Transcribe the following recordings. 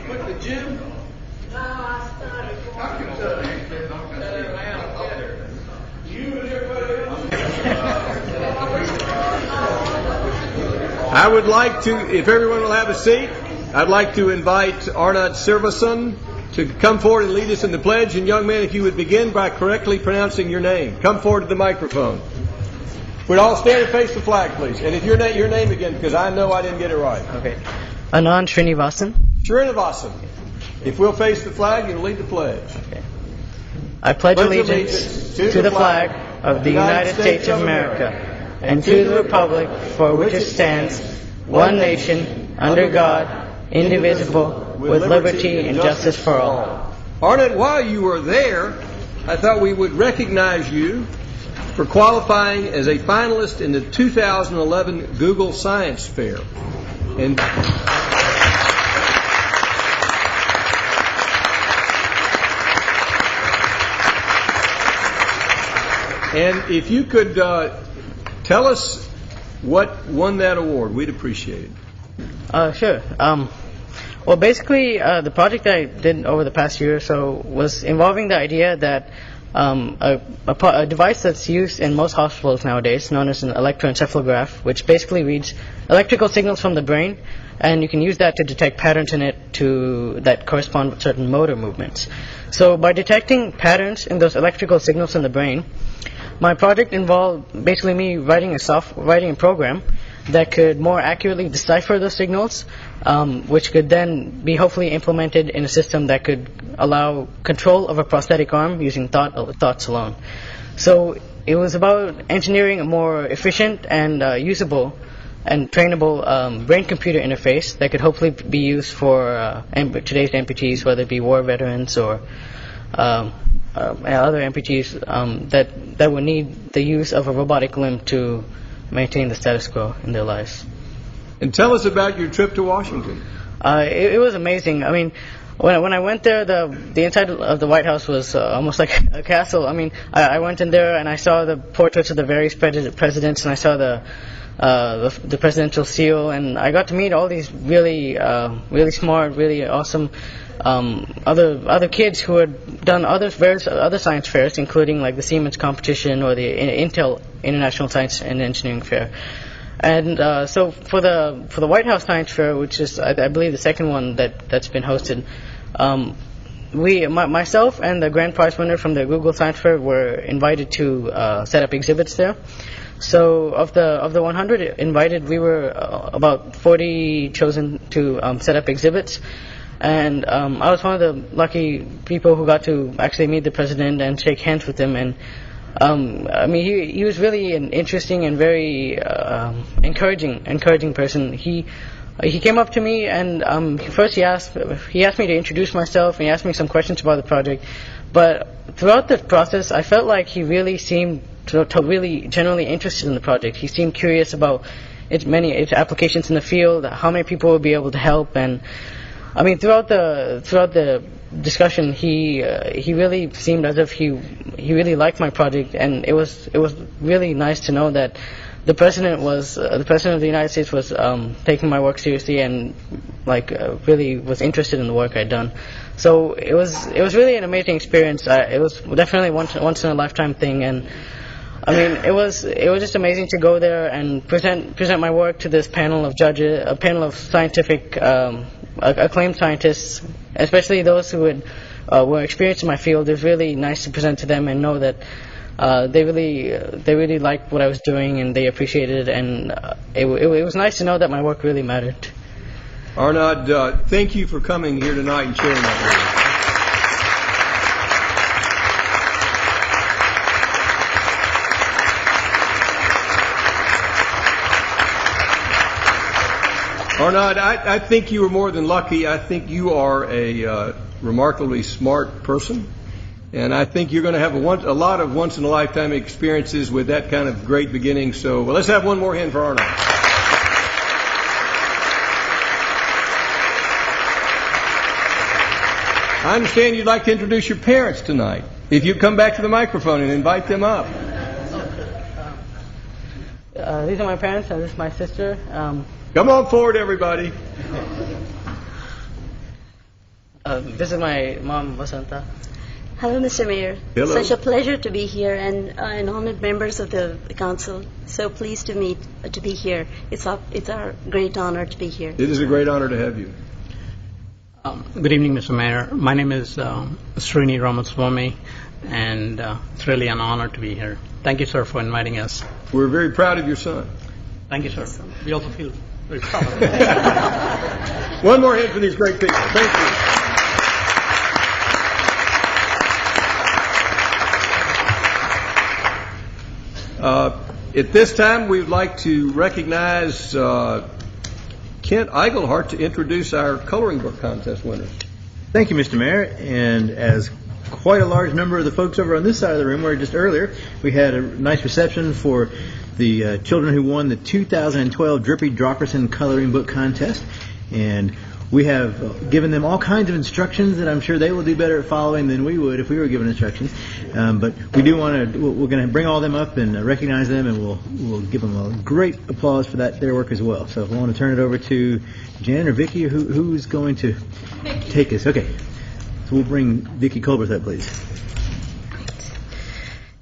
With the gym? No, I started. I can tell you and everybody else. I would like to, if everyone will have a seat, I'd like to invite Arnott Sirvason to come forward and lead us in the pledge. And young man, if you would begin by correctly pronouncing your name. Come forward to the microphone. We'd all stand and face the flag, please. And if your name again, because I know I didn't get it right. Okay. Anand Srinivasan. Srinivasan. If we'll face the flag, you'll lead the pledge. Okay. I pledge allegiance to the flag of the United States of America and to the republic for which it stands, one nation, under God, indivisible, with liberty and justice for all. Arnott, while you were there, I thought we would recognize you for qualifying as a finalist in the 2011 Google Science Fair. And if you could tell us what won that award, we'd appreciate it. Sure. Well, basically, the project that I did over the past year or so was involving the idea that a device that's used in most hospitals nowadays, known as an electroencephalograph, which basically reads electrical signals from the brain, and you can use that to detect patterns in it that correspond with certain motor movements. So by detecting patterns in those electrical signals in the brain, my project involved basically me writing a program that could more accurately decipher those signals, which could then be hopefully implemented in a system that could allow control of a prosthetic arm using thoughts alone. So it was about engineering a more efficient and usable and trainable brain-computer interface that could hopefully be used for today's amputees, whether it be war veterans or other amputees that would need the use of a robotic limb to maintain the status quo in their lives. And tell us about your trip to Washington. It was amazing. I mean, when I went there, the inside of the White House was almost like a castle. I mean, I went in there and I saw the portraits of the various presidents, and I saw the presidential seal, and I got to meet all these really smart, really awesome other kids who had done other science fairs, including like the Siemens competition or the Intel International Science and Engineering Fair. And so for the White House Science Fair, which is I believe the second one that's been hosted, myself and the grand prize winner from the Google Science Fair were invited to set up exhibits there. So of the 100 invited, we were about 40 chosen to set up exhibits. And I was one of the lucky people who got to actually meet the president and shake hands with him. And I mean, he was really an interesting and very encouraging person. He came up to me and first he asked me to introduce myself, and he asked me some questions about the project. But throughout the process, I felt like he really seemed to really generally interested in the project. He seemed curious about its applications in the field, how many people would be able to help, and I mean, throughout the discussion, he really seemed as if he really liked my project, and it was really nice to know that the president of the United States was taking my work seriously and really was interested in the work I'd done. So it was really an amazing experience. It was definitely once in a lifetime thing, and I mean, it was just amazing to go there and present my work to this panel of judges, a panel of scientific acclaimed scientists, especially those who were experienced in my field. It was really nice to present to them and know that they really liked what I was doing and they appreciated it, and it was nice to know that my work really mattered. Arnott, thank you for coming here tonight and sharing that with us. Arnott, I think you were more than lucky. I think you are a remarkably smart person, and I think you're going to have a lot of once-in-a-lifetime experiences with that kind of great beginning. So let's have one more hand for Arnott. I understand you'd like to introduce your parents tonight. If you come back to the microphone and invite them up. These are my parents, and this is my sister. Come on forward, everybody. This is my mom, Vasanta. Hello, Mr. Mayor. Hello. Such a pleasure to be here and honored members of the council. So pleased to be here. It's our great honor to be here. It is a great honor to have you. Good evening, Mr. Mayor. My name is Srini Ramaswamy, and it's really an honor to be here. Thank you, sir, for inviting us. We're very proud of your son. Thank you, sir. We also feel very proud of you. One more hand for these great people. Thank you. At this time, we'd like to recognize Kent Eigelhart to introduce our coloring book contest winners. Thank you, Mr. Mayor. And as quite a large number of the folks over on this side of the room were just earlier, we had a nice reception for the children who won the 2012 Drippy Dropperson Coloring Book Contest. And we have given them all kinds of instructions that I'm sure they will do better at following than we would if we were given instructions. But we do want to, we're going to bring all of them up and recognize them, and we'll give them a great applause for their work as well. So if I want to turn it over to Jan or Vicki, who's going to take us? Okay. So we'll bring Vicki Colbert up, please.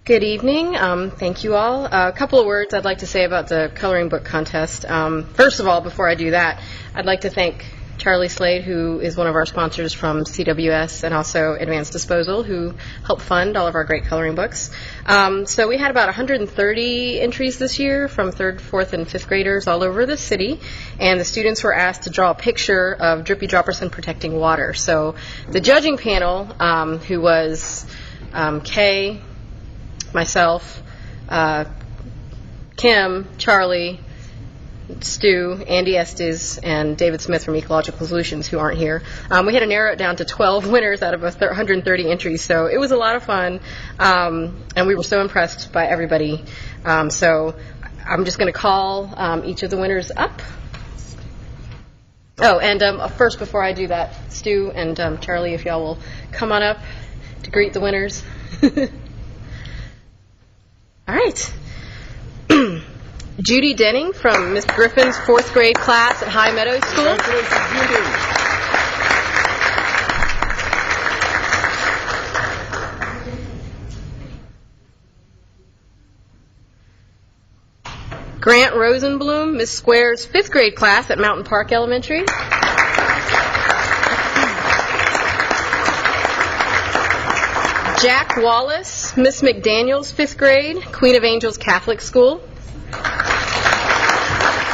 Good evening. Thank you all. A couple of words I'd like to say about the coloring book contest. First of all, before I do that, I'd like to thank Charlie Slade, who is one of our sponsors from CWS, and also Advanced Disposal, who helped fund all of our great coloring books. So we had about 130 entries this year from 3rd, 4th, and 5th graders all over the city, and the students were asked to draw a picture of Drippy Dropperson protecting water. So the judging panel, who was Kay, myself, Kim, Charlie, Stu, Andy Estes, and David Smith from Ecological Solutions, who aren't here. We had to narrow it down to 12 winners out of 130 entries, so it was a lot of fun, and we were so impressed by everybody. So I'm just going to call each of the winners up. Oh, and first, before I do that, Stu and Charlie, if y'all will come on up to greet the winners. All right. Judy Denning from Miss Griffin's 4th grade class at High Meadow School. Grant Rosenblum, Miss Square's 5th grade class at Mountain Park Elementary. Jack Wallace, Miss McDaniel's 5th grade, Queen of Angels Catholic School.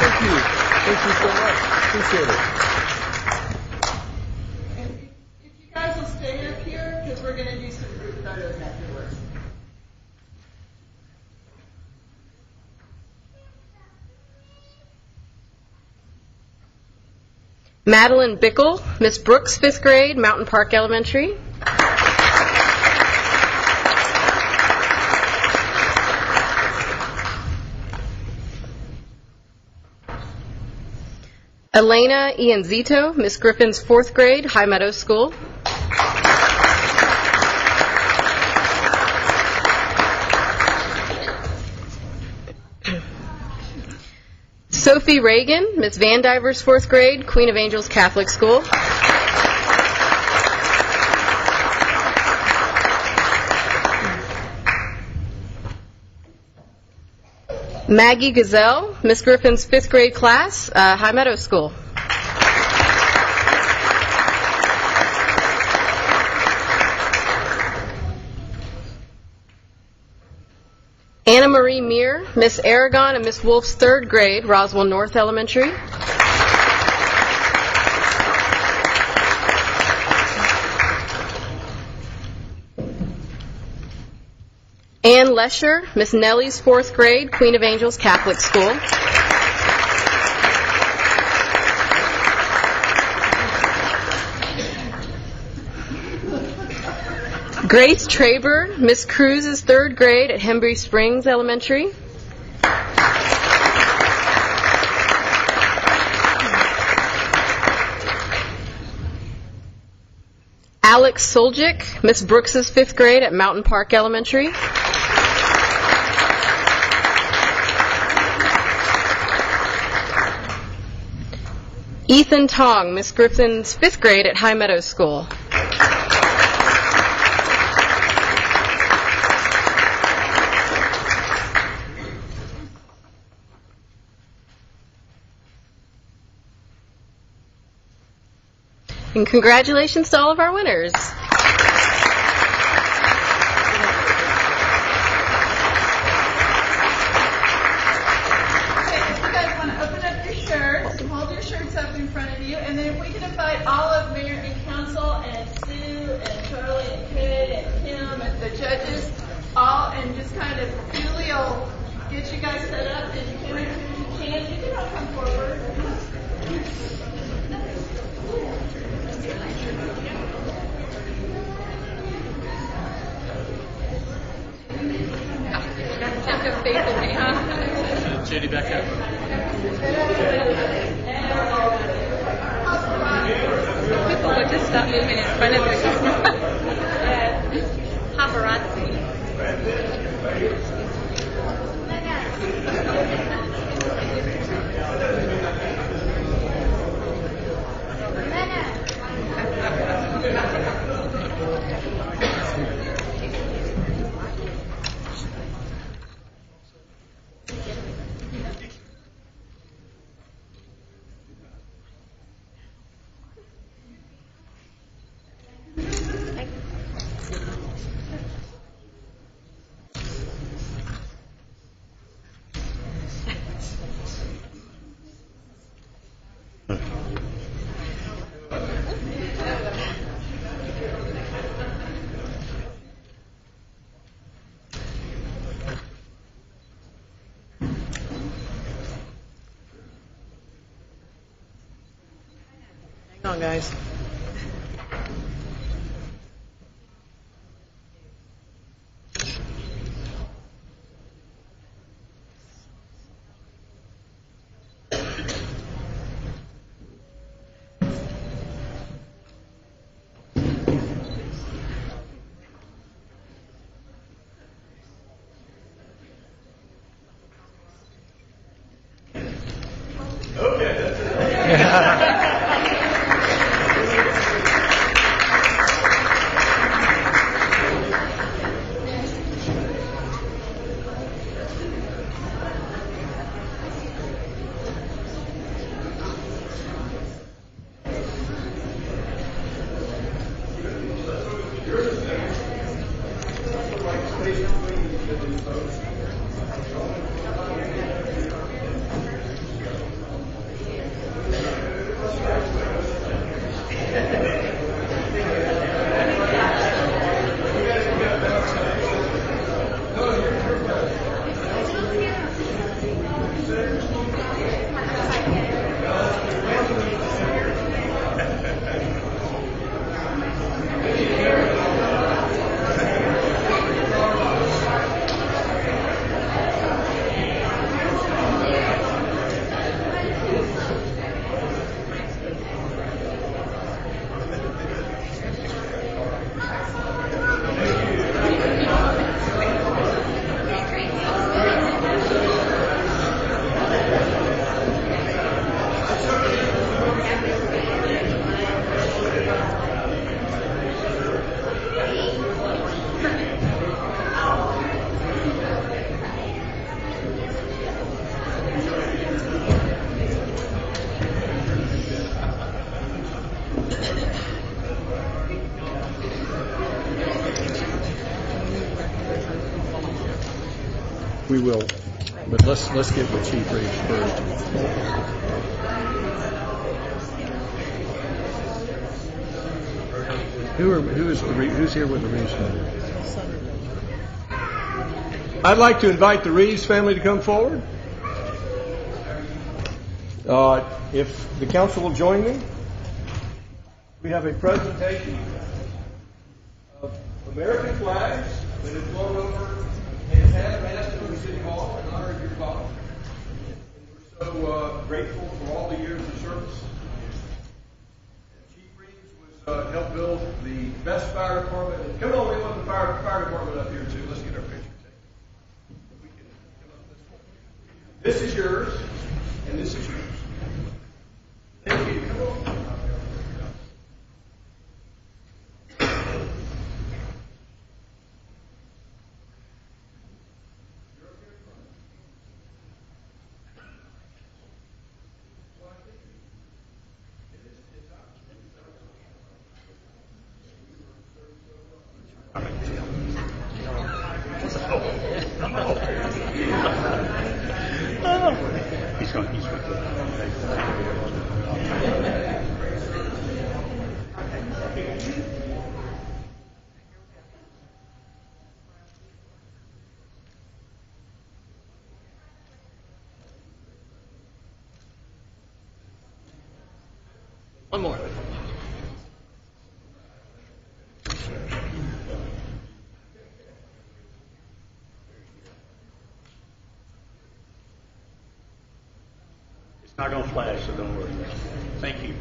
Thank you. Thank you so much. Appreciate it. And if you guys will stay up here, because we're going to do some group photos afterwards. Madeline Bickle, Miss Brooks, 5th grade, Mountain Park Elementary. Elena Ianzito, Miss Griffin's 4th grade, High Meadow School. Sophie Reagan, Miss Van Diver's 4th grade, Queen of Angels Catholic School. Maggie Gazelle, Miss Griffin's 5th grade class, High Meadow School. Anna Marie Meir, Miss Aragon and Miss Wolf's 3rd grade, Roswell North Elementary. Ann Lesher, Miss Nellie's 4th grade, Queen of Angels Catholic School. Grace Traber, Miss Cruz's 3rd grade at Hembury Springs Elementary. Alex Soljic, Miss Brooks's 5th grade at Mountain Park Elementary. Ethan Tong, Miss Griffin's 5th grade at High Meadow School. And congratulations to all of our winners. Okay, if you guys want to open up your shirts, hold your shirts up in front of you, and then if we can invite all of Mayor and Council and Sue and Charlie and Kay and Kim and the judges, all, and just kind of Julie will get you guys set up, and Kim, if you can, you can all come forward. Have faith in me, huh? Judy, back up. People would just stop moving in front of the paparazzi. Hang on, guys. We will, but let's get with Chief Reeves first. Who's here with the Reeves family? I'd like to invite the Reeves family to come forward. If the council will join me, we have a presentation of American flags that is flown over and half-mast over City Hall in honor of your father. We're so grateful for all the years of service. Chief Reeves was helped build the best fire department. And come on, we want the fire department up here too. Let's get our picture taken. This is yours, and this is yours. Thank you. Come on. One more. It's not going to flash, so don't worry. Thank you.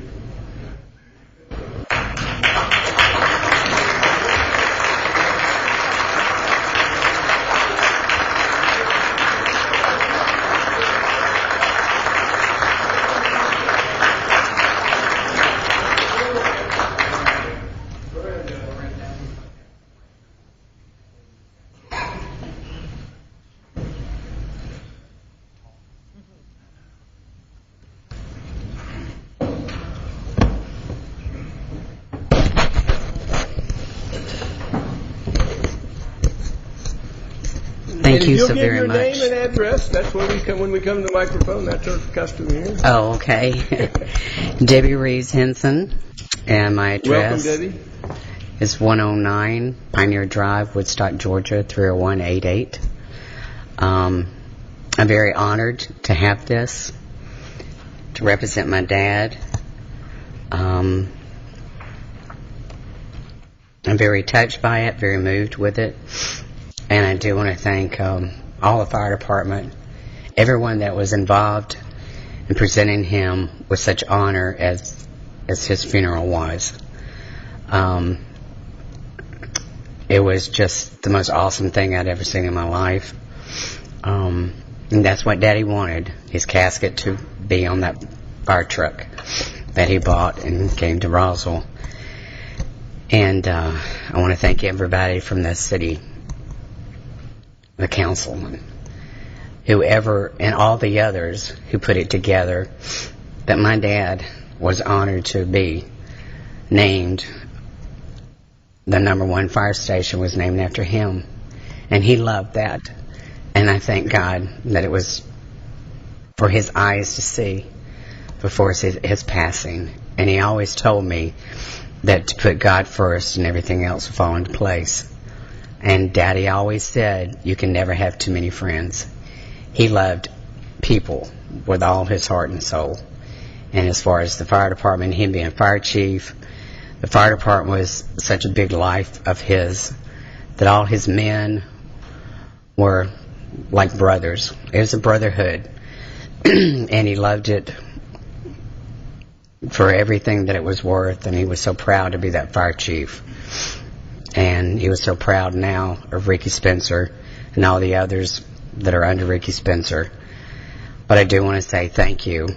Thank And you if so you'll give very your much. name and address, that's when we come to the microphone. That's our custom here. Oh, okay. Debbie Reeves Henson, and my address Welcome, Debbie. is 109 Pioneer Drive, Woodstock, Georgia 30188. I'm very honored to have this, to represent my dad. I'm very touched by it, very moved with it. And I do want to thank all the fire department, everyone that was involved in presenting him with such honor as his funeral was. It was just the most awesome thing I'd ever seen in my life. And that's what Daddy wanted, his casket to be on that fire truck that he bought and came to Roswell. And I want to thank everybody from the city, the councilman, whoever, and all the others who put it together, that my dad was honored to be named. The #1 fire station was named after him, and he loved that. And I thank God that it was for his eyes to see before his passing. And he always told me that to put God first and everything else will fall into place. And Daddy always said, you can never have too many friends. He loved people with all his heart and soul. And as far as the fire department, him being fire chief, the fire department was such a big life of his that all his men were like brothers. It was a brotherhood. And he loved it for everything that it was worth, and he was so proud to be that fire chief. And he was so proud now of Ricky Spencer and all the others that are under Ricky Spencer. But I do want to say thank you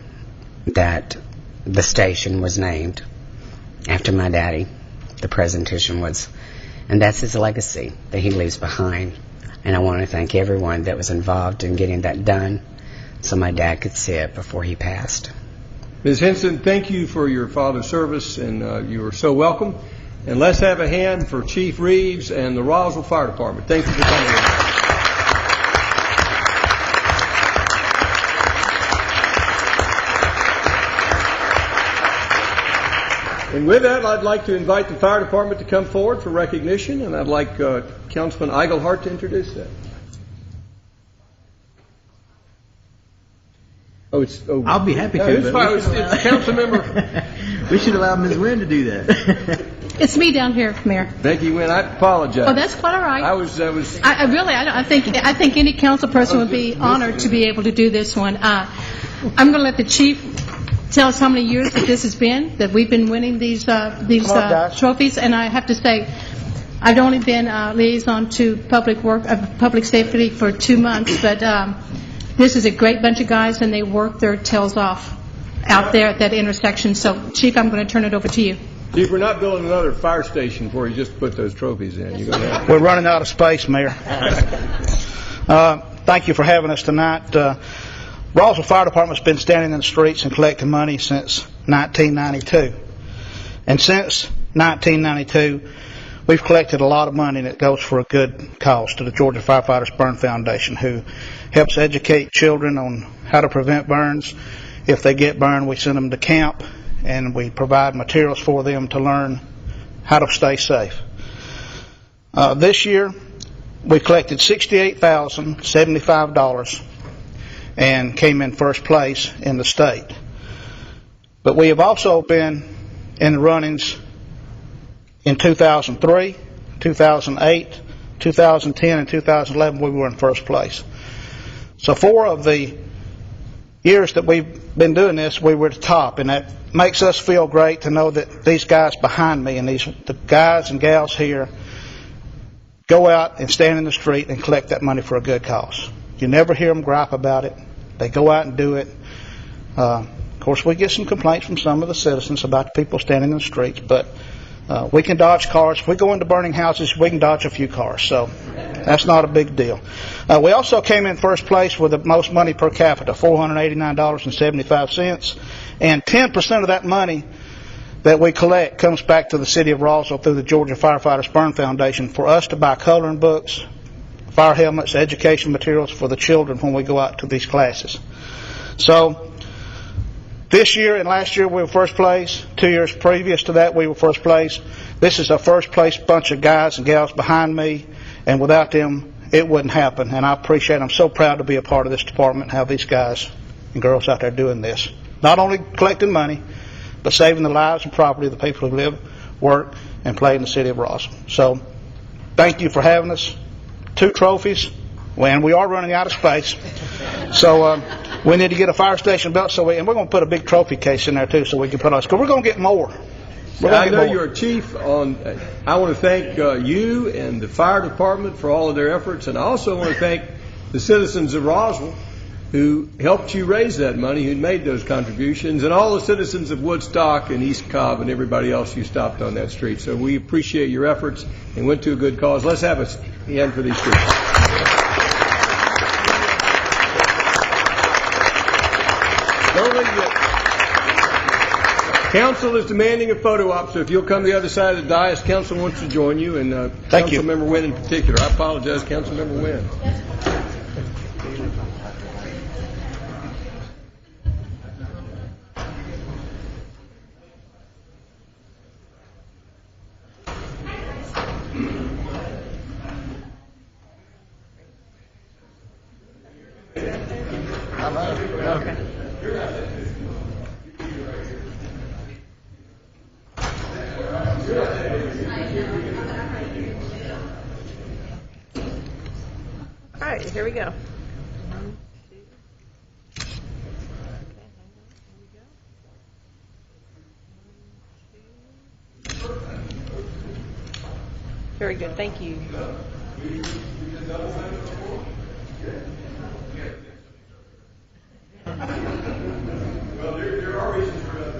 that the station was named after my daddy. The presentation was. And that's his legacy that he leaves behind. And I want to thank everyone that was involved in getting that done so my dad could see it before he passed. Ms. Henson, thank you for your father's service, and you are so welcome. And let's have a hand for Chief Reeves and the Roswell Fire Department. Thank you for coming in. And with that, I'd like to invite the fire department to come forward for recognition, and I'd like Councilman Eigelhart to introduce them. I'll be happy to. It's but fine. It's council member. we should allow Ms. Wynn to do that. It's me down here, Mayor. Becky Wynn, I apologize. Oh, that's quite all right. I think any council person would be honored to be able to do this one. I'm going to let the chief tell us how many years that this has been, that we've been winning these trophies. And I have to say, I've only been liaison to public safety for 2 months, but this is a great bunch of guys, and they work their tails off out there at that intersection. So, Chief, I'm going to turn it over to you. Chief, we're not building another fire station before you just put those trophies in. You're going to have We're running out of space, Mayor. Thank you for having us tonight. Roswell Fire Department's been standing in the streets and collecting money since 1992. And since 1992, we've collected a lot of money, and it goes for a good cause to the Georgia Firefighters Burn Foundation, who helps educate children on how to prevent burns. If they get burned, we send them to camp, and we provide materials for them to learn how to stay safe. This year, we collected $68,075 and came in first place in the state. But we have also been in the runnings in 2003, 2008, 2010, and 2011. We were in first place. So 4 of the years that we've been doing this, we were at the top, and that makes us feel great to know that these guys behind me and the guys and gals here go out and stand in the street and collect that money for a good cause. You never hear them gripe about it. They go out and do it. Of course, we get some complaints from some of the citizens about the people standing in the streets, but we can dodge cars. If we go into burning houses, we can dodge a few cars, so that's not a big deal. We also came in first place with the most money per capita, $489.75, and 10% of that money that we collect comes back to the city of Roswell through the Georgia Firefighters Burn Foundation for us to buy coloring books, fire helmets, education materials for the children when we go out to these classes. So this year and last year we were first place. 2 years previous to that we were first place. This is a first place bunch of guys and gals behind me, and without them it wouldn't happen. And I appreciate it. I'm so proud to be a part of this department and have these guys and girls out there doing this. Not only collecting money, but saving the lives and property of the people who live, work, and play in the city of Roswell. So thank you for having us. 2 trophies, and we are running out of space. So we need to get a fire station built, and we're going to put a big trophy case in there too, so we can put on. Because we're going to get more. I know you're a chief on. I want to thank you and the fire department for all of their efforts, and I also want to thank the citizens of Roswell who helped you raise that money, who made those contributions, and all the citizens of Woodstock and East Cobb and everybody else who stopped on that street. So we appreciate your efforts and went to a good cause. Let's have a hand for these streets. Don't leave it. Council is demanding a photo op, so if you'll come to the other side of the dais, Council wants to join you, and Councilmember Wynn in particular. I apologize, Councilmember Wynn. All right, here we go. Very good, thank you. Well, there are reasons for that.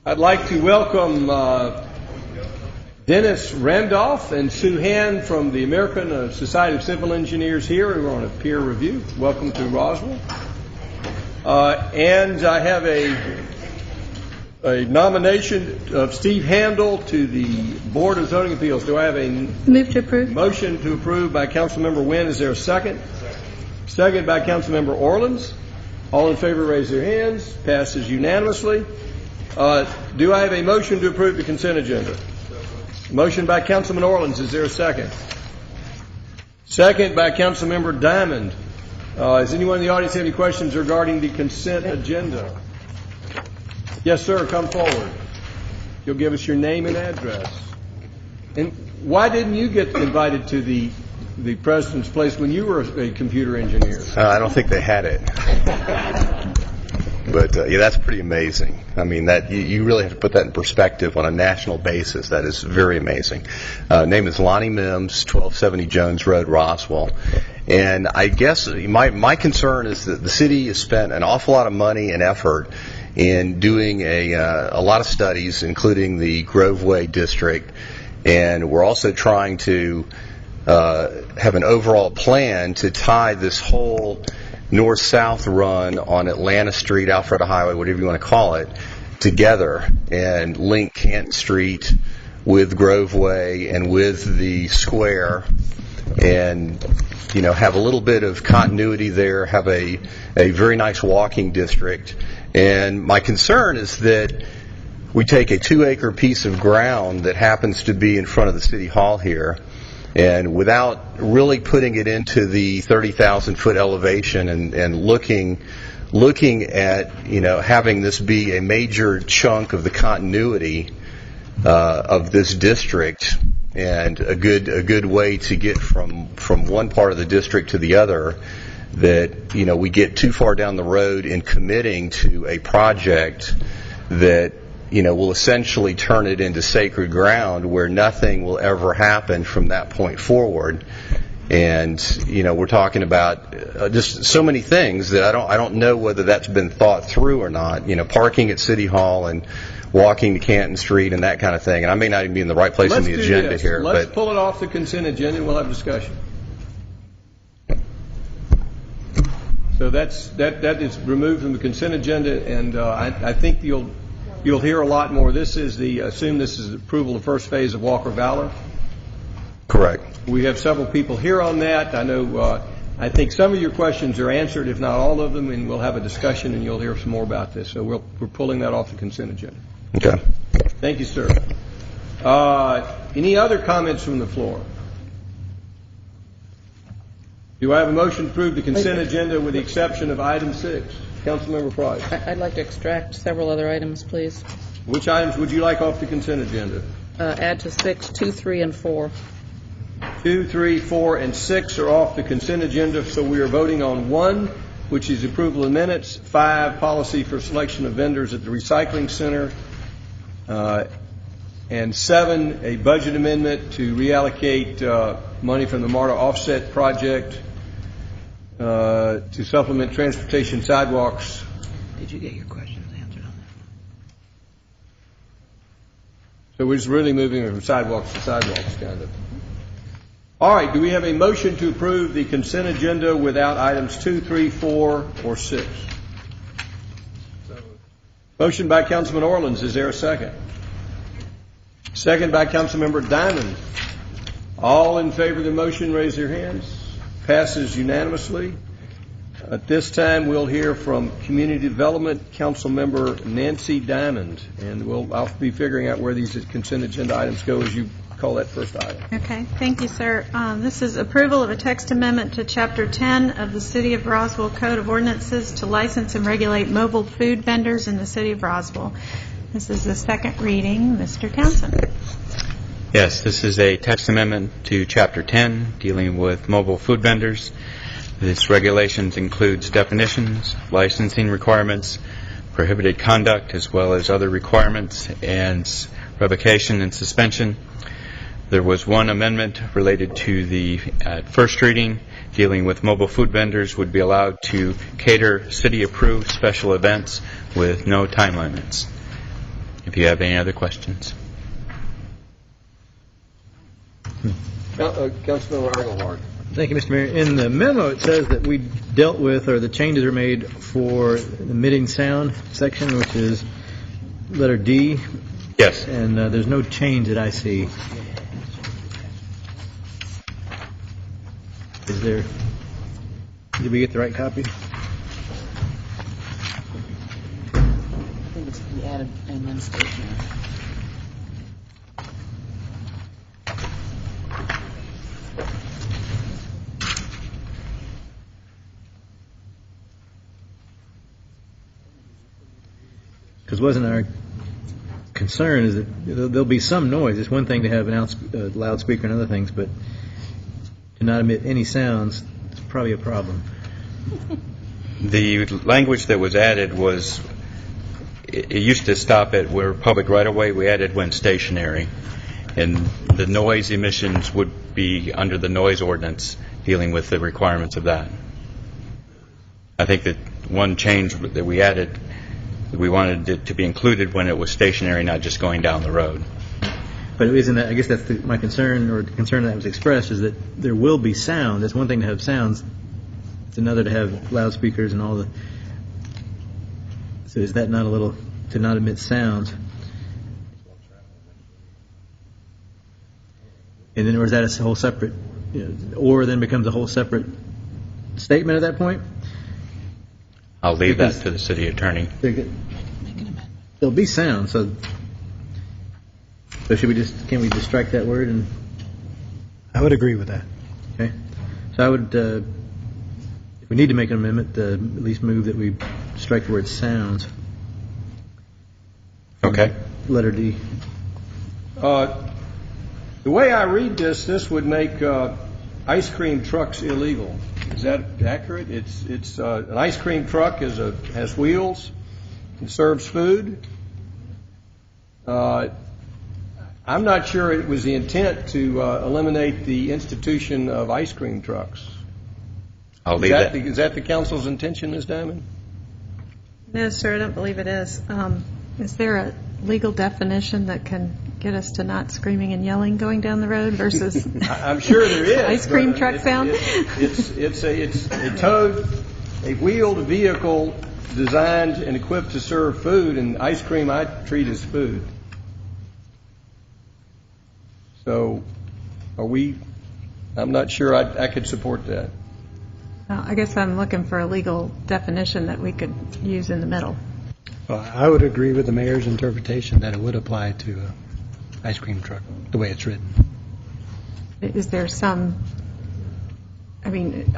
I'd like to welcome Dennis Randolph and Sue Han from the American Society of Civil Engineers here, who are on a peer review. Welcome to Roswell. And I have a nomination of Steve Handel to the Board of Zoning Appeals. Do I have a Move to approve. Motion to approve by Councilmember Wynn? Is there a second? Second by Councilmember Orleans. All in favor raise their hands. Passes unanimously. Do I have a motion to approve the consent agenda? Motion by Councilman Orleans. Is there a second? Second by Councilmember Diamond. Does anyone in the audience have any questions regarding the consent agenda? Yes, sir. Come forward. You'll give us your name and address. And why didn't you get invited to the president's place when you were a computer engineer? I don't think they had it. But yeah, that's pretty amazing. I mean, that you really have to put that in perspective on a national basis. That is very amazing. Name is Lonnie Mims, 1270 Jones Road, Roswell. And I guess my concern is that the city has spent an awful lot of money and effort in doing a lot of studies, including the Groveway district, and we're also trying to have an overall plan to tie this whole north-south run on Atlanta Street, Alpharetta Highway, whatever you want to call it, together and link Canton Street with Groveway and with the square, and have a little bit of continuity there, have a very nice walking district. And my concern is that we take a 2-acre piece of ground that happens to be in front of the city hall here, and without really putting it into the 30,000-foot elevation and looking at having this be a major chunk of the continuity of this district, and a good way to get from one part of the district to the other, that we get too far down the road in committing to a project that will essentially turn it into sacred ground where nothing will ever happen from that point forward. And we're talking about just so many things that I don't know whether that's been thought through or not. Parking at City Hall and walking to Canton Street and that kind of thing. And I may not even be in the right place on the agenda here. Let's pull it off the consent agenda and we'll have discussion. So that is removed from the consent agenda, and I think you'll hear a lot more. This is assume this is approval of first phase of Walker Valor. Correct. We have several people here on that. I know. I think some of your questions are answered, if not all of them, and we'll have a discussion, and you'll hear some more about this. So we're pulling that off the consent agenda. Okay. Thank you, sir. Any other comments from the floor? Do I have a motion to approve the consent agenda with the exception of item 6? Councilmember Price. I'd like to extract several other items, please. Which items would you like off the consent agenda? Add to 6, 2, 3, and 4. 2, 3, 4, and 6 are off the consent agenda, so we are voting on 1, which is approval of minutes, 5, policy for selection of vendors at the recycling center, and 7, a budget amendment to reallocate money from the MARTA offset project to supplement transportation sidewalks. Did you get your questions answered on that? So we're just really moving from sidewalks to sidewalks, kind of. All right, do we have a motion to approve the consent agenda without items 2, 3, 4, or 6? Motion by Councilman Orleans. Is there a second? Second by Councilmember Diamond. All in favor of the motion, raise their hands. Passes unanimously. At this time, we'll hear from Community Development Councilmember Nancy Diamond, and I'll be figuring out where these consent agenda items go as you call that first item. Okay, thank you, sir. This is approval of a text amendment to Chapter 10 of the City of Roswell Code of Ordinances to license and regulate mobile food vendors in the City of Roswell. This is the second reading. Mr. Townsend. Yes, this is a text amendment to Chapter 10 dealing with mobile food vendors. This regulations includes definitions, licensing requirements, prohibited conduct, as well as other requirements, and revocation and suspension. There was one amendment related to the first reading dealing with mobile food vendors would be allowed to cater city-approved special events with no time limits. If you have any other questions. Councilmember Engelhardt. Thank you, Mr. Mayor. In the memo, it says that we dealt with, or the changes are made for the emitting sound section, which is letter D. Yes. And there's no change that I see. Is there? Did we get the right copy? I think it's the added administration. Because wasn't our concern is that there'll be some noise. It's one thing to have an loudspeaker and other things, but to not emit any sounds is probably a problem. The language that was added was, it used to stop at where public right-of-way. We added when stationary. And the noise emissions would be under the noise ordinance, dealing with the requirements of that. I think that one change that we added, we wanted it to be included when it was stationary, not just going down the road. But isn't that, I guess that's my concern, or the concern that was expressed, is that there will be sound. It's one thing to have sounds. It's another to have loudspeakers and all the... So is that not a little, to not emit sounds? And then, or is that a whole separate, or then becomes a whole separate statement at that point? I'll leave that to the city attorney. There'll be sound, so should we just, can we just strike that word? And I would agree with that. Okay. So I would, if we need to make an amendment, at least move that we strike the word sounds. Okay. Letter D. The way I read this would make ice cream trucks illegal. Is that accurate? It's an ice cream truck has wheels and serves food. I'm not sure it was the intent to eliminate the institution of ice cream trucks. I'll leave that. Is that the council's intention, Ms. Diamond? No, sir, I don't believe it is. Is there a legal definition that can get us to not screaming and yelling going down the road versus I'm sure there is. ice cream truck sound? It's a towed, a wheeled vehicle designed and equipped to serve food, and ice cream I treat as food. So, I'm not sure I could support that. I guess I'm looking for a legal definition that we could use in the middle. Well, I would agree with the mayor's interpretation that it would apply to an ice cream truck, the way it's written. Is there some,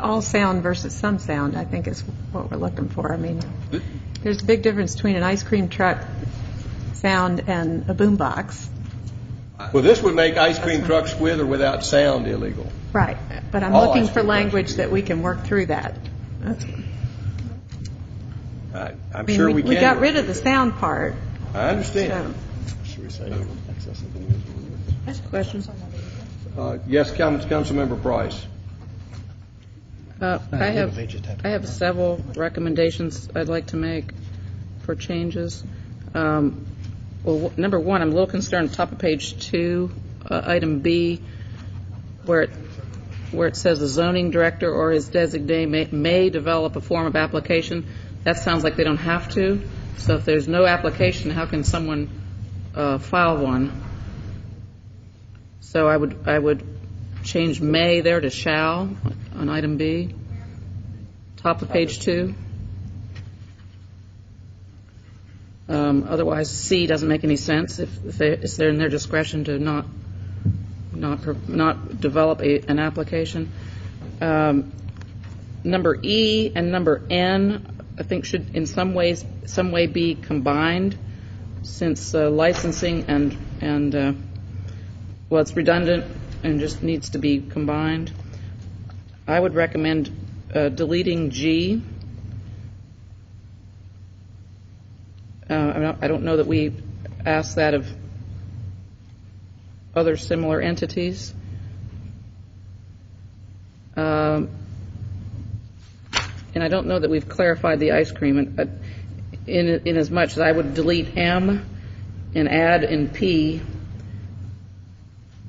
all sound versus some sound, I think is what we're looking for. There's a big difference between an ice cream truck sound and a boombox. Well, this would make ice cream trucks with or without sound illegal. Right, but I'm All looking ice for cream language that we can work through that. I'm sure we can. We got rid of the sound part. I understand. Questions? Yes, Councilmember Price. I have several recommendations I'd like to make for changes. Well, number one, I'm a little concerned, top of page 2, item B, where it says the zoning director or his designee may develop a form of application. That sounds like they don't have to. So if there's no application, how can someone file one? So I would change may there to shall on item B, top of page 2. Otherwise, C doesn't make any sense if they're in their discretion to not develop an application. Number E and number N, I think should in some way be combined, since licensing and it's redundant and just needs to be combined. I would recommend deleting G. I don't know that we asked that of other similar entities. And I don't know that we've clarified the ice cream in as much as I would delete M and add in P.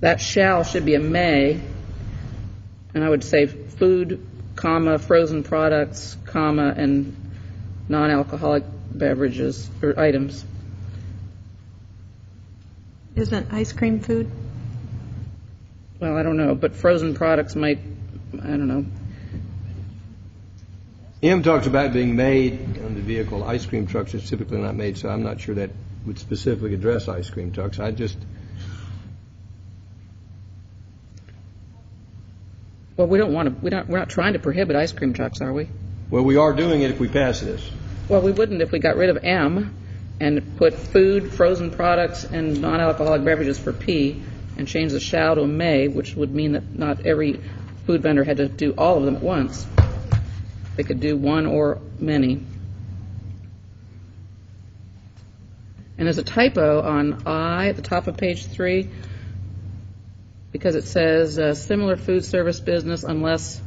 That shall should be a may, and I would say food, comma, frozen products, comma, and non-alcoholic beverages or items. Isn't ice cream food? Well, I don't know, but frozen products might, I don't know. M talks about being made on the vehicle. Ice cream trucks are typically not made, so I'm not sure that would specifically address ice cream trucks. Well, we're not trying to prohibit ice cream trucks, are we? Well, we are doing it if we pass this. Well, we wouldn't if we got rid of M and put food, frozen products, and non-alcoholic beverages for P and change the shall to a may, which would mean that not every food vendor had to do all of them at once. They could do one or many. And there's a typo on I at the top of page 3, because it says similar food service business unless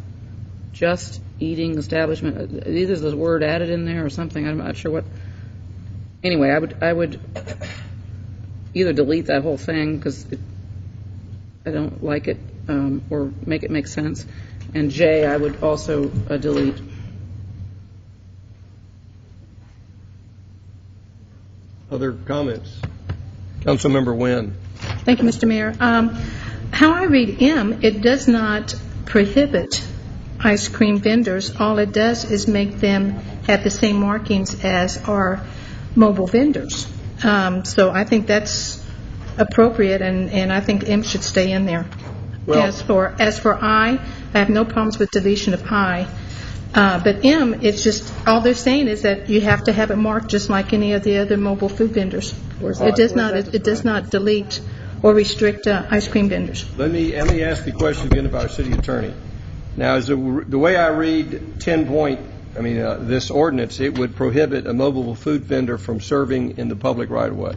just eating establishment. Either there's a word added in there or something. I'm not sure what. Anyway, I would either delete that whole thing because I don't like it, or make it make sense. And J, I would also delete. Other comments? Councilmember Wynn. Thank you, Mr. Mayor. How I read M, it does not prohibit ice cream vendors. All it does is make them have the same markings as our mobile vendors. So I think that's appropriate, and I think M should stay in there. Well, As for I have no problems with deletion of I. But M, it's just, all they're saying is that you have to have it marked just like any of the other mobile food vendors. It does not delete or restrict ice cream vendors. Let me ask the question again of our city attorney. Now, the way I read this ordinance, it would prohibit a mobile food vendor from serving in the public right-of-way.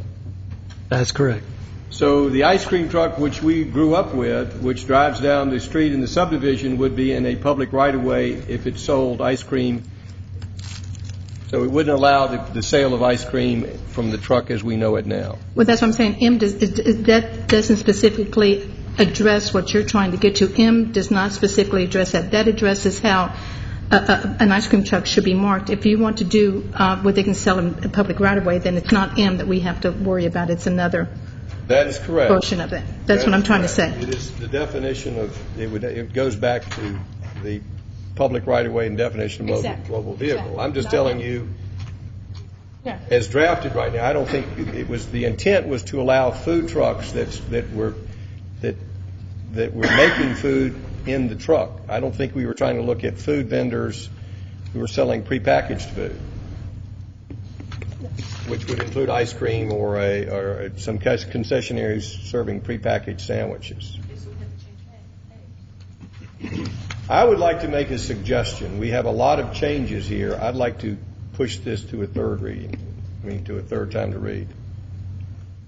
That's correct. So the ice cream truck, which we grew up with, which drives down the street in the subdivision, would be in a public right-of-way if it sold ice cream. So it wouldn't allow the sale of ice cream from the truck as we know it now. Well, that's what I'm saying. M that doesn't specifically address what you're trying to get to. M does not specifically address that. That addresses how an ice cream truck should be marked. If you want to do where they can sell in a public right-of-way, then it's not M that we have to worry about. It's another. That is correct. Portion of it. That's what I'm trying to say. It is the definition of it goes back to the public right-of-way and definition of mobile vehicle. Exactly. I'm just telling you, as drafted right now, I don't think the intent was to allow food trucks that were making food in the truck. I don't think we were trying to look at food vendors who were selling prepackaged food, which would include ice cream or some concessionaires serving prepackaged sandwiches. I would like to make a suggestion. We have a lot of changes here. I'd like to push this to a third reading, to a third time to read,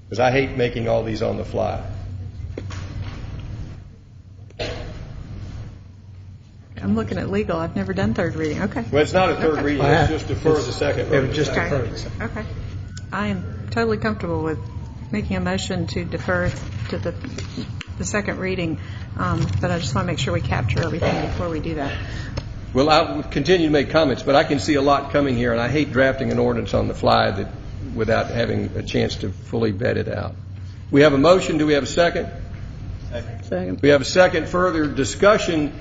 because I hate making all these on the fly. I'm looking at legal. I've never done third reading. Okay. Well, it's not a third reading. It's just defer the second reading. Okay. I am totally comfortable with making a motion to defer to the second reading, but I just want to make sure we capture everything before we do that. Well, I'll continue to make comments, but I can see a lot coming here, and I hate drafting an ordinance on the fly without having a chance to fully vet it out. We have a motion. Do we have a second? Second. We have a second. Further discussion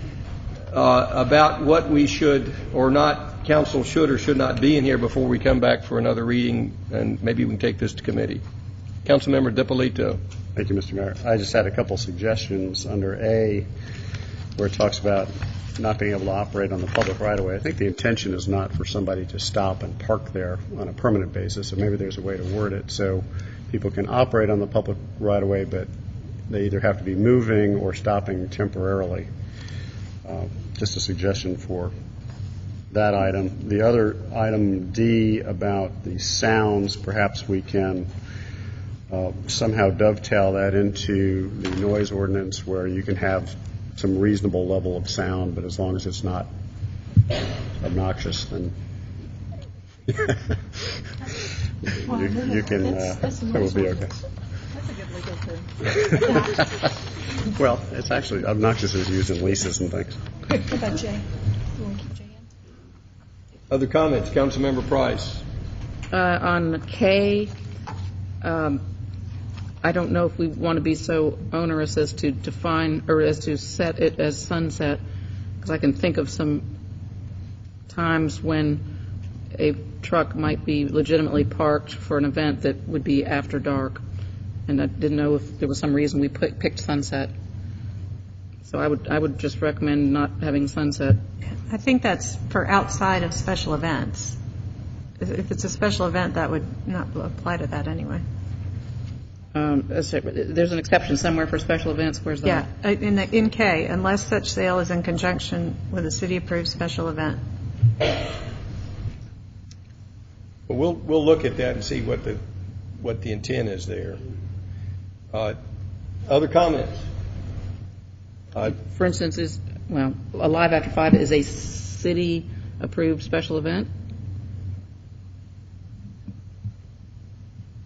about what we should or not, council should or should not be in here before we come back for another reading, and maybe we can take this to committee. Councilmember DiPolito. Thank you, Mr. Mayor. I just had a couple suggestions under A, where it talks about not being able to operate on the public right-of-way. I think the intention is not for somebody to stop and park there on a permanent basis, so maybe there's a way to word it so people can operate on the public right-of-way, but they either have to be moving or stopping temporarily. Just a suggestion for that item. The other item, D, about the sounds, perhaps we can somehow dovetail that into the noise ordinance where you can have some reasonable level of sound, but as long as it's not obnoxious, then you can, it will be okay. That's a good legal term. Well, it's actually obnoxious is used in leases and things. What about Jay? You want to keep Jay in? Other comments? Councilmember Price. On K, I don't know if we want to be so onerous as to define or as to set it as sunset, because I can think of some times when a truck might be legitimately parked for an event that would be after dark, and I didn't know if there was some reason we picked sunset. So I would just recommend not having sunset. I think that's for outside of special events. If it's a special event, that would not apply to that anyway. There's an exception somewhere for special events. Where's that? Yeah, in K, unless such sale is in conjunction with a city-approved special event. Well, we'll look at that and see what the intent is there. Other comments? For instance, Alive After 5 is a city-approved special event?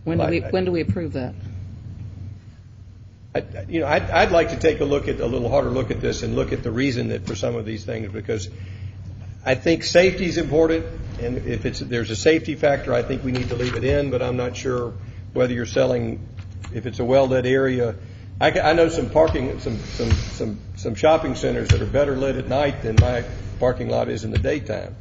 When do we approve that? I'd like to take a little harder look at this and look at the reason that for some of these things, because I think safety is important, and if there's a safety factor, I think we need to leave it in. But I'm not sure whether you're selling, if it's a well-lit area. I know some parking, some shopping centers that are better lit at night than my parking lot is in the daytime.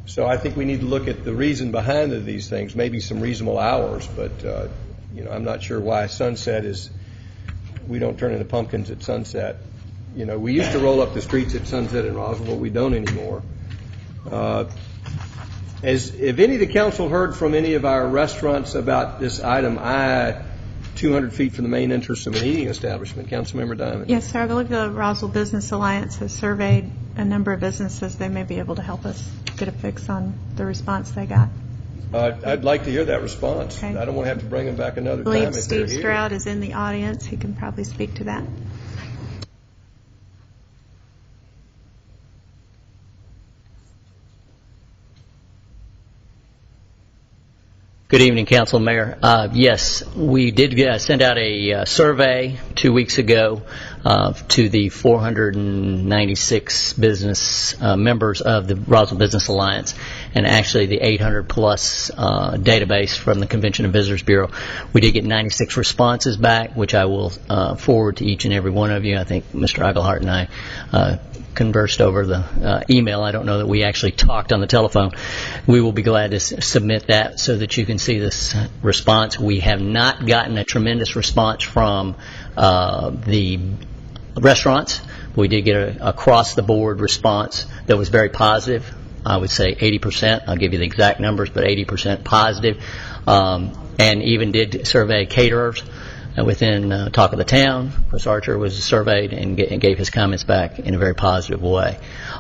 So I think we need to look at the reason behind these things, maybe some reasonable hours. But I'm not sure why sunset is. We don't turn into pumpkins at sunset. We used to roll up the streets at sunset in Roswell. We don't anymore. Have any of the council heard from any of our restaurants about this item I, 200 feet from the main entrance of an eating establishment? Councilmember Diamond. Yes, sir. I believe the Roswell Business Alliance has surveyed a number of businesses. They may be able to help us get a fix on the response they got. I'd like to hear that response. Okay. I don't want to have to bring them back another I time believe if Steve they're here. Stroud is in the audience. He can probably speak to that. Good evening, Council, Mayor. Yes, we did send out a survey 2 weeks ago to the 496 business members of the Roswell Business Alliance, and actually the 800-plus database from the Convention and Visitors Bureau. We did get 96 responses back, which I will forward to each and every one of you. I think Mr. Eichelhart and I conversed over the email. I don't know that we actually talked on the telephone. We will be glad to submit that so that you can see this response. We have not gotten a tremendous response from the restaurants. We did get an across-the-board response that was very positive. I would say 80%. I'll give you the exact numbers, but 80% positive. And even did survey caterers within Talk of the Town. Chris Archer was surveyed and gave his comments back in a very positive way.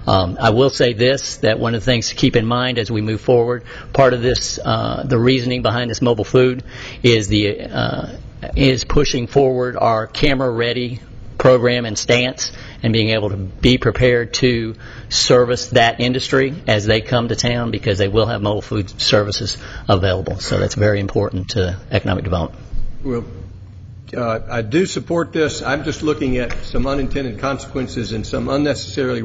I will say this, that one of the things to keep in mind as we move forward, part of this, the reasoning behind this mobile food is pushing forward our camera-ready program and stance and being able to be prepared to service that industry as they come to town, because they will have mobile food services available. So that's very important to economic development. Well, I do support this. I'm just looking at some unintended consequences and some unnecessarily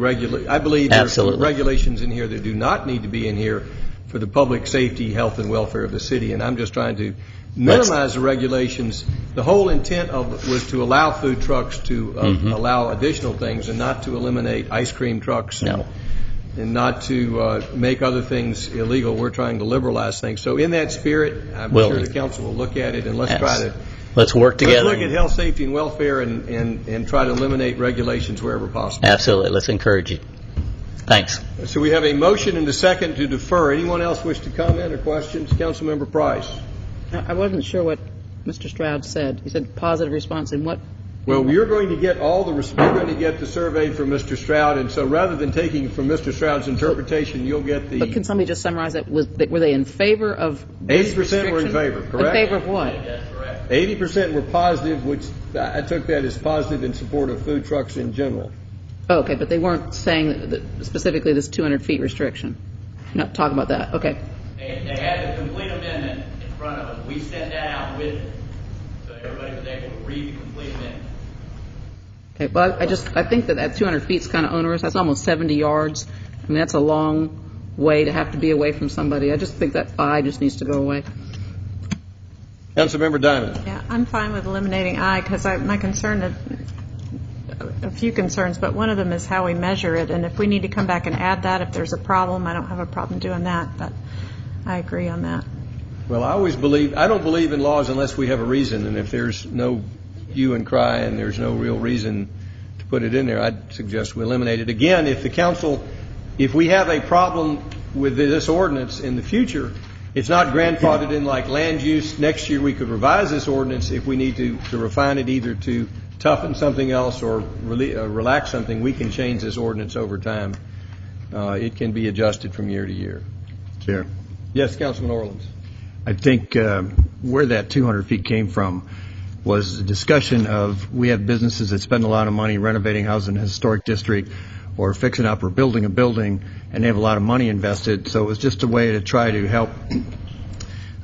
I believe there are some regulations in here that do not need to be in here for the public safety, health, and welfare of the city, and I'm just trying to minimize the regulations. The whole intent was to allow food trucks to allow additional things and not to eliminate ice cream trucks and not to make other things illegal. We're trying to liberalize things. So in that spirit, I'm sure the council will look at it, and let's work together. Let's look at health, safety, and welfare and try to eliminate regulations wherever possible. Absolutely. Let's encourage it. Thanks. So we have a motion and a second to defer. Anyone else wish to comment or questions? Councilmember Price. I wasn't sure what Mr. Stroud said. He said positive response in what? Well, you're going to get you're going to get the survey from Mr. Stroud, and so rather than taking from Mr. Stroud's interpretation, you'll get the... But can somebody just summarize that? Were they in favor of 80% were in favor, correct? In favor of what? That's correct. 80% were positive, which I took that as positive in support of food trucks in general. Oh, okay, but they weren't saying that specifically this 200 feet restriction. Not talking about that. Okay. They had the complete amendment in front of them. We sent that out with it, so everybody was able to read the complete amendment. Okay, well, I think that 200 feet is kind of onerous. That's almost 70 yards. I mean, that's a long way to have to be away from somebody. I just think that 5 just needs to go away. Councilmember Diamond. Yeah, I'm fine with eliminating I, because my concern, a few concerns, but one of them is how we measure it, and if we need to come back and add that, if there's a problem, I don't have a problem doing that, but I agree on that. Well, I don't believe in laws unless we have a reason, and if there's no hue and cry and there's no real reason to put it in there, I'd suggest we eliminate it. Again, if we have a problem with this ordinance in the future, it's not grandfathered in like land use. Next year we could revise this ordinance if we need to refine it, either to toughen something else or relax something. We can change this ordinance over time. it can be adjusted from year to year. Chair. Yes, Councilman Orleans. I think where that 200 feet came from was a discussion of we have businesses that spend a lot of money renovating houses in a historic district or fixing up or building a building, and they have a lot of money invested. So it was just a way to try to help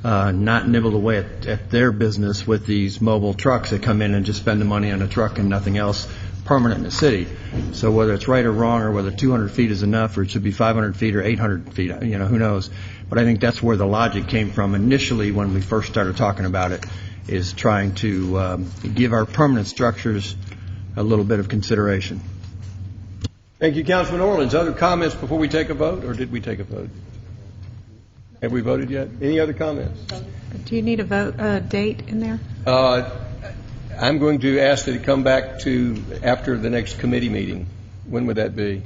not nibble away at their business with these mobile trucks that come in and just spend the money on a truck and nothing else permanent in the city. So whether it's right or wrong, or whether 200 feet is enough, or it should be 500 feet or 800 feet, who knows. But I think that's where the logic came from initially when we first started talking about it, is trying to give our permanent structures a little bit of consideration. Thank you, Councilman Orleans. Other comments before we take a vote, or did we take a vote? Have we voted yet? Any other comments? Do you need a date in there? I'm going to ask that it come back to after the next committee meeting. When would that be?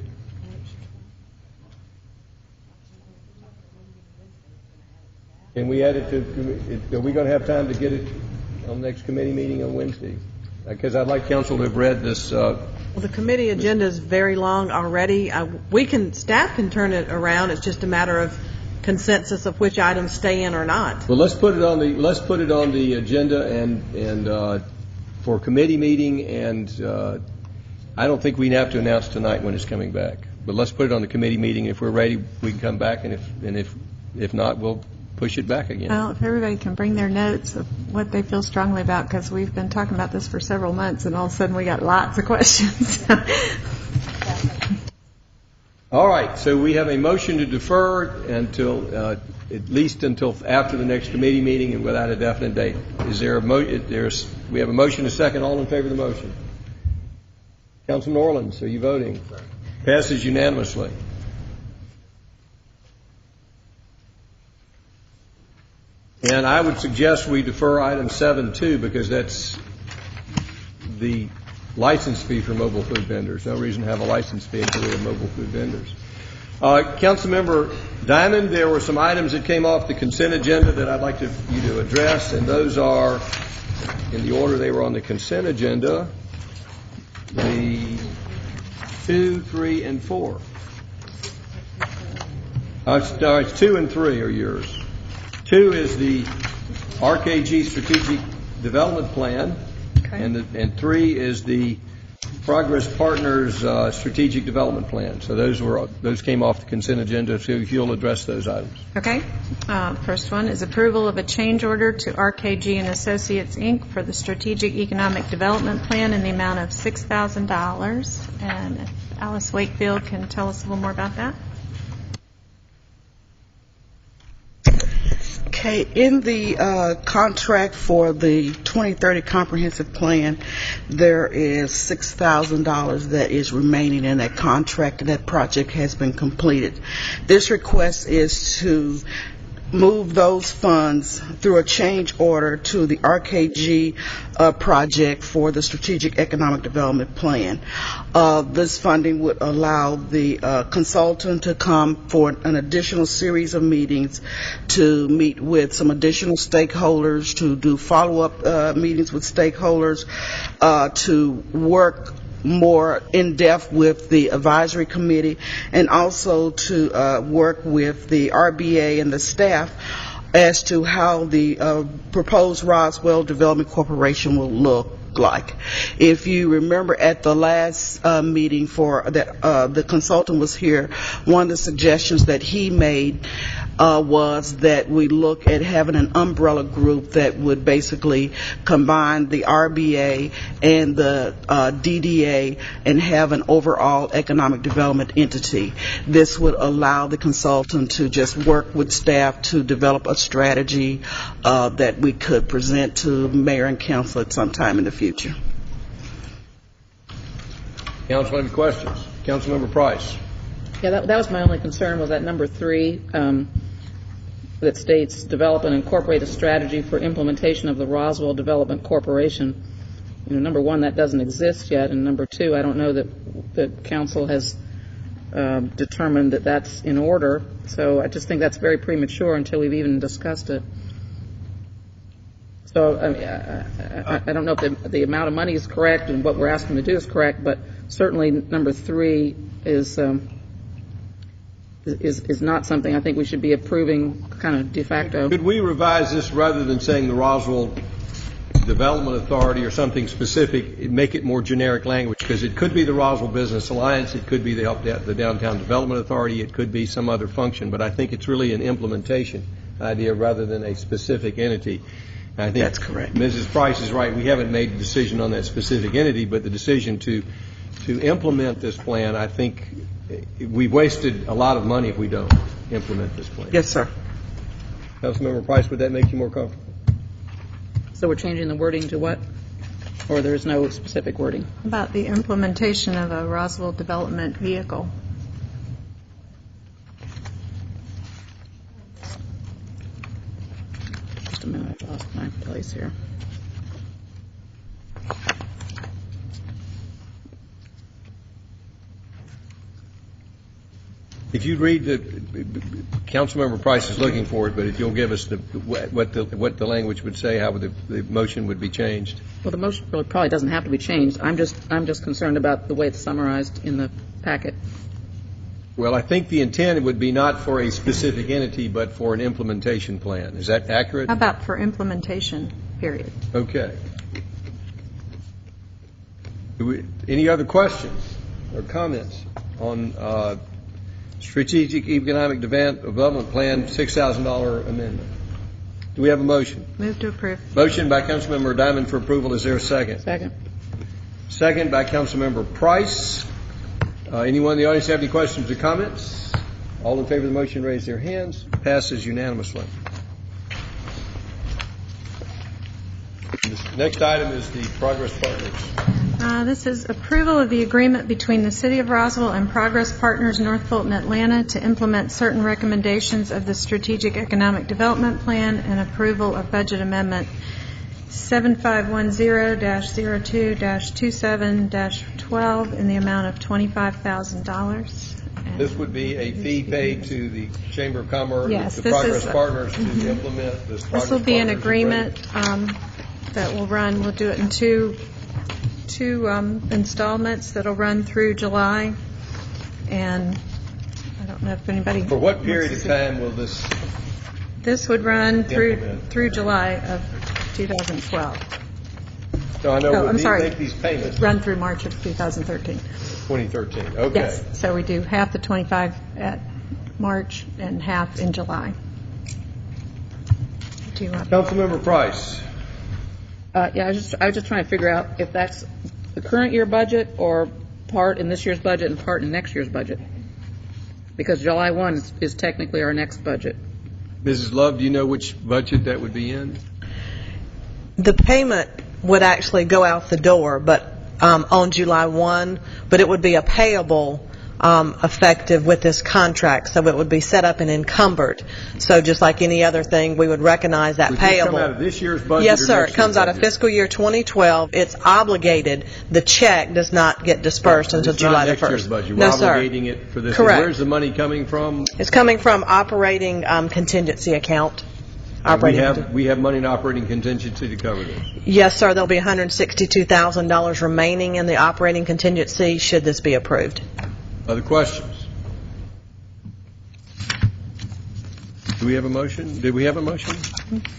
Can we add it to, are we going to have time to get it on the next committee meeting on Wednesday? Because I'd like council to have read this. Well, the committee agenda is very long already. Staff can turn it around. It's just a matter of consensus of which items stay in or not. Well, let's put it on the agenda and for committee meeting, and I don't think we have to announce tonight when it's coming back. But let's put it on the committee meeting. If we're ready, we can come back, and if not, we'll push it back again. Well, if everybody can bring their notes of what they feel strongly about, because we've been talking about this for several months, and all of a sudden we got lots of questions. All right, so we have a motion to defer until at least until after the next committee meeting and without a definite date. Is there a we have a motion, a second. All in favor of the motion? Councilman Orleans, are you voting? Passes unanimously. And I would suggest we defer item 7 too, because that's the license fee for mobile food vendors. No reason to have a license fee until we have mobile food vendors. Councilmember Diamond, there were some items that came off the consent agenda that I'd like you to address, and those are, in the order they were on the consent agenda, the 2, 3, and 4. It's 2 and 3 are yours. 2 is the RKG Strategic Development Plan, and 3 is the Progress Partners Strategic Development Plan. So those came off the consent agenda. So if you'll address those items. Okay. First one is approval of a change order to RKG and Associates, Inc. for the Strategic Economic Development Plan in the amount of $6,000. And Alice Wakefield can tell us a little more about that. Okay, in the contract for the 2030 comprehensive plan, there is $6,000 that is remaining in that contract. That project has been completed. This request is to move those funds through a change order to the RKG project for the Strategic Economic Development Plan. This funding would allow the consultant to come for an additional series of meetings to meet with some additional stakeholders, to do follow-up meetings with stakeholders, to work more in depth with the advisory committee, and also to work with the RBA and the staff as to how the proposed Roswell Development Corporation will look like. If you remember at the last meeting for that, the consultant was here, one of the suggestions that he made was that we look at having an umbrella group that would basically combine the RBA and the DDA and have an overall economic development entity. This would allow the consultant to just work with staff to develop a strategy that we could present to mayor and council at some time in the future. Council, any questions? Councilmember Price. Yeah, that was my only concern, was that number 3 that states develop and incorporate a strategy for implementation of the Roswell Development Corporation. Number 1, that doesn't exist yet, and number 2, I don't know that council has determined that that's in order. So I just think that's very premature until we've even discussed it. So I don't know if the amount of money is correct and what we're asking to do is correct, but certainly number 3 is is not something I think we should be approving kind of de facto. Could we revise this rather than saying the Roswell Development Authority or something specific, make it more generic language? Because it could be the Roswell Business Alliance, it could be the Downtown Development Authority, it could be some other function, but I think it's really an implementation idea rather than a specific entity. And I think that's correct. Mrs. Price is right. We haven't made a decision on that specific entity, but the decision to implement this plan, I think we've wasted a lot of money if we don't implement this plan. Yes, sir. Councilmember Price, would that make you more comfortable? So we're changing the wording to what? Or there's no specific wording? About the implementation of a Roswell Development Vehicle. Just a minute, I lost my place here. If you read the, Councilmember Price is looking for it, but if you'll give us what the language would say, how the motion would be changed. Well, the motion really probably doesn't have to be changed. I'm just concerned about the way it's summarized in the packet. Well, I think the intent would be not for a specific entity, but for an implementation plan. Is that accurate? How about for implementation, period? Okay. Any other questions or comments on Strategic Economic Development Plan $6,000 amendment? Do we have a motion? Move to approve. Motion by Councilmember Diamond for approval. Is there a second? Second. Second by Councilmember Price. Anyone in the audience have any questions or comments? All in favor of the motion, raise their hands. Passes unanimously. The next item is the Progress Partners. This is approval of the agreement between the City of Roswell and Progress Partners North Fulton, Atlanta to implement certain recommendations of the Strategic Economic Development Plan and approval of budget amendment 7510-02-27-12 in the amount of $25,000. This would be a fee paid to the Chamber of Commerce, Yes, the this Progress is Partners to implement this. This will be an agreement that will run. We'll do it in two installments that'll run through July, and I don't know if anybody. For what period of time will this? This would run through July of 2012. So I know I'm sorry. Make these payments. Run through March of 2013. 2013. Okay. Yes. So we do half the 25 at March and half in July. Councilmember Price. Yeah, I was just trying to figure out if that's the current year budget or part in this year's budget and part in next year's budget. Because July 1 is technically our next budget. Mrs. Love, do you know which budget that would be in? The payment would actually go out the door, but on July 1, but it would be a payable effective with this contract, so it would be set up and encumbered. So just like any other thing, we would recognize that payable. Would this come out of this year's budget? Yes, or sir. next It comes year's out of budget? fiscal year 2012. It's obligated. The check does not get dispersed until It's July not the 1st. next year's budget. No, We're sir. obligating it for this. Correct. And where's the money coming from? It's coming from operating contingency account. We have money in operating contingency to cover this. Yes, sir. There'll be $162,000 remaining in the operating contingency should this be approved. Other questions? Do we have a motion? Did we have a motion?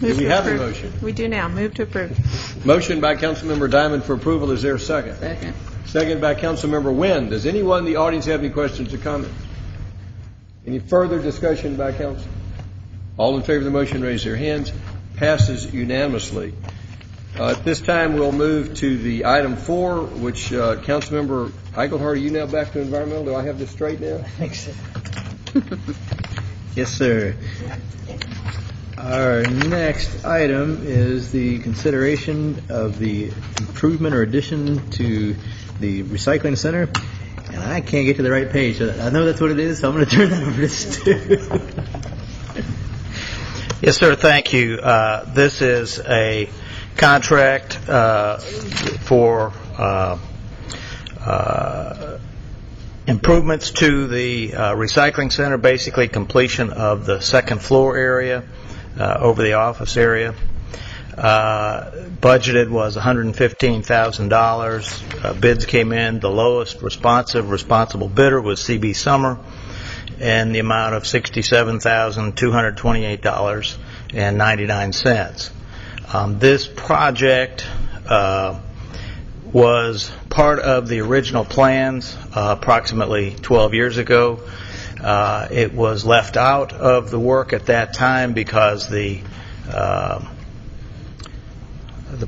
Move we to have a approve. motion? We do now. Move to approve. Motion by Councilmember Diamond for approval. Is there a second? Second. Second by Councilmember Wynn. Does anyone in the audience have any questions or comments? Any further discussion by council? All in favor of the motion, raise their hands. Passes unanimously. At this time, we'll move to the item 4, which Councilmember Eichelhardt, are you now back to environmental? Do I have this straight now? I think so. Yes, sir. Our next item is the consideration of the improvement or addition to the recycling center. And I can't get to the right page. I know that's what it is, so I'm going to turn that over to Stu. Yes, sir. Thank you. This is a contract for improvements to the recycling center, basically completion of the second floor area over the office area. Budgeted was $115,000. Bids came in. The lowest responsible bidder was CB Summer, in the amount of $67,228.99. This project was part of the original plans approximately 12 years ago. It was left out of the work at that time because the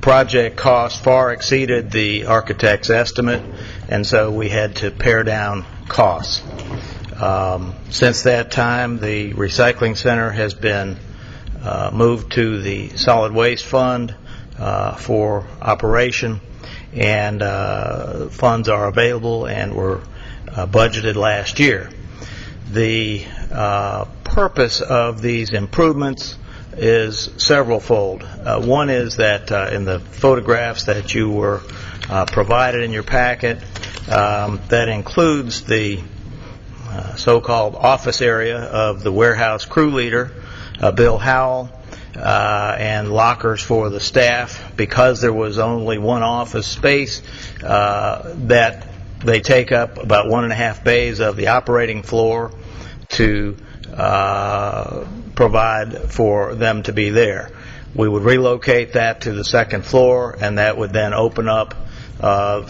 project cost far exceeded the architect's estimate, and so we had to pare down costs. Since that time, the recycling center has been moved to the solid waste fund for operation, and funds are available and were budgeted last year. The purpose of these improvements is several-fold. One is that in the photographs that you were provided in your packet, that includes the so-called office area of the warehouse crew leader, Bill Howell, and lockers for the staff. Because there was only one office space, that they take up about 1.5 bays of the operating floor to provide for them to be there. We would relocate that to the second floor, and that would then open up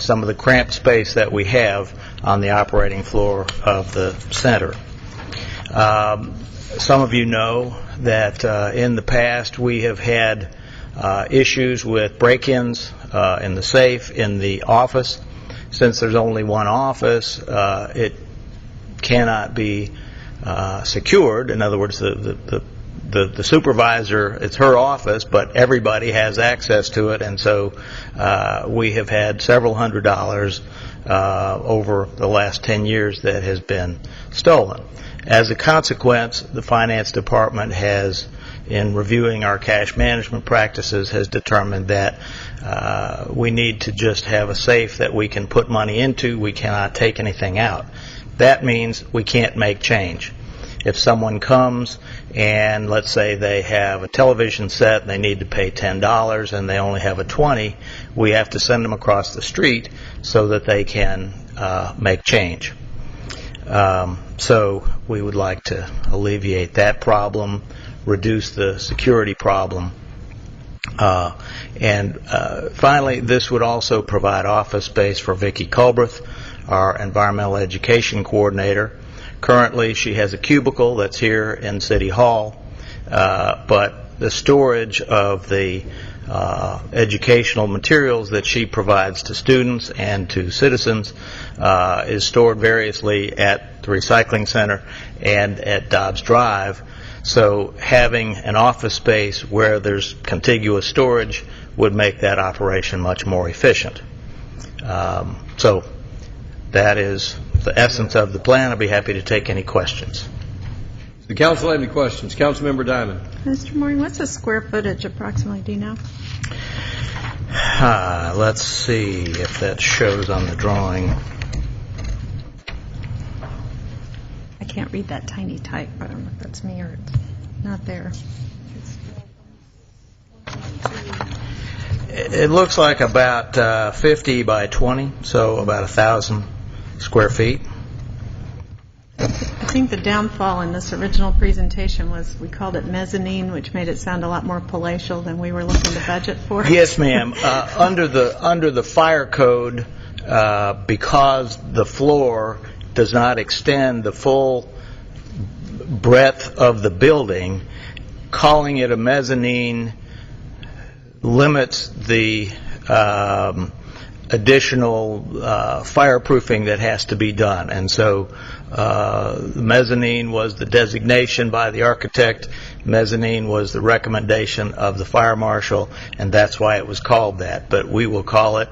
some of the cramped space that we have on the operating floor of the center. Some of you know that in the past we have had issues with break-ins in the safe in the office. Since there's only one office, it cannot be secured. In other words, the supervisor, it's her office, but everybody has access to it, and so we have had several $100s over the last 10 years that has been stolen. As a consequence, the finance department has, in reviewing our cash management practices, has determined that we need to just have a safe that we can put money into. We cannot take anything out. That means we can't make change. If someone comes and let's say they have a television set and they need to pay $10 and they only have a $20, we have to send them across the street so that they can make change. So we would like to alleviate that problem, reduce the security problem. And finally, this would also provide office space for Vicki Culbreth, our environmental education coordinator. Currently, she has a cubicle that's here in City Hall, but the storage of the educational materials that she provides to students and to citizens is stored variously at the recycling center and at Dobbs Drive. So having an office space where there's contiguous storage would make that operation much more efficient. So that is the essence of the plan. I'll be happy to take any questions. Does the council have any questions? Councilmember Diamond. Mr. Moore, what's the square footage approximately, do you know? Let's see if that shows on the drawing. I can't read that tiny type. I don't know if that's me or it's not there. It looks like about 50 by 20, so about 1,000 square feet. I think the downfall in this original presentation was we called it mezzanine, which made it sound a lot more palatial than we were looking to budget for. Yes, ma'am. Under the fire code, because the floor does not extend the full breadth of the building, calling it a mezzanine limits the additional fireproofing that has to be done. And so mezzanine was the designation by the architect. Mezzanine was the recommendation of the fire marshal, and that's why it was called that. But we will call it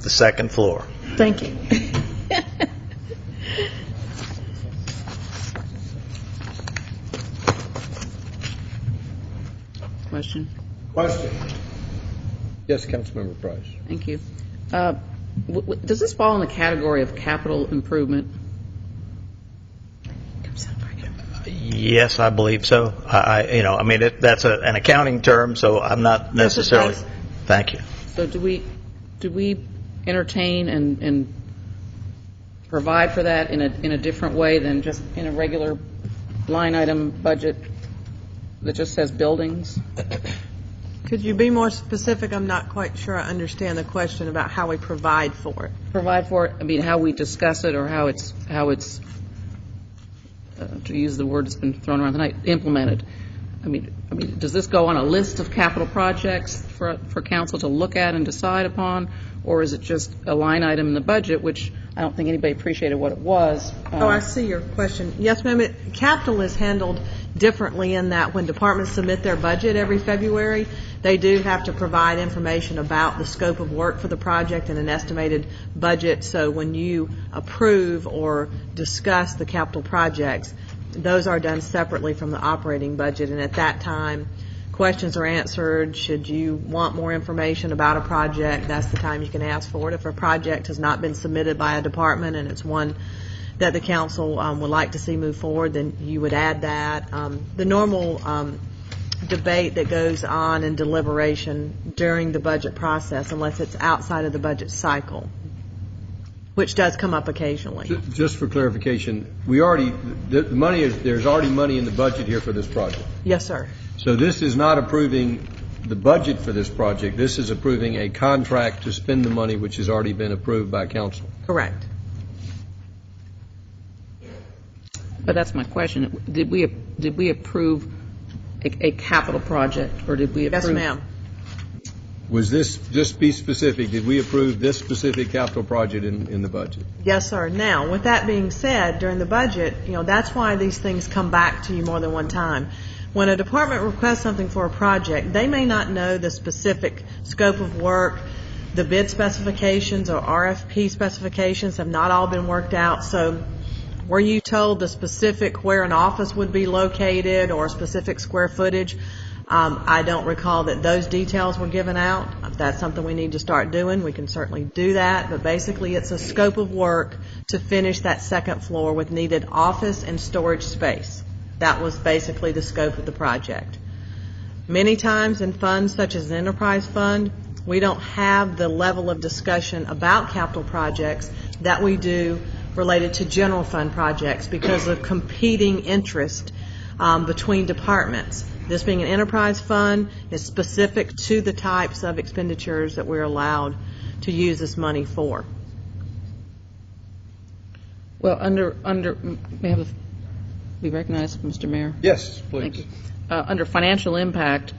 the second floor. Thank you. Question? Yes, Councilmember Price. Thank you. Does this fall in the category of capital improvement? Yes, I believe so. I mean, that's an accounting term, so I'm not necessarily. Yes, it does. Thank you. So do we entertain and provide for that in a different way than just in a regular line item budget that just says buildings? Could you be more specific? I'm not quite sure I understand the question about how we provide for it. Provide for it, I mean, how we discuss it or how it's to use the word that's been thrown around tonight, implemented. I mean, does this go on a list of capital projects for council to look at and decide upon, or is it just a line item in the budget, which I don't think anybody appreciated what it was? Oh, I see your question. Yes, ma'am. Capital is handled differently in that when departments submit their budget every February, they do have to provide information about the scope of work for the project and an estimated budget. So when you approve or discuss the capital projects, those are done separately from the operating budget. And at that time, questions are answered. Should you want more information about a project, that's the time you can ask for it. If a project has not been submitted by a department and it's one that the council would like to see move forward, then you would add that. The normal debate that goes on in deliberation during the budget process, unless it's outside of the budget cycle, which does come up occasionally. Just for clarification, there's already money in the budget here for this project. Yes, sir. So this is not approving the budget for this project. This is approving a contract to spend the money which has already been approved by council. Correct. But that's my question. Did we approve a capital project, or did we approve? Yes, ma'am. Was this, just be specific, did we approve this specific capital project in the budget? Yes, sir. Now, with that being said, during the budget, that's why these things come back to you more than one time. When a department requests something for a project, they may not know the specific scope of work. The bid specifications or RFP specifications have not all been worked out. So were you told the specific where an office would be located or specific square footage? I don't recall that those details were given out. If that's something we need to start doing, we can certainly do that. But basically, it's a scope of work to finish that second floor with needed office and storage space. That was basically the scope of the project. Many times in funds such as the enterprise fund, we don't have the level of discussion about capital projects that we do related to general fund projects because of competing interest between departments. This being an enterprise fund is specific to the types of expenditures that we're allowed to use this money for. Well, may I be recognized, Mr. Mayor? Yes, please. Thank you. Under financial impact,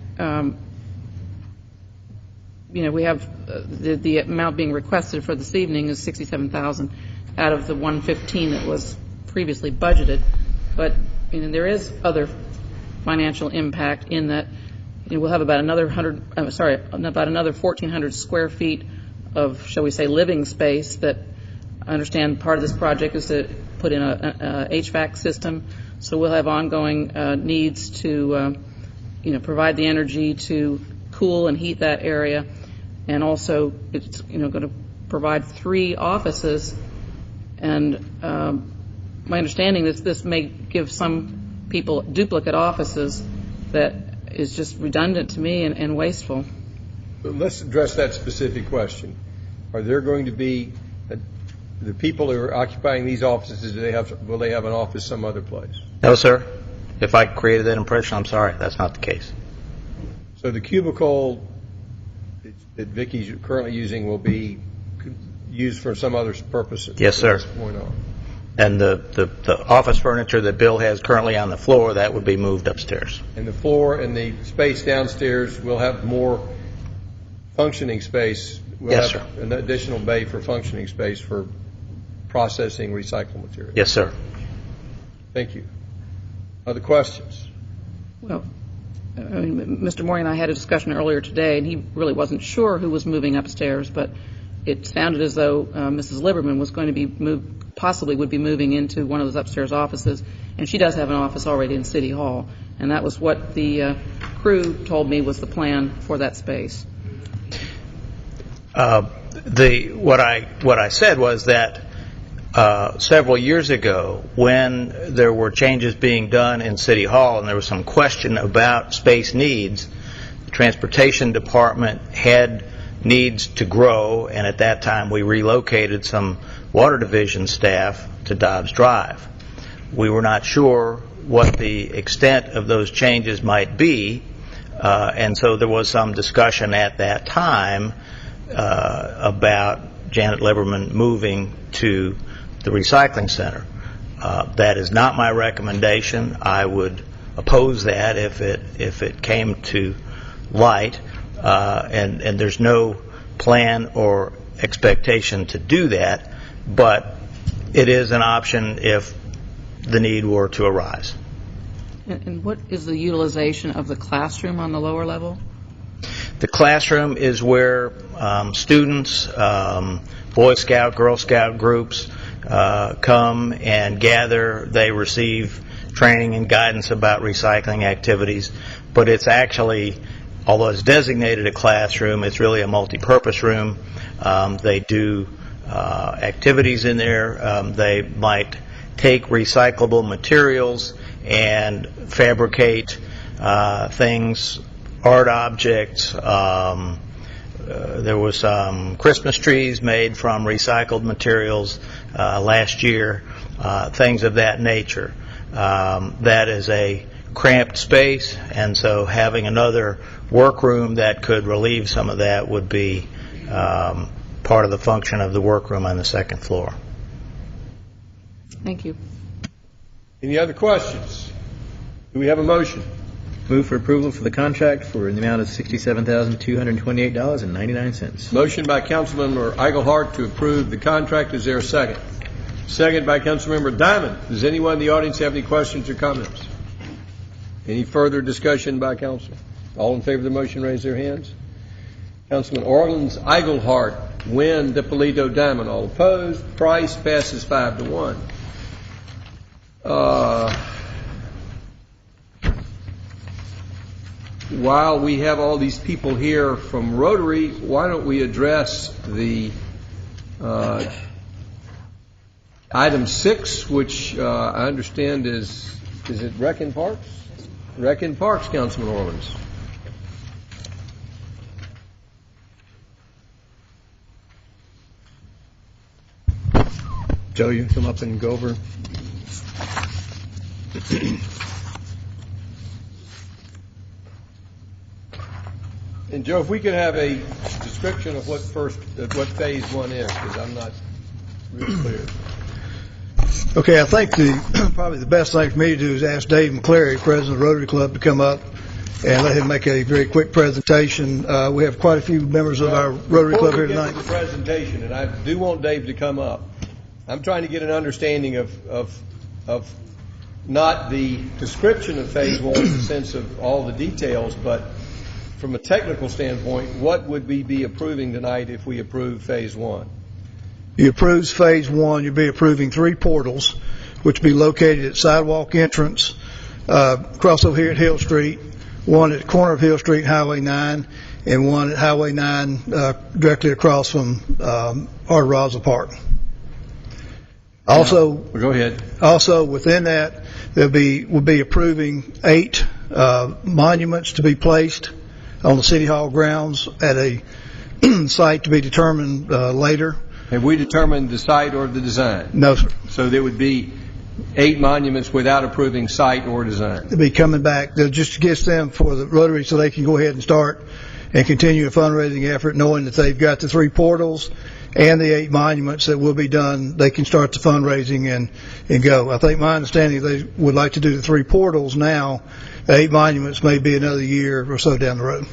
we have the amount being requested for this evening is $67,000 out of the $115 that was previously budgeted. But there is other financial impact in that we'll have about another 1,400 square feet of, shall we say, living space that I understand part of this project is to put in a HVAC system. So we'll have ongoing needs to, provide the energy to cool and heat that area, and also it's, going to provide 3 offices. And my understanding is this may give some people duplicate offices that is just redundant to me and wasteful. Let's address that specific question. Are there going to be the people who are occupying these offices? Will they have an office some other place? No, sir. If I created that impression, I'm sorry. That's not the case. So the cubicle that Vicki's currently using will be used for some other purposes? Yes, sir. From this point on. And the office furniture that Bill has currently on the floor, that would be moved upstairs. And the floor and the space downstairs will have more functioning space. We'll Yes, have sir. an additional bay for functioning space for processing recycled material. Yes, sir. Thank you. Other questions? Well, Mr. Moore and I had a discussion earlier today, and he really wasn't sure who was moving upstairs, but it sounded as though Mrs. Liberman was going to be possibly would be moving into one of those upstairs offices, and she does have an office already in City Hall, and that was what the crew told me was the plan for that space. What I said was that several years ago, when there were changes being done in City Hall and there was some question about space needs, the Transportation Department had needs to grow, and at that time we relocated some Water Division staff to Dobbs Drive. We were not sure what the extent of those changes might be, and so there was some discussion at that time about Janet Liberman moving to the recycling center. That is not my recommendation. I would oppose that if it came to light, and there's no plan or expectation to do that, but it is an option if the need were to arise. And what is the utilization of the classroom on the lower level? The classroom is where students, Boy Scout, Girl Scout groups come and gather. They receive training and guidance about recycling activities, but it's actually, although it's designated a classroom, it's really a multi-purpose room. They do activities in there. They might take recyclable materials and fabricate things, art objects. There was some Christmas trees made from recycled materials last year, things of that nature. That is a cramped space, and so having another workroom that could relieve some of that would be part of the function of the workroom on the second floor. Thank you. Any other questions? Do we have a motion? Move for approval for the contract for the amount of $67,228.99. Motion by Councilmember Eichelhardt to approve the contract. Is there a second? Second by Councilmember Diamond. Does anyone in the audience have any questions or comments? Any further discussion by council? All in favor of the motion, raise their hands. Councilman Orleans, Eichelhardt, Wynn, DiPolito, Diamond. All opposed. Price passes 5-1. While we have all these people here from Rotary, why don't we address the item 6, which I understand is it Rec and Parks? Rec and Parks, Councilman Orleans. Joe, you can come up and go over. And Joe, if we could have a description of what phase 1 is, because I'm not really clear. Okay, I think probably the best thing for me to do is ask Dave McCleary, president of the Rotary Club, to come up and let him make a very quick presentation. We have quite a few members of our Rotary Club here tonight. Before we get to the presentation, and I do want Dave to come up, I'm trying to get an understanding of not the description of phase 1 in the sense of all the details, but from a technical standpoint, what would we be approving tonight if we approve phase 1? You approve phase 1, you'll be approving 3 portals, which will be located at sidewalk entrance, across over here at Hill Street, one at the corner of Hill Street and Highway 9, and one at Highway 9 directly across from Art Roswell Park. Also, go ahead. Also, within that, we'll be approving 8 monuments to be placed on the City Hall grounds at a site to be determined later. Have we determined the site or the design? No, sir. So there would be 8 monuments without approving site or design? They'll be coming back. They'll just get them for the Rotary so they can go ahead and start and continue a fundraising effort, knowing that they've got the 3 portals and the 8 monuments that will be done. They can start the fundraising and go. I think my understanding is they would like to do the 3 portals now. The 8 monuments may be another year or so down the road.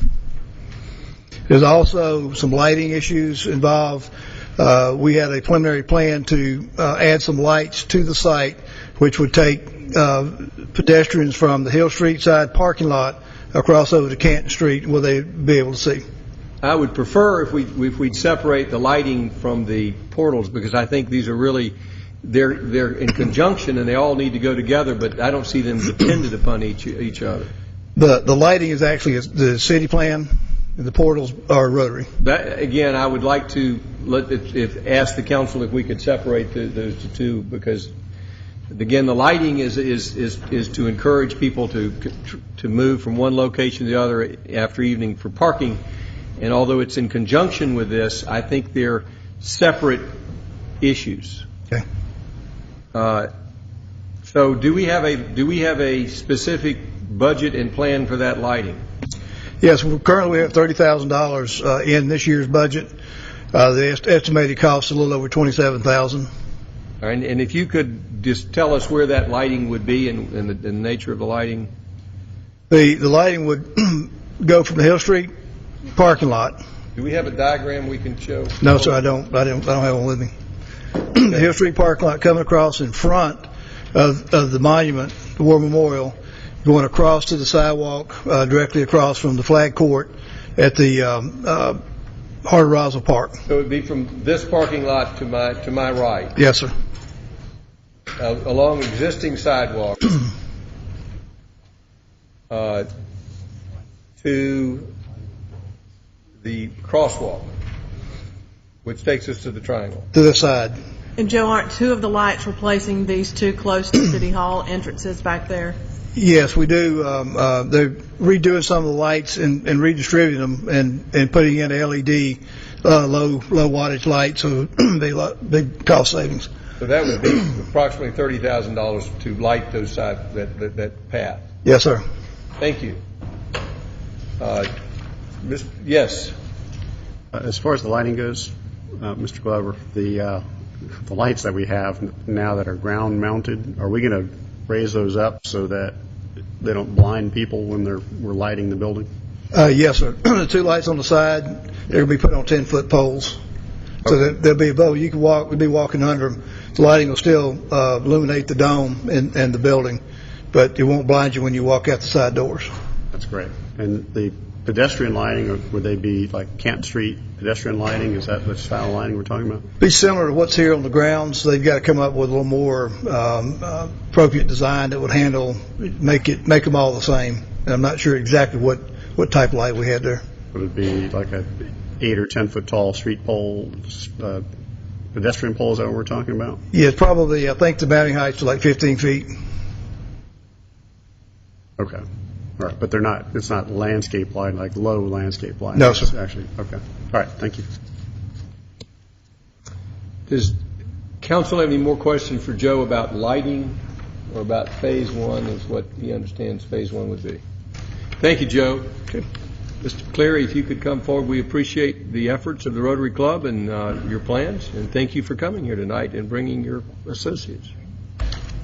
There's also some lighting issues involved. We had a preliminary plan to add some lights to the site, which would take pedestrians from the Hill Street side parking lot across over to Canton Street, where they'd be able to see. I would prefer if we'd separate the lighting from the portals, because I think these are really they're in conjunction and they all need to go together, but I don't see them dependent upon each other. The lighting is actually the city plan, and the portals are Rotary. That, again, I would like to ask the council if we could separate those two, because again, the lighting is to encourage people to move from one location to the other after evening for parking. And although it's in conjunction with this, I think they're separate issues. Okay. So do we have a specific budget and plan for that lighting? Yes, currently we have $30,000 in this year's budget. The estimated cost is a little over $27,000. And if you could just tell us where that lighting would be and the nature of the lighting. The lighting would go from the Hill Street parking lot. Do we have a diagram we can show? No, sir, I don't have one with me. The Hill Street parking lot coming across in front of the monument, the War Memorial, going across to the sidewalk, directly across from the flag court at the Heart of Roswell Park. So it would be from this parking lot to my right. Yes, sir. Along existing sidewalks to the crosswalk, which takes us to the triangle. To the side. And Joe, aren't two of the lights replacing these two close to City Hall entrances back there? Yes, we do. They're redoing some of the lights and redistributing them and putting in LED low wattage lights, so big cost savings. So that would be approximately $30,000 to light those that path. Yes, sir. Thank you. Yes. As far as the lighting goes, Mr. Glover, the lights that we have now that are ground mounted, are we going to raise those up so that they don't blind people when we're lighting the building? Yes, sir. The two lights on the side, they're going to be put on 10-foot poles. So they'll be above. You can we'll be walking under them. The lighting will still illuminate the dome and the building, but it won't blind you when you walk out the side doors. That's great. And the pedestrian lighting, or would they be like Kent Street pedestrian lighting? Is that the style of lighting we're talking about? Be similar to what's here on the grounds. They've got to come up with a little more appropriate design that would make them all the same. And I'm not sure exactly what type of light we had there. Would it be like a 8 or 10 foot tall street pole, pedestrian pole? Is that what we're talking about? Yeah, probably. I think the mounting heights are like 15 feet. Okay. All right, but it's not landscape lighting, like low landscape lighting. No, sir. It's actually, okay. All right, thank you. Does council have any more questions for Joe about lighting or about phase one, is what he understands phase one would be? Thank you, Joe. Okay. Mr. Cleary, if you could come forward, we appreciate the efforts of the Rotary Club and your plans, and thank you for coming here tonight and bringing your associates.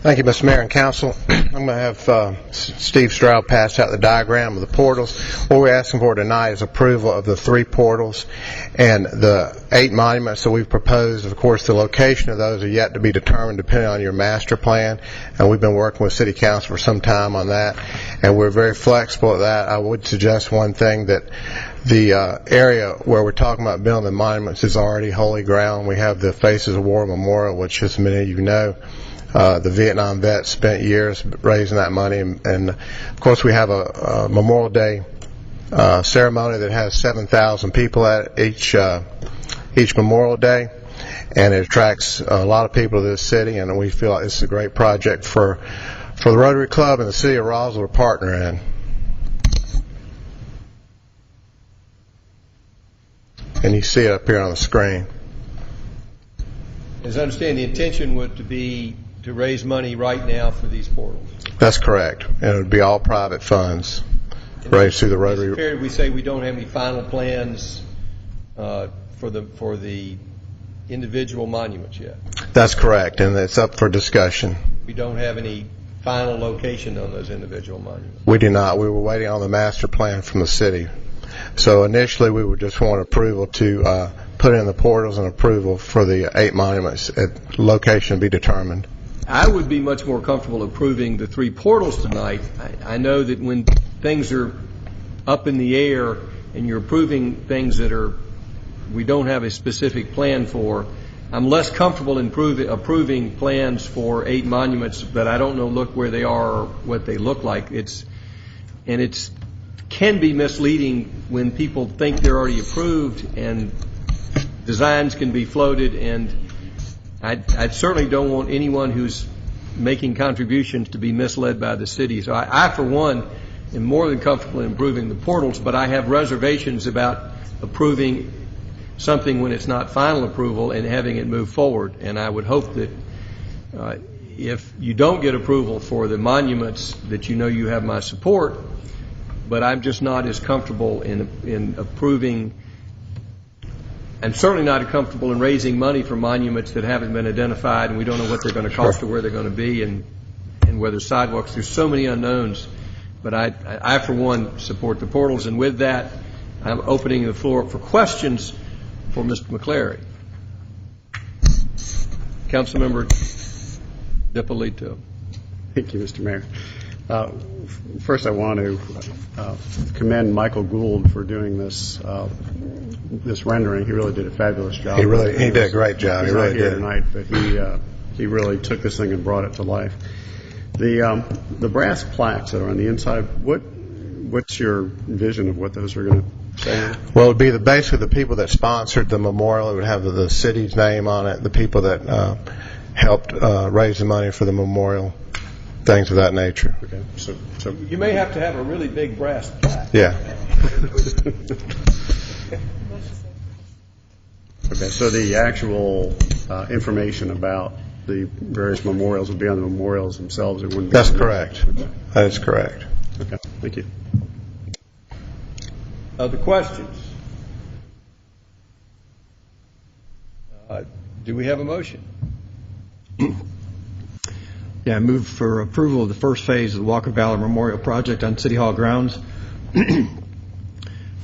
Thank you, Mr. Mayor and Council. I'm going to have Steve Stroud pass out the diagram of the portals. What we're asking for tonight is approval of the 3 portals and the 8 monuments that we've proposed. Of course, the location of those are yet to be determined depending on your master plan, and we've been working with City Council for some time on that, and we're very flexible at that. I would suggest one thing, that the area where we're talking about building the monuments is already holy ground. We have the Faces of War Memorial, which, as many of you know, the Vietnam vets spent years raising that money, and of course we have a Memorial Day ceremony that has 7,000 people at each Memorial Day, and it attracts a lot of people to this city, and we feel like this is a great project for the Rotary Club and the City of Roswell to partner in. And you see it up here on the screen. As I understand, the intention would be to raise money right now for these portals. That's correct. And it would be all private funds raised through the Rotary. It's fair we say we don't have any final plans for the individual monuments yet. That's correct, and it's up for discussion. We don't have any final location on those individual monuments. We do not. We were waiting on the master plan from the city. So initially we would just want approval to put in the portals and approval for the 8 monuments at location to be determined. I would be much more comfortable approving the 3 portals tonight. I know that when things are up in the air and you're approving things that we don't have a specific plan for, I'm less comfortable in approving plans for 8 monuments that I don't know where they are or what they look like. It can be misleading when people think they're already approved, and designs can be floated, and I certainly don't want anyone who's making contributions to be misled by the city. So I for one, am more than comfortable in approving the portals, but I have reservations about approving something when it's not final approval and having it move forward. And I would hope that if you don't get approval for the monuments, that you know you have my support, but I'm just not as comfortable in approving. I'm certainly not comfortable in raising money for monuments that haven't been identified, and we don't know what they're going to cost or where they're going to be, and whether sidewalks. There's so many unknowns. But I, for one, support the portals. And with that, I'm opening the floor for questions for Mr. McCleary. Councilmember DiPolito. Thank you, Mr. Mayor. First, I want to commend Michael Gould for doing this rendering. He really did a fabulous job. He did a great job. He's He really not here did. tonight, but he really took this thing and brought it to life. The brass plaques that are on the inside, what's your vision of what those are going to say? Well, it would be basically the people that sponsored the memorial. It would have the city's name on it, the people that helped raise the money for the memorial, things of that nature. Okay, so You may have to have a really big brass plaque. Yeah. Okay, so the actual information about the various memorials would be on the memorials themselves. It wouldn't be. That's correct. That is correct. Okay, thank you. Other questions? Do we have a motion? Yeah, I move for approval of the first phase of the Walker Valley Memorial Project on City Hall grounds,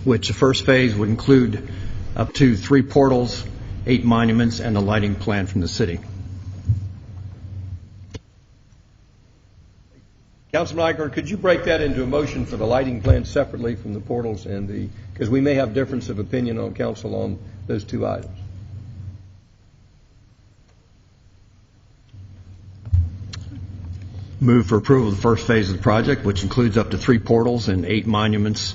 which the first phase would include up to 3 portals, 8 monuments, and a lighting plan from the city. Councilman Eichler, could you break that into a motion for the lighting plan separately from the portals and because we may have difference of opinion on council on those 2 items. Move for approval of the first phase of the project, which includes up to 3 portals and 8 monuments.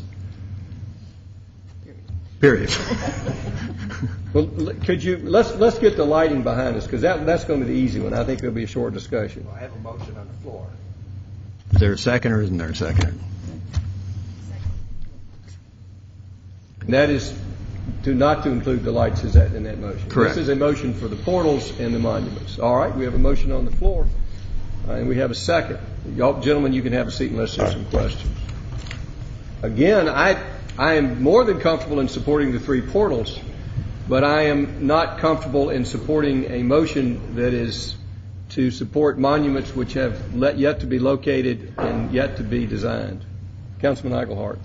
Period. Well, could you let's get the lighting behind us because that's going to be the easy one. I think there'll be a short discussion. I have a motion on the floor. Is there a second or isn't there a second? And that is not to include the lights in that motion. Correct. This is a motion for the portals and the monuments. All right, we have a motion on the floor, and we have a second. Y'all, gentlemen, you can have a seat unless there's some questions. Again, I am more than comfortable in supporting the 3 portals, but I am not comfortable in supporting a motion that is to support monuments which have yet to be located and yet to be designed. Councilman Eichelhart.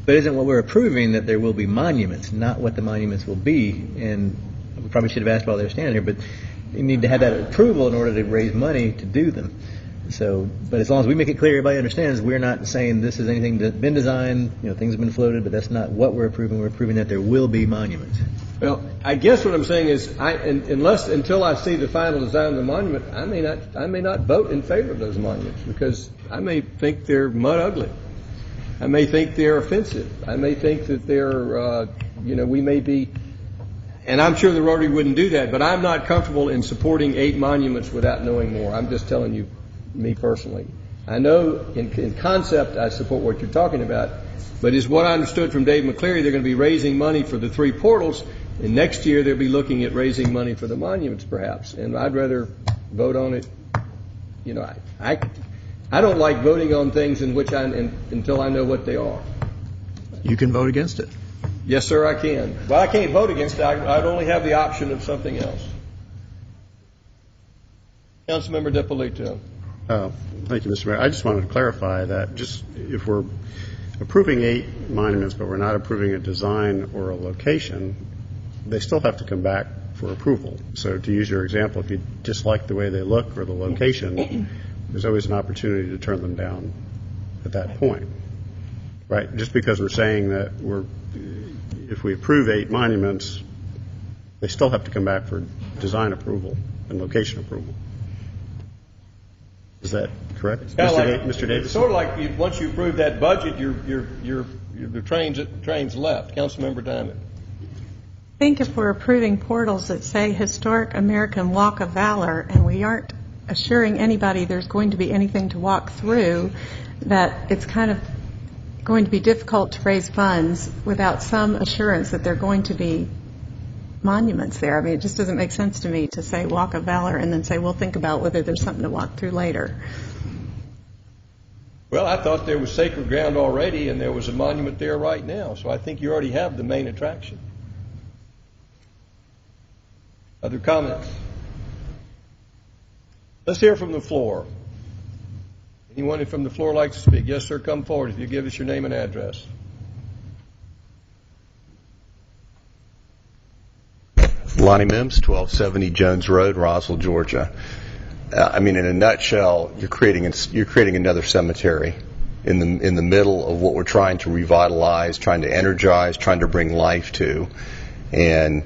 But isn't what we're approving that there will be monuments, not what the monuments will be? And we probably should have asked while they were standing here, but you need to have that approval in order to raise money to do them. So, but as long as we make it clear, everybody understands, we're not saying this is anything that's been designed, things have been floated, but that's not what we're approving. We're approving that there will be monuments. Well, I guess what I'm saying is, until I see the final design of the monument, I may not vote in favor of those monuments because I may think they're mud ugly. I may think they're offensive. I may think that they're, we may be, and I'm sure the Rotary wouldn't do that. But I'm not comfortable in supporting 8 monuments without knowing more. I'm just telling you, me personally. I know in concept I support what you're talking about, but is what I understood from Dave McCleary, they're going to be raising money for the 3 portals. And next year they'll be looking at raising money for the monuments, perhaps. And I'd rather vote on it. I don't like voting on things until I know what they are. You can vote against it. Yes, sir, I can. Well, I can't vote against it. I'd only have the option of something else. Councilmember DiPolito. Thank you, Mr. Mayor. I just wanted to clarify that just if we're approving 8 monuments, but we're not approving a design or a location, they still have to come back for approval. So to use your example, if you dislike the way they look or the location, there's always an opportunity to turn them down at that point, right? Just because we're saying that if we approve 8 monuments, they still have to come back for design approval and location approval. Is that correct, Mr. Davis? It's sort of like once you approve that budget, the train's left. Councilmember Diamond. I think if we're approving portals that say Historic American Walk of Valor and we aren't assuring anybody there's going to be anything to walk through, that it's kind of going to be difficult to raise funds without some assurance that they're going to be monuments there. I mean, it just doesn't make sense to me to say Walk of Valor and then say we'll think about whether there's something to walk through later. Well, I thought there was sacred ground already, and there was a monument there right now, so I think you already have the main attraction. Other comments? Let's hear from the floor. Anyone from the floor like to speak? Yes, sir, come forward if you give us your name and address. Lonnie Mims, 1270 Jones Road, Roswell, Georgia. I mean, in a nutshell, you're creating another cemetery in the middle of what we're trying to revitalize, trying to energize, trying to bring life to, and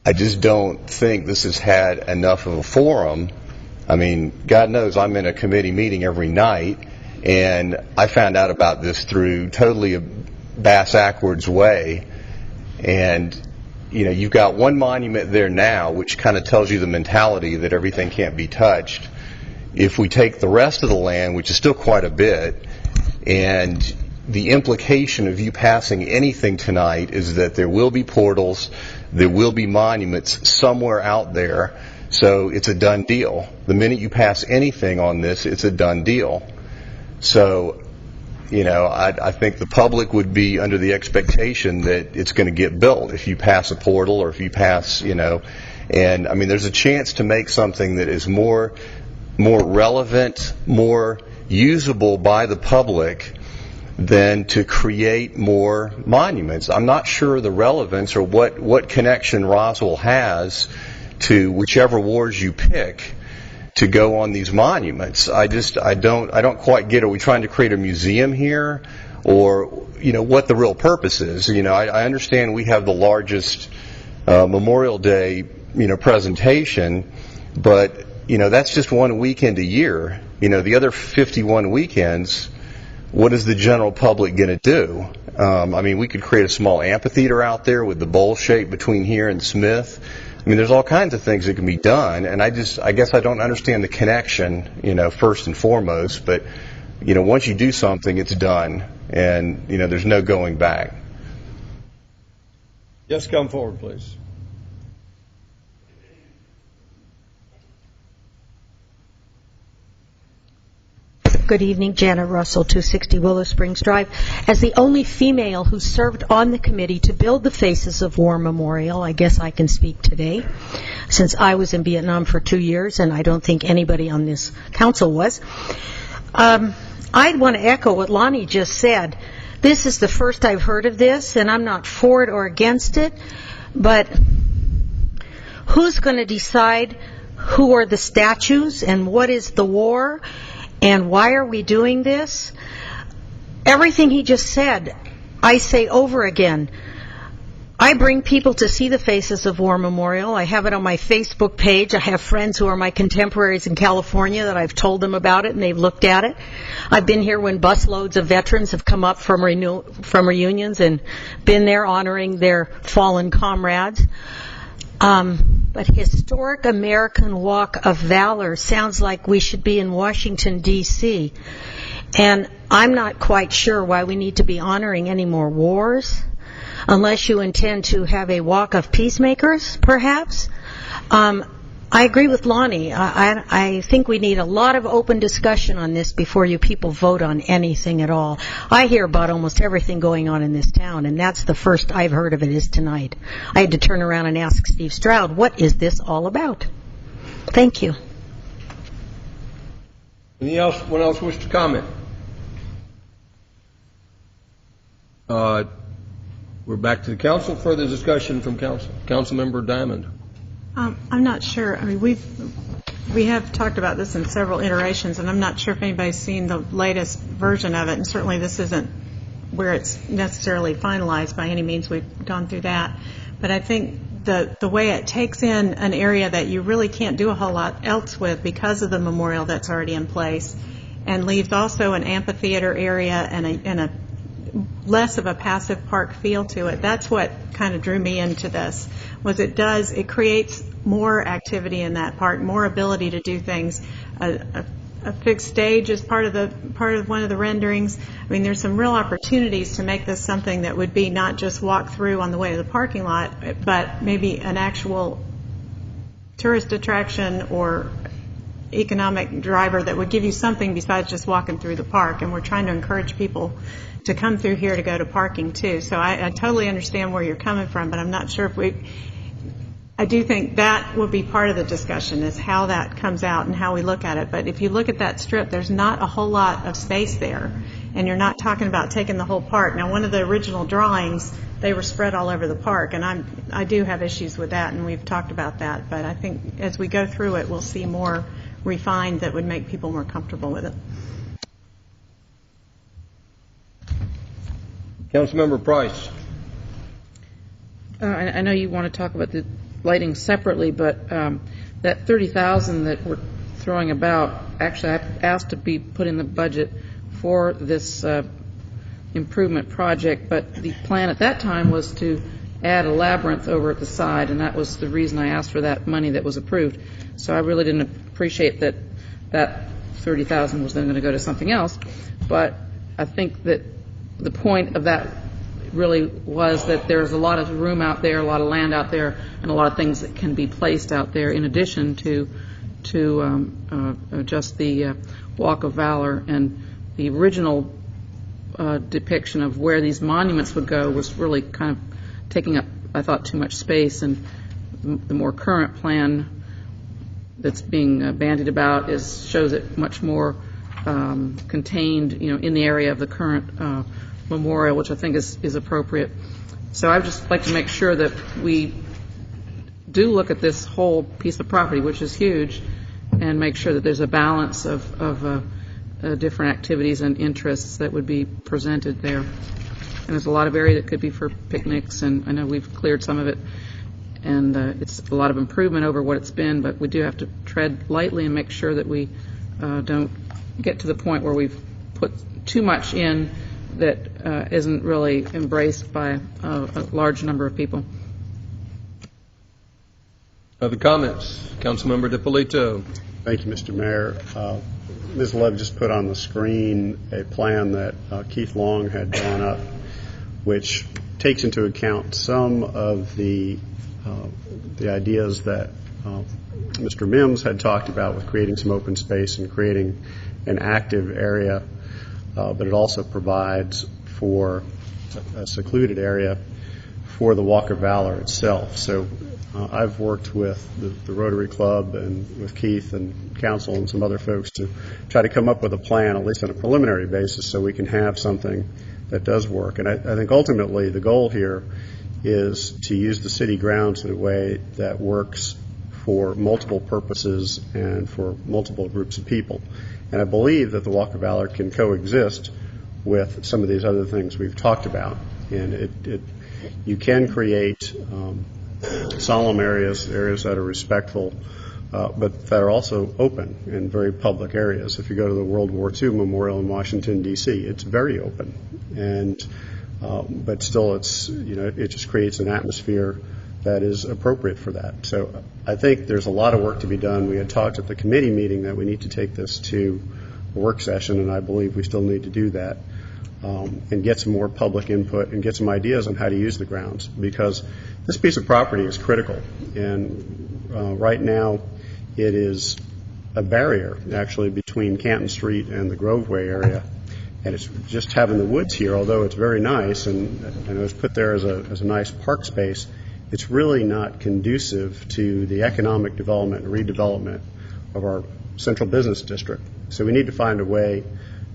I just don't think this has had enough of a forum. I mean, God knows I'm in a committee meeting every night, and I found out about this through totally a bass-ackwards way, and you know, you've got one monument there now, which kind of tells you the mentality that everything can't be touched. If we take the rest of the land, which is still quite a bit, and the implication of you passing anything tonight is that there will be portals, there will be monuments somewhere out there, so it's a done deal. The minute you pass anything on this, it's a done deal. So, you know, I think the public would be under the expectation that it's going to get built if you pass a portal or if you pass, you know, and I mean, there's a chance to make something that is more relevant, more usable by the public than to create more monuments. I'm not sure the relevance or what connection Roswell has to whichever wars you pick to go on these monuments. I don't quite get, are we trying to create a museum here, or, you know, what the real purpose is? You know, I understand we have the largest Memorial Day, you know, presentation, but, you know, that's just one weekend a year. You know, the other 51 weekends, what is the general public going to do? I mean, we could create a small amphitheater out there with the bowl shape between here and Smith. I mean, there's all kinds of things that can be done, and I guess I don't understand the connection, you know, first and foremost, but, you know, once you do something, it's done, and, you know, there's no going back. Yes, come forward, please. Good evening, Janet Russell, 260 Willow Springs Drive. As the only female who served on the committee to build the Faces of War Memorial, I guess I can speak today, since I was in Vietnam for 2 years, and I don't think anybody on this council was. I'd want to echo what Lonnie just said. This is the first I've heard of this, and I'm not for it or against it, but who's going to decide who are the statues and what is the war? And why are we doing this? Everything he just said, I say over again. I bring people to see the Faces of War Memorial. I have it on my Facebook page. I have friends who are my contemporaries in California that I've told them about it, and they've looked at it. I've been here when busloads of veterans have come up from reunions and been there honoring their fallen comrades. But Historic American Walk of Valor sounds like we should be in Washington, D.C. And I'm not quite sure why we need to be honoring any more wars, unless you intend to have a walk of peacemakers, perhaps. I agree with Lonnie. I think we need a lot of open discussion on this before you people vote on anything at all. I hear about almost everything going on in this town, and that's the first I've heard of it is tonight. I had to turn around and ask Steve Stroud, what is this all about? Thank you. Anyone else wish to comment? We're back to the council. Further discussion from council. Councilmember Diamond. I'm not sure. I mean, we have talked about this in several iterations, and I'm not sure if anybody's seen the latest version of it, and certainly this isn't where it's necessarily finalized by any means. We've gone through that. But I think the way it takes in an area that you really can't do a whole lot else with because of the memorial that's already in place, and leaves also an amphitheater area and a less of a passive park feel to it. That's what kind of drew me into this. It creates more activity in that park, more ability to do things, a a fixed stage as part of one of the renderings. I mean, there's some real opportunities to make this something that would be not just walk through on the way to the parking lot, but maybe an actual tourist attraction or economic driver that would give you something besides just walking through the park. And we're trying to encourage people to come through here to go to parking too. So I totally understand where you're coming from, but I'm not sure if I do think that will be part of the discussion, is how that comes out and how we look at it. But if you look at that strip, there's not a whole lot of space there, and you're not talking about taking the whole park. Now, one of the original drawings, they were spread all over the park, and I do have issues with that, and we've talked about that. But I think as we go through it, we'll see more refined that would make people more comfortable with it. Councilmember Price. I know you want to talk about the lighting separately, but that $30,000 that we're throwing about, actually I asked to be put in the budget for this improvement project, but the plan at that time was to add a labyrinth over at the side, and that was the reason I asked for that money that was approved. So I really didn't appreciate that $30,000 was then going to go to something else, but I think that the point of that really was that there's a lot of room out there, a lot of land out there, and a lot of things that can be placed out there in addition to just the Walk of Valor. And the original depiction of where these monuments would go was really kind of taking up, I thought, too much space. And the more current plan that's being bandied about shows it much more contained, in the area of the current memorial, which I think is appropriate. So I'd just like to make sure that we do look at this whole piece of property, which is huge, and make sure that there's a balance of different activities and interests that would be presented there. And there's a lot of area that could be for picnics, and I know we've cleared some of it, and it's a lot of improvement over what it's been, but we do have to tread lightly and make sure that we don't get to the point where we've put too much in that isn't really embraced by a large number of people. Other comments? Councilmember DiPolito. Thank you, Mr. Mayor. Ms. Love just put on the screen a plan that Keith Long had drawn up, which takes into account some of the ideas that Mr. Mims had talked about with creating some open space and creating an active area, but it also provides for a secluded area for the Walk of Valor itself. So I've worked with the Rotary Club and with Keith and council and some other folks to try to come up with a plan, at least on a preliminary basis, so we can have something that does work. And I think ultimately the goal here is to use the city grounds in a way that works for multiple purposes and for multiple groups of people. And I believe that the Walk of Valor can coexist with some of these other things we've talked about. And you can create solemn areas that are respectful, but that are also open and very public areas. If you go to the World War II Memorial in Washington, D.C., it's very open. And but still, it just creates an atmosphere that is appropriate for that. So I think there's a lot of work to be done. We had talked at the committee meeting that we need to take this to a work session, and I believe we still need to do that and get some more public input and get some ideas on how to use the grounds, because this piece of property is critical. And right now it is a barrier, actually, between Canton Street and the Groveway area. And it's just having the woods here, although it's very nice and it was put there as a nice park space, it's really not conducive to the economic development and redevelopment of our central business district. So we need to find a way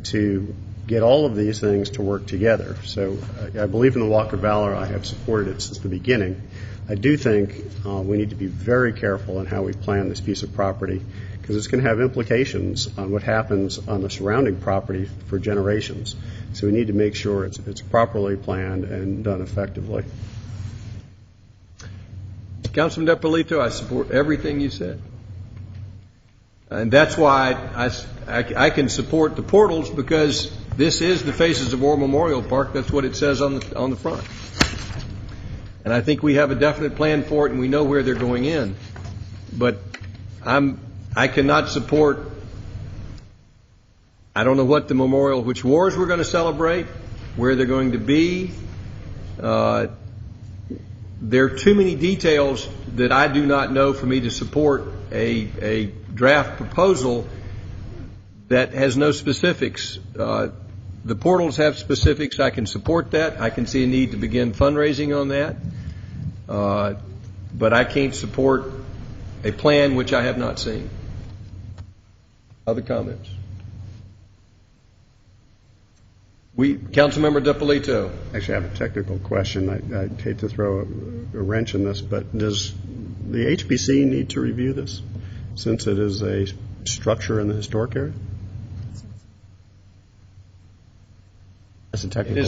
to get all of these things to work together. So I believe in the Walk of Valor. I have supported it since the beginning. I do think we need to be very careful in how we plan this piece of property, because it's going to have implications on what happens on the surrounding property for generations. So we need to make sure it's properly planned and done effectively. Councilman DiPolito, I support everything you said. And that's why I can support the portals, because this is the Faces of War Memorial Park. That's what it says on the front. And I think we have a definite plan for it, and we know where they're going in. But I cannot support I don't know what the memorial, which wars we're going to celebrate, where they're going to be. There are too many details that I do not know for me to support a draft proposal that has no specifics. The portals have specifics. I can support that. I can see a need to begin fundraising on that. But I can't support a plan which I have not seen. Other comments? Councilmember DiPolito. Actually, I have a technical question. I hate to throw a wrench in this, but does the HPC need to review this since it is a structure in the historic area? That's a technical.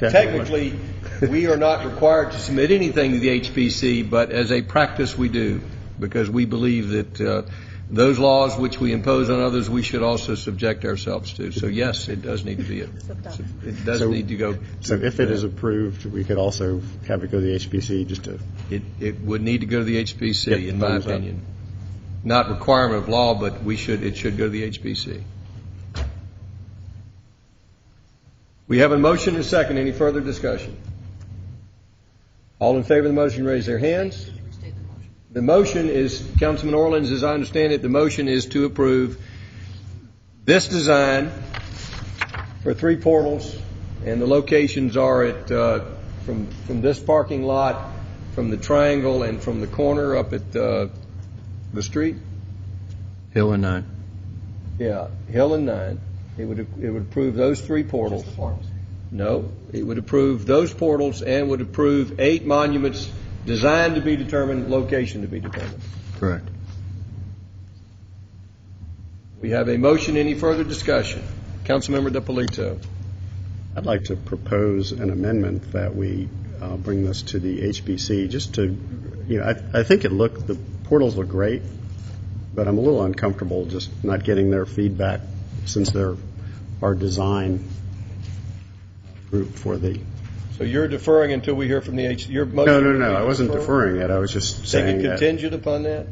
Technically, we are not required to submit anything to the HPC, but as a practice we do, because we believe that those laws which we impose on others, we should also subject ourselves to. So yes, it does need to be. It does need to go. So if it is approved, we could also have it go to the HPC just to. It would need to go to the HPC, in my opinion. Not requirement of law, but it should go to the HPC. We have a motion and a second. Any further discussion? All in favor of the motion, raise their hands. The motion is, Councilman Orleans, as I understand it, the motion is to approve this design for 3 portals, and the locations are at from this parking lot, from the triangle, and from the corner up at the street. Hill and 9. Yeah, Hill and 9. It would approve those 3 portals. No, it would approve those portals and would approve 8 monuments designed to be determined, location to be determined. Correct. We have a motion. Any further discussion? Councilmember DiPolito. I'd like to propose an amendment that we bring this to the HBC just to, I think the portals look great, but I'm a little uncomfortable just not getting their feedback since they're our design group for the. So you're deferring until we hear from the your motion? No. I wasn't deferring it. I was just saying that. Contingent upon that?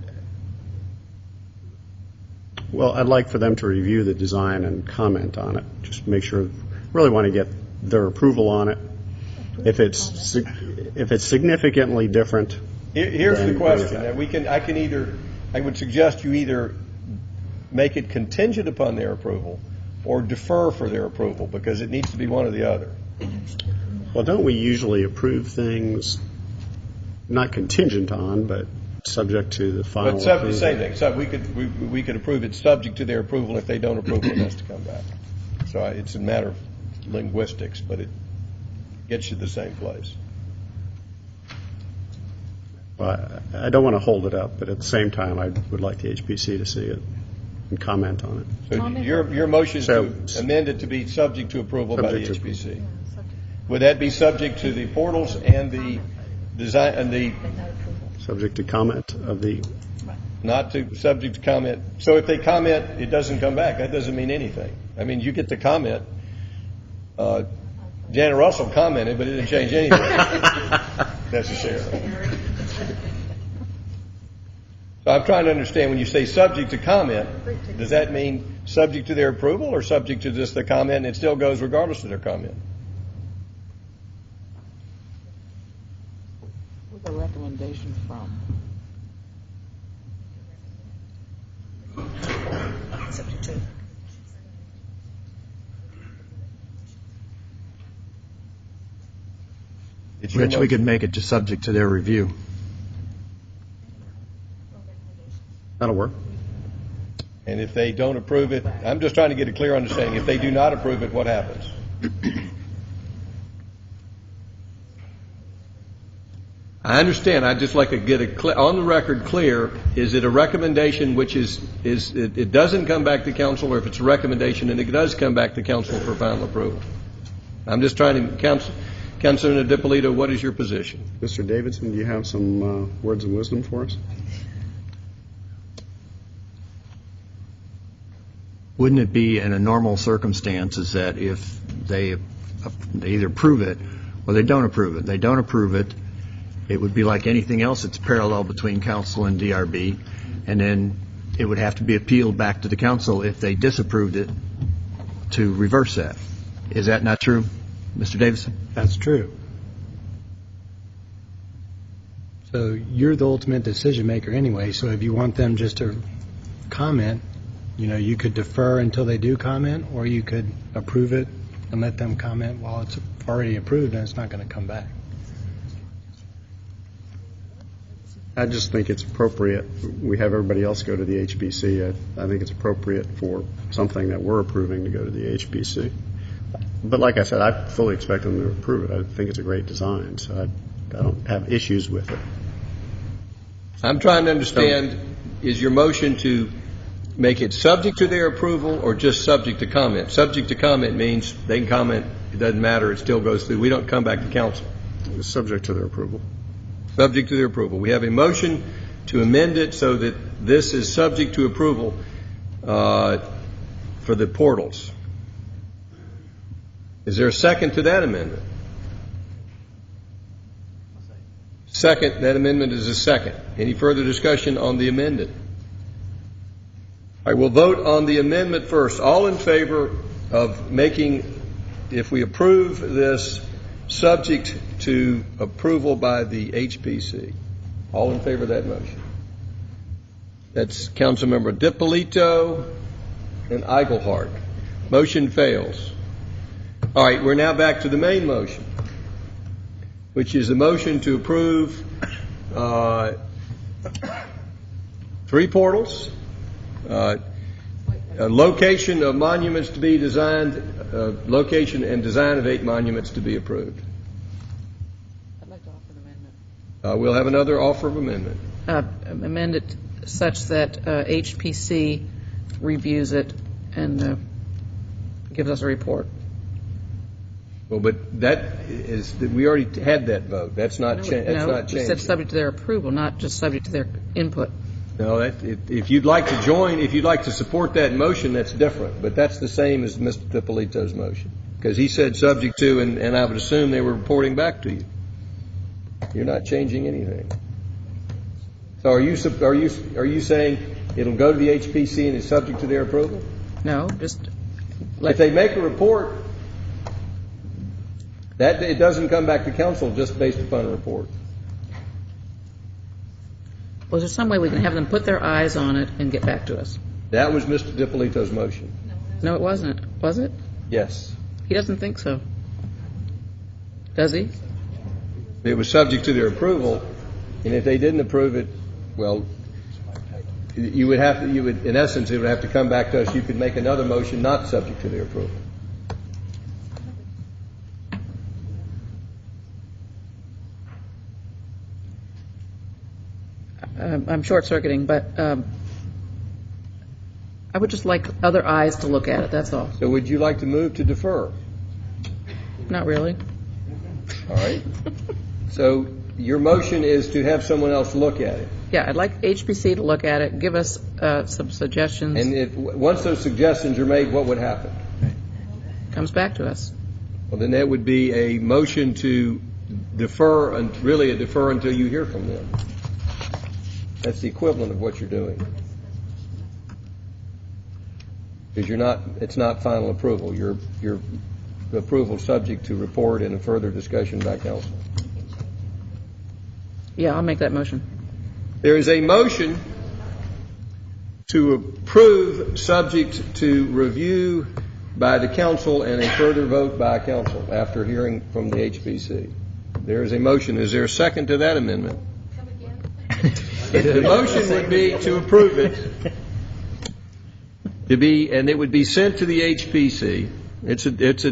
Well, I'd like for them to review the design and comment on it. Just make sure. Really want to get their approval on it. If it's significantly different. Here's the question. I would suggest you either make it contingent upon their approval or defer for their approval, because it needs to be one or the other. Well, don't we usually approve things not contingent on, but subject to the final approval? The same thing. So we could approve it subject to their approval. If they don't approve it, has to come back. So it's a matter of linguistics, but it gets you the same place. Well, I don't want to hold it up, but at the same time, I would like the HPC to see it and comment on it. So your motion is to amend it to be subject to approval by the HPC. Would that be subject to the portals and the design and the subject to comment of the subject to comment? So if they comment, it doesn't come back. That doesn't mean anything. I mean, you get the comment. Janet Russell commented, but it didn't change anything necessarily. So I'm trying to understand, when you say subject to comment, does that mean subject to their approval or subject to just the comment and it still goes regardless of their comment? Where's the recommendation from? Subject to. Rich, we could make it just subject to their review. That'll work. And if they don't approve it, I'm just trying to get a clear understanding. If they do not approve it, what happens? I understand. I'd just like to get on the record clear. Is it a recommendation which it doesn't come back to council, or if it's a recommendation and it does come back to council for final approval? I'm just trying to Councilor DiPolito, what is your position? Mr. Davidson, do you have some words of wisdom for us? Wouldn't it be in a normal circumstances that if they either approve it or they don't approve it? They don't approve it, it would be like anything else. It's parallel between council and DRB, and then it would have to be appealed back to the council if they disapproved it to reverse that. Is that not true, Mr. Davison? That's true. So you're the ultimate decision maker anyway, so if you want them just to comment, you could defer until they do comment, or you could approve it and let them comment while it's already approved and it's not going to come back. I just think it's appropriate. We have everybody else go to the HPC. I think it's appropriate for something that we're approving to go to the HPC. But like I said, I fully expect them to approve it. I think it's a great design, so I don't have issues with it. I'm trying to understand, is your motion to make it subject to their approval or just subject to comment? Subject to comment means they can comment, it doesn't matter, it still goes through. We don't come back to council. It's subject to their approval. Subject to their approval. We have a motion to amend it so that this is subject to approval for the portals. Is there a second to that amendment? Second. That amendment is a second. Any further discussion on the amendment? All right, we'll vote on the amendment first. All in favor of making, if we approve this, subject to approval by the HPC. All in favor of that motion? That's Councilmember DiPolito and Eichelhardt. Motion fails. All right, we're now back to the main motion, which is the motion to approve 3 portals, a location of monuments to be designed, location and design of 8 monuments to be approved. I'd like to offer an amendment. We'll have another offer of amendment. Amend it such that HPC reviews it and gives us a report. Well, but that is, we already had that vote. That's not changed. We said subject to their approval, not just subject to their input. No, if you'd like to join, if you'd like to support that motion, that's different. But that's the same as Mr. DiPolito's motion, because he said subject to, and I would assume they were reporting back to you. You're not changing anything. So are you saying it'll go to the HPC and it's subject to their approval? No, just if they make a report, that it doesn't come back to council just based upon a report. Was there some way we can have them put their eyes on it and get back to us? That was Mr. DiPolito's motion. No, it wasn't. Was it? Yes. He doesn't think so. Does he? It was subject to their approval, and if they didn't approve it, well, you would, in essence, it would have to come back to us. You could make another motion not subject to their approval. I'm short-circuiting, but I would just like other eyes to look at it, that's all. So would you like to move to defer? Not really. All right. So your motion is to have someone else look at it. Yeah, I'd like HPC to look at it, give us some suggestions. And once those suggestions are made, what would happen? Comes back to us. Well, then that would be a motion to defer, and really a defer until you hear from them. That's the equivalent of what you're doing. Because it's not final approval. Your approval subject to report and a further discussion by council. Yeah, I'll make that motion. There is a motion to approve subject to review by the council and a further vote by council after hearing from the HPC. There is a motion. Is there a second to that amendment? The motion would be to approve it, and it would be sent to the HPC. It's a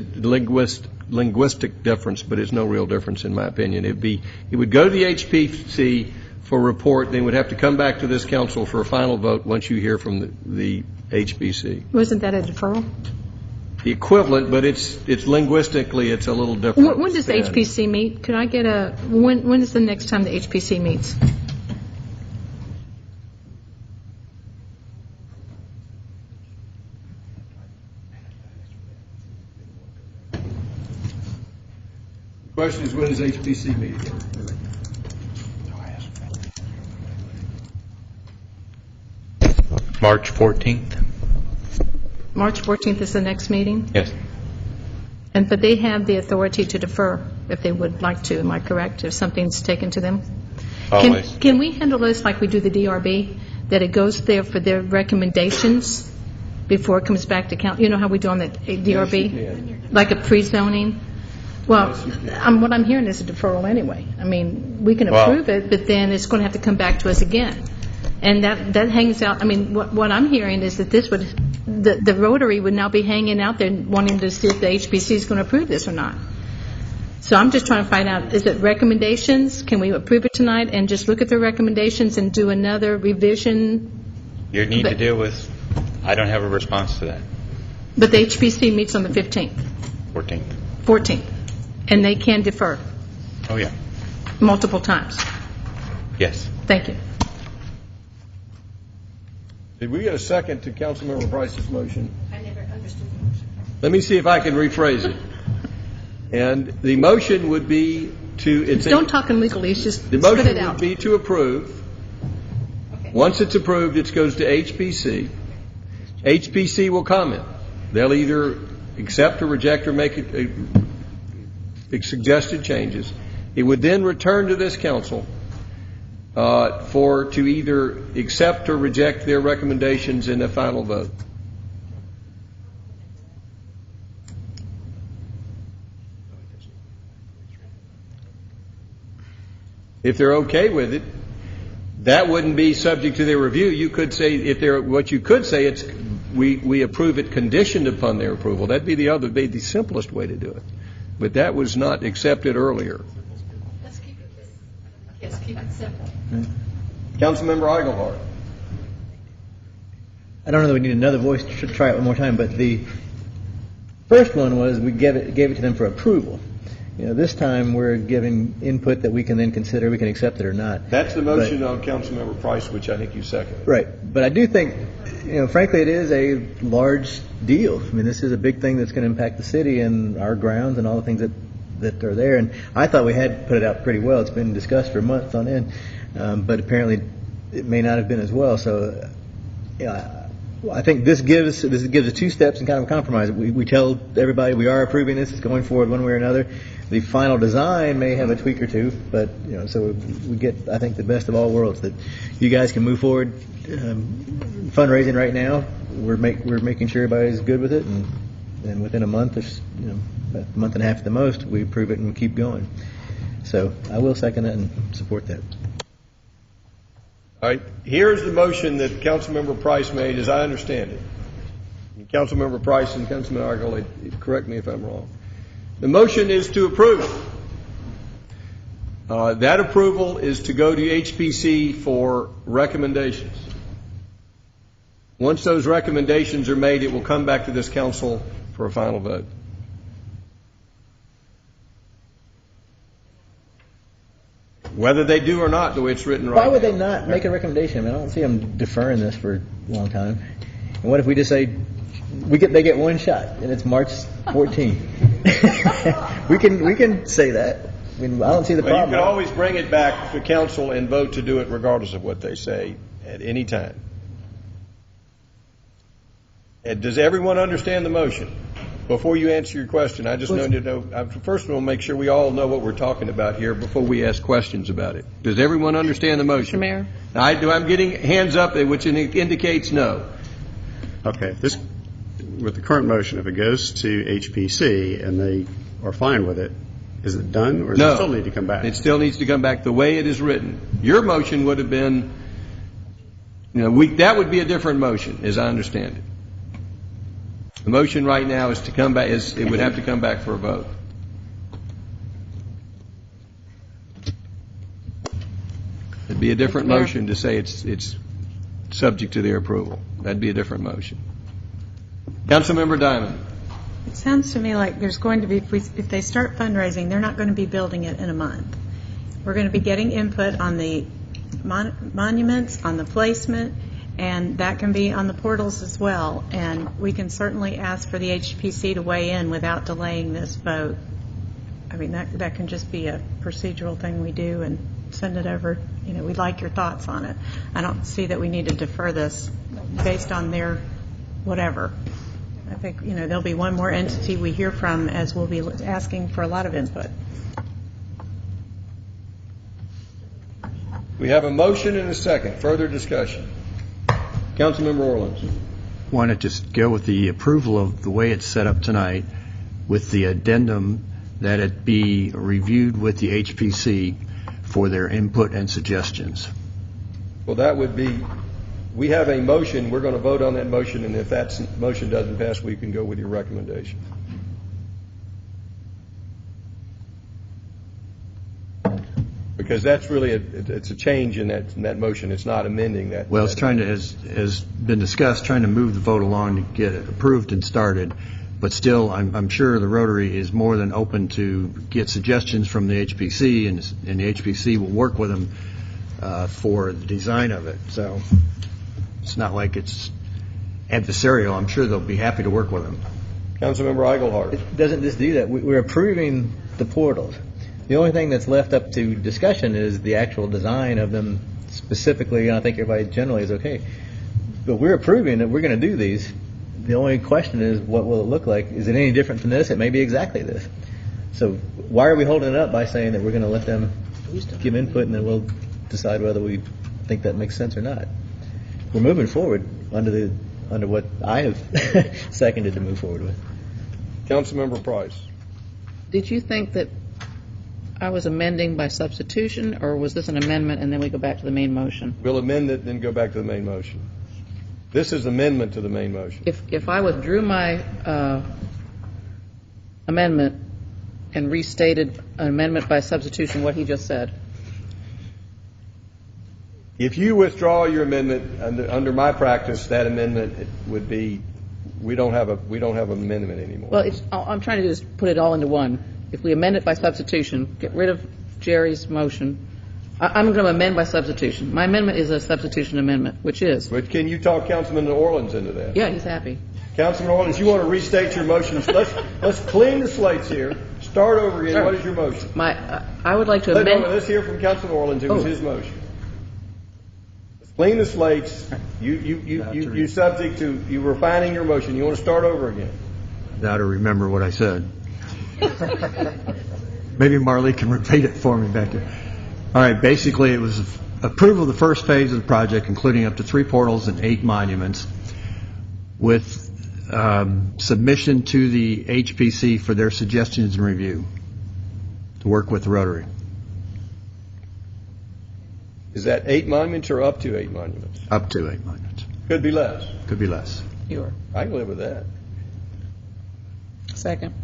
linguistic difference, but it's no real difference in my opinion. It would go to the HPC for a report, then would have to come back to this council for a final vote once you hear from the HPC. Wasn't that a deferral? The equivalent, but it's linguistically it's a little different. When does the HPC meet? Could I get when is the next time the HPC meets? The question is, when does HPC meet again? March 14th. March 14th is the next meeting? Yes. But they have the authority to defer if they would like to, am I correct, if something's taken to them? Always. Can we handle this like we do the DRB, that it goes there for their recommendations before it comes back to council? You know how we do on the DRB? Like a pre-zoning? Well, what I'm hearing is a deferral anyway. I mean, we can approve it, but then it's going to have to come back to us again. And that hangs out. I mean, what I'm hearing is that this would, the Rotary would now be hanging out there wanting to see if the HPC is going to approve this or not. So I'm just trying to find out, is it recommendations? Can we approve it tonight and just look at the recommendations and do another revision? You need to deal with, I don't have a response to that. But the HPC meets on the 15th. 14th. And they can defer Oh, yeah. multiple times. Yes. Thank you. Did we get a second to Councilmember Price's motion? I never understood the motion. Let me see if I can rephrase it. And the motion would be to... Don't talk in legalese, just the spit it motion out. would be to approve. Once it's approved, it goes to HPC. HPC will comment. They'll either accept or reject or make suggested changes. It would then return to this council to either accept or reject their recommendations in a final vote. If they're okay with it, that wouldn't be subject to their review. You could say, what you could say, it's we approve it conditioned upon their approval. That'd be the simplest way to do it. But that was not accepted earlier. Let's keep it simple. Councilmember Eichelhardt. I don't know that we need another voice to try it one more time, but the first one was we gave it to them for approval. This time we're giving input that we can then consider, we can accept it or not. That's the motion on Councilmember Price, which I think you seconded. Right. But I do think, frankly, it is a large deal. I mean, this is a big thing that's going to impact the city and our grounds and all the things that are there. And I thought we had put it out pretty well. It's been discussed for months on end. But apparently it may not have been as well. So, I think this gives us 2 steps and kind of a compromise. We tell everybody we are approving this. It's going forward one way or another. The final design may have a tweak or two, but so we get, I think, the best of all worlds. That you guys can move forward fundraising right now. We're making sure everybody's good with it, and within a month, a month and a half at the most, we approve it and we keep going. So I will second it and support that. All right. Here's the motion that Councilmember Price made, as I understand it. Councilmember Price and Councilman Argyle, correct me if I'm wrong. The motion is to approve. That approval is to go to HPC for recommendations. Once those recommendations are made, it will come back to this council for a final vote. Whether they do or not, the way it's written right now. Why would they not make a recommendation? I mean, I don't see them deferring this for a long time. And what if we just say they get one shot and it's March 14th? we can say that. I mean, I don't see the problem. You can always bring it back to council and vote to do it regardless of what they say at any time. And does everyone understand the motion? Before you answer your question, I just need to know. First of all, make sure we all know what we're talking about here before we ask questions about it. Does everyone understand the motion? Mr. Mayor? I'm getting hands up, which indicates no. Okay. With the current motion, if it goes to HPC and they are fine with it, is it done, or does it still need to come back? It still needs to come back the way it is written. Your motion would have been, that would be a different motion, as I understand it. The motion right now is to come back. It would have to come back for a vote. It'd be a different motion to say it's subject to their approval. That'd be a different motion. Councilmember Diamond. It sounds to me like there's going to be, if they start fundraising, they're not going to be building it in a month. We're going to be getting input on the monuments, on the placement, and that can be on the portals as well. And we can certainly ask for the HPC to weigh in without delaying this vote. I mean, that can just be a procedural thing we do and send it over. We'd like your thoughts on it. I don't see that we need to defer this based on their whatever. I think, there'll be one more entity we hear from as we'll be asking for a lot of input. We have a motion and a second. Further discussion. Councilmember Orleans. Want to just go with the approval of the way it's set up tonight, with the addendum that it be reviewed with the HPC for their input and suggestions. Well, that would be, we have a motion. We're going to vote on that motion, and if that motion doesn't pass, we can go with your recommendation. Because that's really it's a change in that motion. It's not amending that. Well, it's trying to, as been discussed, trying to move the vote along to get it approved and started. But still, I'm sure the Rotary is more than open to get suggestions from the HPC, and the HPC will work with them for the design of it. So it's not like it's adversarial. I'm sure they'll be happy to work with them. Councilmember Eichelhart. Doesn't this do that? We're approving the portals. The only thing that's left up to discussion is the actual design of them specifically, and I think everybody generally is okay. But we're approving that we're going to do these. The only question is, what will it look like? Is it any different from this? It may be exactly this. So why are we holding it up by saying that we're going to let them give input and then we'll decide whether we think that makes sense or not? We're moving forward under what I have seconded to move forward with. Councilmember Price. Did you think that I was amending by substitution, or was this an amendment and then we go back to the main motion? We'll amend it, then go back to the main motion. This is amendment to the main motion. If I withdrew my amendment and restated an amendment by substitution, what he just said. If you withdraw your amendment under my practice, that amendment would be we don't have an amendment anymore. Well, all I'm trying to do is put it all into one. If we amend it by substitution, get rid of Jerry's motion. I'm going to amend by substitution. My amendment is a substitution amendment, which is. But can you talk Councilman Orleans into that? Yeah, he's happy. Councilman Orleans, you want to restate your motion? Let's clean the slates here. Start over again. Sure. What is your motion? I would like to amend. Let's hear from Councilman Orleans. It was his motion. Let's clean the slates. You subject to you refining your motion. You want to start over again? Now to remember what I said. Maybe Marley can repeat it for me back there. All right, basically it was approval of the first phase of the project, including up to 3 portals and 8 monuments, with submission to the HPC for their suggestions and review to work with the Rotary. Is that 8 monuments or up to 8 monuments? Up to 8 monuments. Could be less. Could be less. I can live with that. Second.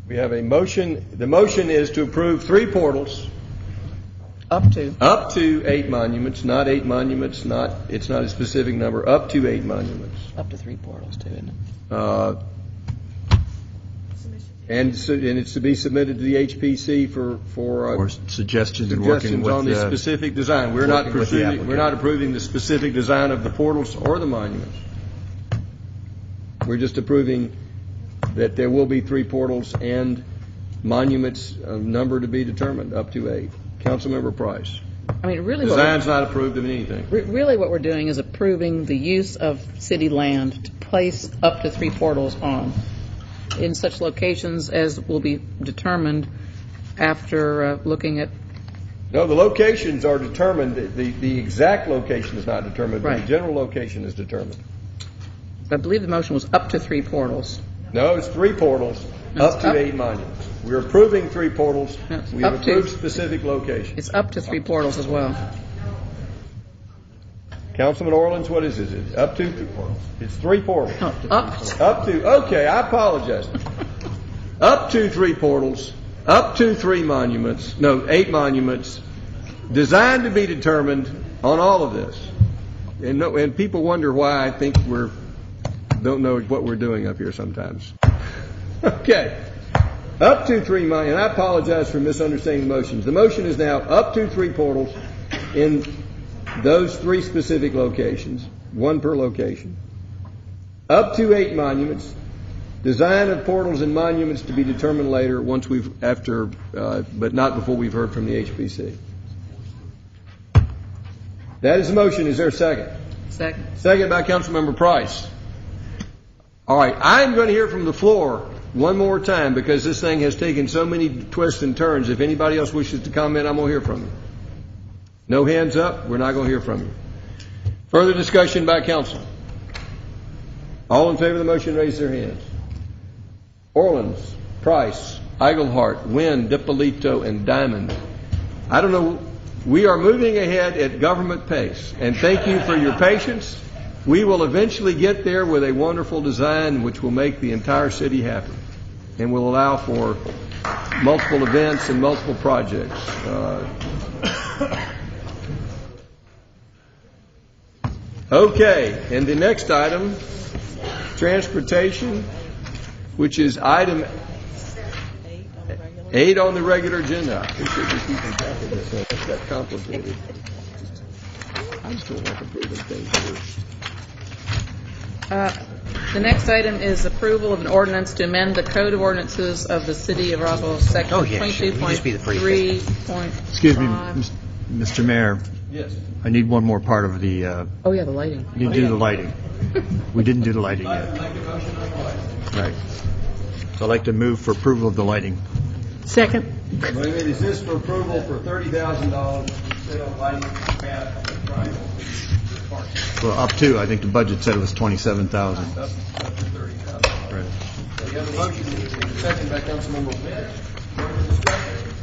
We have a motion. The motion is to approve 3 portals. Up to 8 monuments, not 8 monuments. It's not a specific number. Up to 8 monuments. Up to 3 portals too, isn't it? And it's to be submitted to the HPC for suggestions and working with on the specific design. We're not approving the specific design of the portals or the monuments. We're just approving that there will be 3 portals and monuments, number to be determined, up to 8. Councilmember Price. I mean, really, design's not approved of anything. Really, what we're doing is approving the use of city land to place up to 3 portals on, in such locations as will be determined after looking at. No, the locations are determined. The exact location is not determined, right. But the general location is determined. I believe the motion was up to 3 portals. No, it's 3 portals, up to 8 monuments. We're approving 3 portals. We have approved specific locations. It's up to 3 portals as well. Councilman Orleans, what is it? Up to 3 portals. It's 3 portals. Up to. Okay, I apologize. Up to 3 portals, up to 3 monuments. No, 8 monuments, designed to be determined on all of this. And people wonder why I think don't know what we're doing up here sometimes. Okay. Up to 3 monuments, and I apologize for misunderstanding the motions. The motion is now up to 3 portals in those 3 specific locations, 1 per location. Up to 8 monuments, design of portals and monuments to be determined later but not before we've heard from the HPC. That is the motion. Is there a second? Second. Second by Councilmember Price. All right, I'm going to hear from the floor one more time because this thing has taken so many twists and turns. If anybody else wishes to comment, I'm going to hear from you. No hands up, we're not going to hear from you. Further discussion by council. All in favor of the motion, raise their hands. Orleans, Price, Eigelhart, Wynn, Dippolito, and Diamond. I don't know. We are moving ahead at government pace, and thank you for your patience. We will eventually get there with a wonderful design which will make the entire city happy and will allow for multiple events and multiple projects. Okay, and the next item, transportation, which is item 8 on the regular agenda. I appreciate you keeping track of this. It's got complicated. I just don't like approving things first. The next item is approval of an ordinance to amend the Code of Ordinances of the City of Roswell, Section 22.3. Excuse me, Mr. Mayor. Yes. I need one more part of the. Oh yeah, the lighting. You do the lighting. We didn't do the lighting yet. Right. So I'd like to move for approval of the lighting. Second. Wait a minute, is this for approval for $30,000 instead of lighting path? Well, up to, I think the budget said it was $27,000. Up to $30,000. Right. We have a motion, second by Councilmember Witt. Further discussion?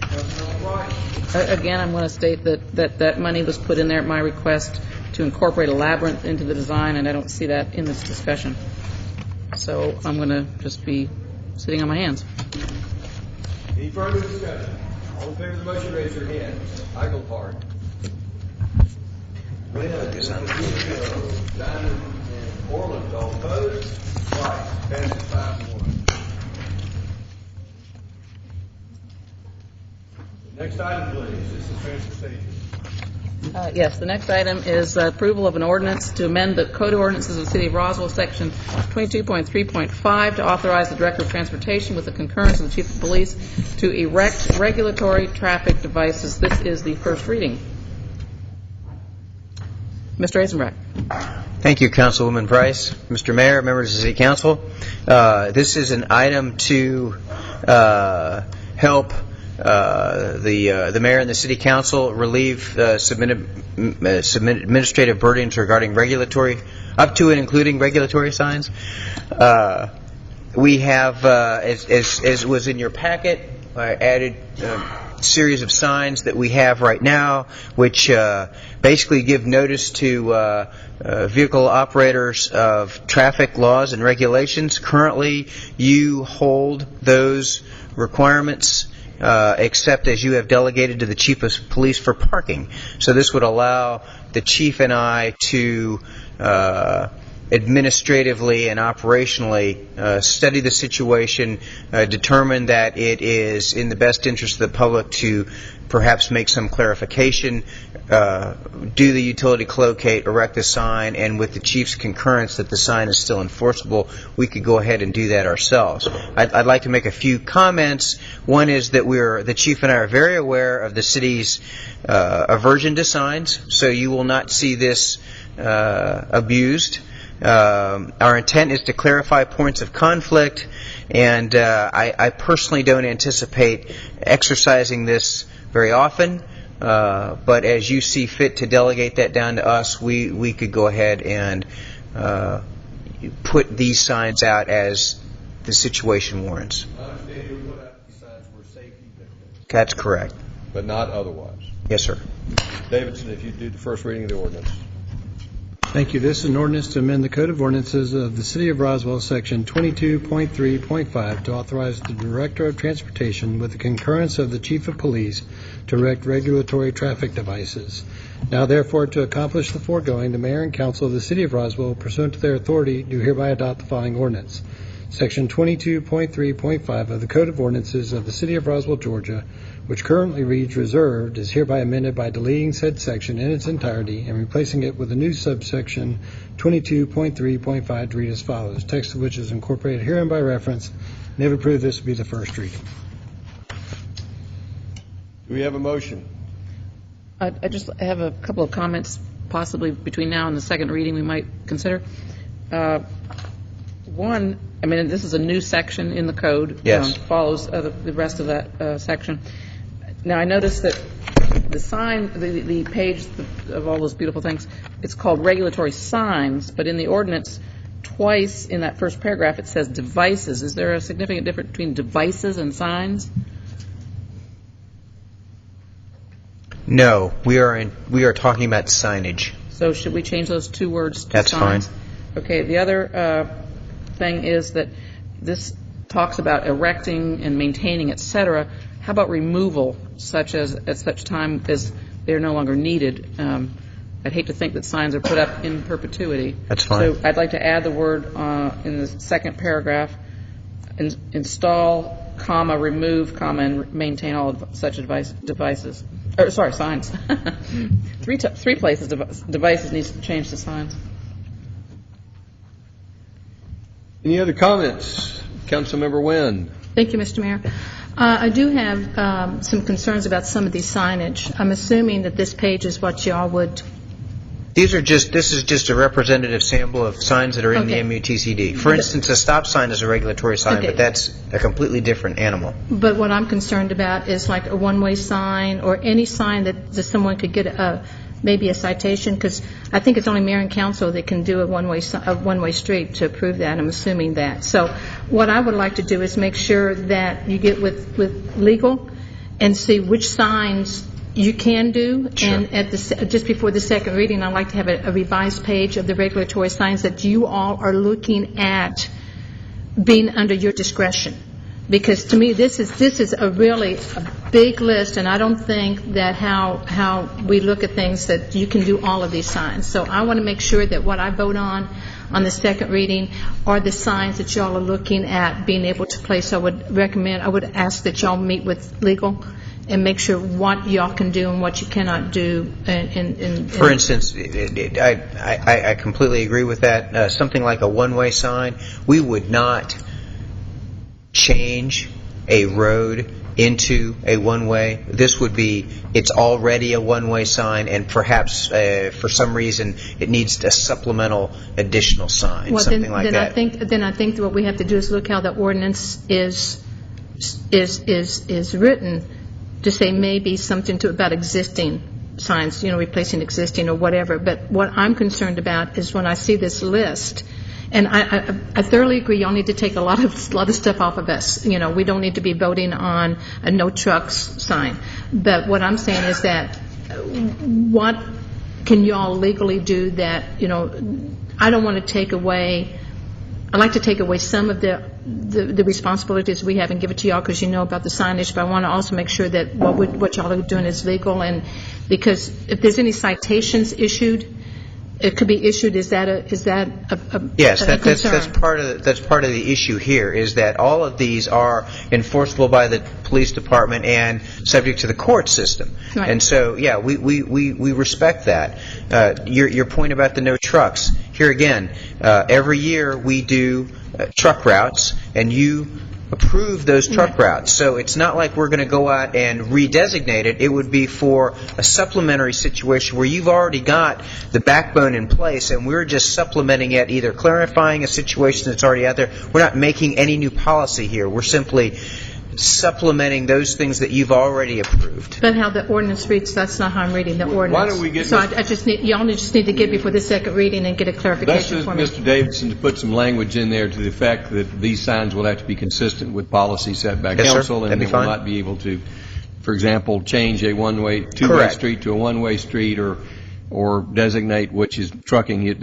Councilmember Price. Again, I'm going to state that money was put in there at my request to incorporate a labyrinth into the design, and I don't see that in this discussion. So I'm going to just be sitting on my hands. Any further discussion? All in favor of the motion, raise your hand. Eigelhart. Wynn, Diamond, and Orland. All opposed? Right. Passes 5-1. Next item, please. This is transportation. Yes, the next item is approval of an ordinance to amend the Code of Ordinances of the City of Roswell, Section 22.3.5, to authorize the Director of Transportation, with the concurrence of the Chief of Police, to erect regulatory traffic devices. This is the first reading. Mr. Eisenbracht. Thank you, Councilwoman Price. Mr. Mayor, members of the City Council, this is an item to help the mayor and the city council relieve submit administrative burdens regarding regulatory, up to and including regulatory signs. We have, as was in your packet, added series of signs that we have right now, which basically give notice to vehicle operators of traffic laws and regulations. Currently, you hold those requirements except as you have delegated to the Chief of Police for parking. So this would allow the Chief and I to administratively and operationally study the situation, determine that it is in the best interest of the public to perhaps make some clarification, do the utility locate, erect the sign, and with the Chief's concurrence that the sign is still enforceable, we could go ahead and do that ourselves. I'd like to make a few comments. One is that the Chief and I are very aware of the city's aversion to signs, so you will not see this abused. Our intent is to clarify points of conflict, and I personally don't anticipate exercising this very often, but as you see fit to delegate that down to us, we could go ahead and put these signs out as the situation warrants. I understand you put out these signs for safety. That's correct. But not otherwise. Yes, sir. Davidson, if you do the first reading of the ordinance. Thank you. This is an ordinance to amend the Code of Ordinances of the City of Roswell, Section 22.3.5, to authorize the Director of Transportation, with the concurrence of the Chief of Police, to erect regulatory traffic devices. Now, therefore, to accomplish the foregoing, the Mayor and Council of the City of Roswell, pursuant to their authority, do hereby adopt the following ordinance. Section 22.3.5 of the Code of Ordinances of the City of Roswell, Georgia, which currently reads reserved, is hereby amended by deleting said section in its entirety and replacing it with a new subsection 22.3.5 to read as follows, text of which is incorporated herein by reference, and if approved, this will be the first reading. Do we have a motion? I just have a couple of comments, possibly between now and the second reading we might consider. One, I mean, this is a new section in the code. Yes. Follows the rest of that section. Now, I noticed that the sign, the page of all those beautiful things, it's called regulatory signs, but in the ordinance, twice in that first paragraph, it says devices. Is there a significant difference between devices and signs? No, we are talking about signage. So should we change those two words to That's signs? fine. Okay, the other thing is that this talks about erecting and maintaining, et cetera. How about removal, such as at such time as they're no longer needed? I'd hate to think that signs are put up in perpetuity. That's fine. So I'd like to add the word in the second paragraph, install, comma, remove, comma, and maintain all of such devices. Or, sorry, signs. Three places devices needs to change to signs. Any other comments? Councilmember Wynn. Thank you, Mr. Mayor. I do have some concerns about some of these signage. I'm assuming that this page is what y'all would... This is just a representative sample of signs that are in the MUTCD. For instance, a stop sign is a regulatory sign, but that's a completely different animal. But what I'm concerned about is like a one-way sign or any sign that someone could get maybe a citation, because I think it's only mayor and council that can do a one-way street to approve that. I'm assuming that. So what I would like to do is make sure that you get with legal and see which signs you can do. Sure. And just before the second reading, I'd like to have a revised page of the regulatory signs that you all are looking at being under your discretion. Because to me, this is a really big list, and I don't think that how we look at things that you can do all of these signs. So I want to make sure that what I vote on the second reading are the signs that y'all are looking at being able to place. I would ask that y'all meet with legal and make sure what y'all can do and what you cannot do. For instance, I completely agree with that. Something like a one-way sign, we would not change a road into a one-way. This would be, it's already a one-way sign, and perhaps for some reason it needs a supplemental additional sign, something like that. I think what we have to do is look how the ordinance is written to say maybe something about existing signs, replacing existing or whatever. But what I'm concerned about is when I see this list. And I thoroughly agree. Y'all need to take a lot of stuff off of us. We don't need to be voting on a no trucks sign. But what I'm saying is that what can y'all legally do that I don't want to take away. I'd like to take away some of the responsibilities we have and give it to y'all because you know about the signage. But I want to also make sure that what y'all are doing is legal. And because if there's any citations issued, it could be issued. Is that a yes? Concern? That's part of the issue here. Is that all of these are enforceable by the police department and subject to the court system. Right. And so, yeah, we respect that. Your point about the no trucks. Here again, every year we do truck routes, and you approve those truck routes. So it's not like we're going to go out and redesignate it. It would be for a supplementary situation where you've already got the backbone in place and we're just supplementing it, either clarifying a situation that's already out there. We're not making any new policy here. We're simply supplementing those things that you've already approved. But how the ordinance reads, that's not how I'm reading the ordinance. Why don't we get... So y'all just need to get before the second reading and get a clarification for me. Mr. Davidson to put some language in there to the effect that these signs will have to be consistent with policy set by council, and they will not be able to, for example, change a one-way, two-way street to a one-way street, or designate which is trucking.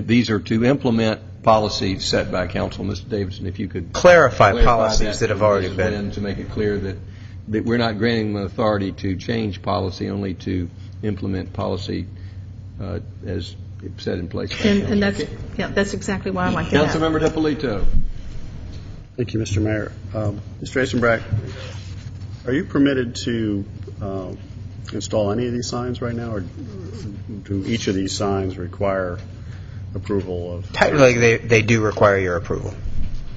These are to implement policy set by council. Mr. Davidson, if you could clarify policies that have already been, to make it clear that we're not granting them authority to change policy, only to implement policy as set in place. And that's exactly why I like that. Councilmember DiPolito. Thank you, Mr. Mayor. Mr. Eisenbrack, are you permitted to install any of these signs right now, or do each of these signs require approval of... Technically, they do require your approval.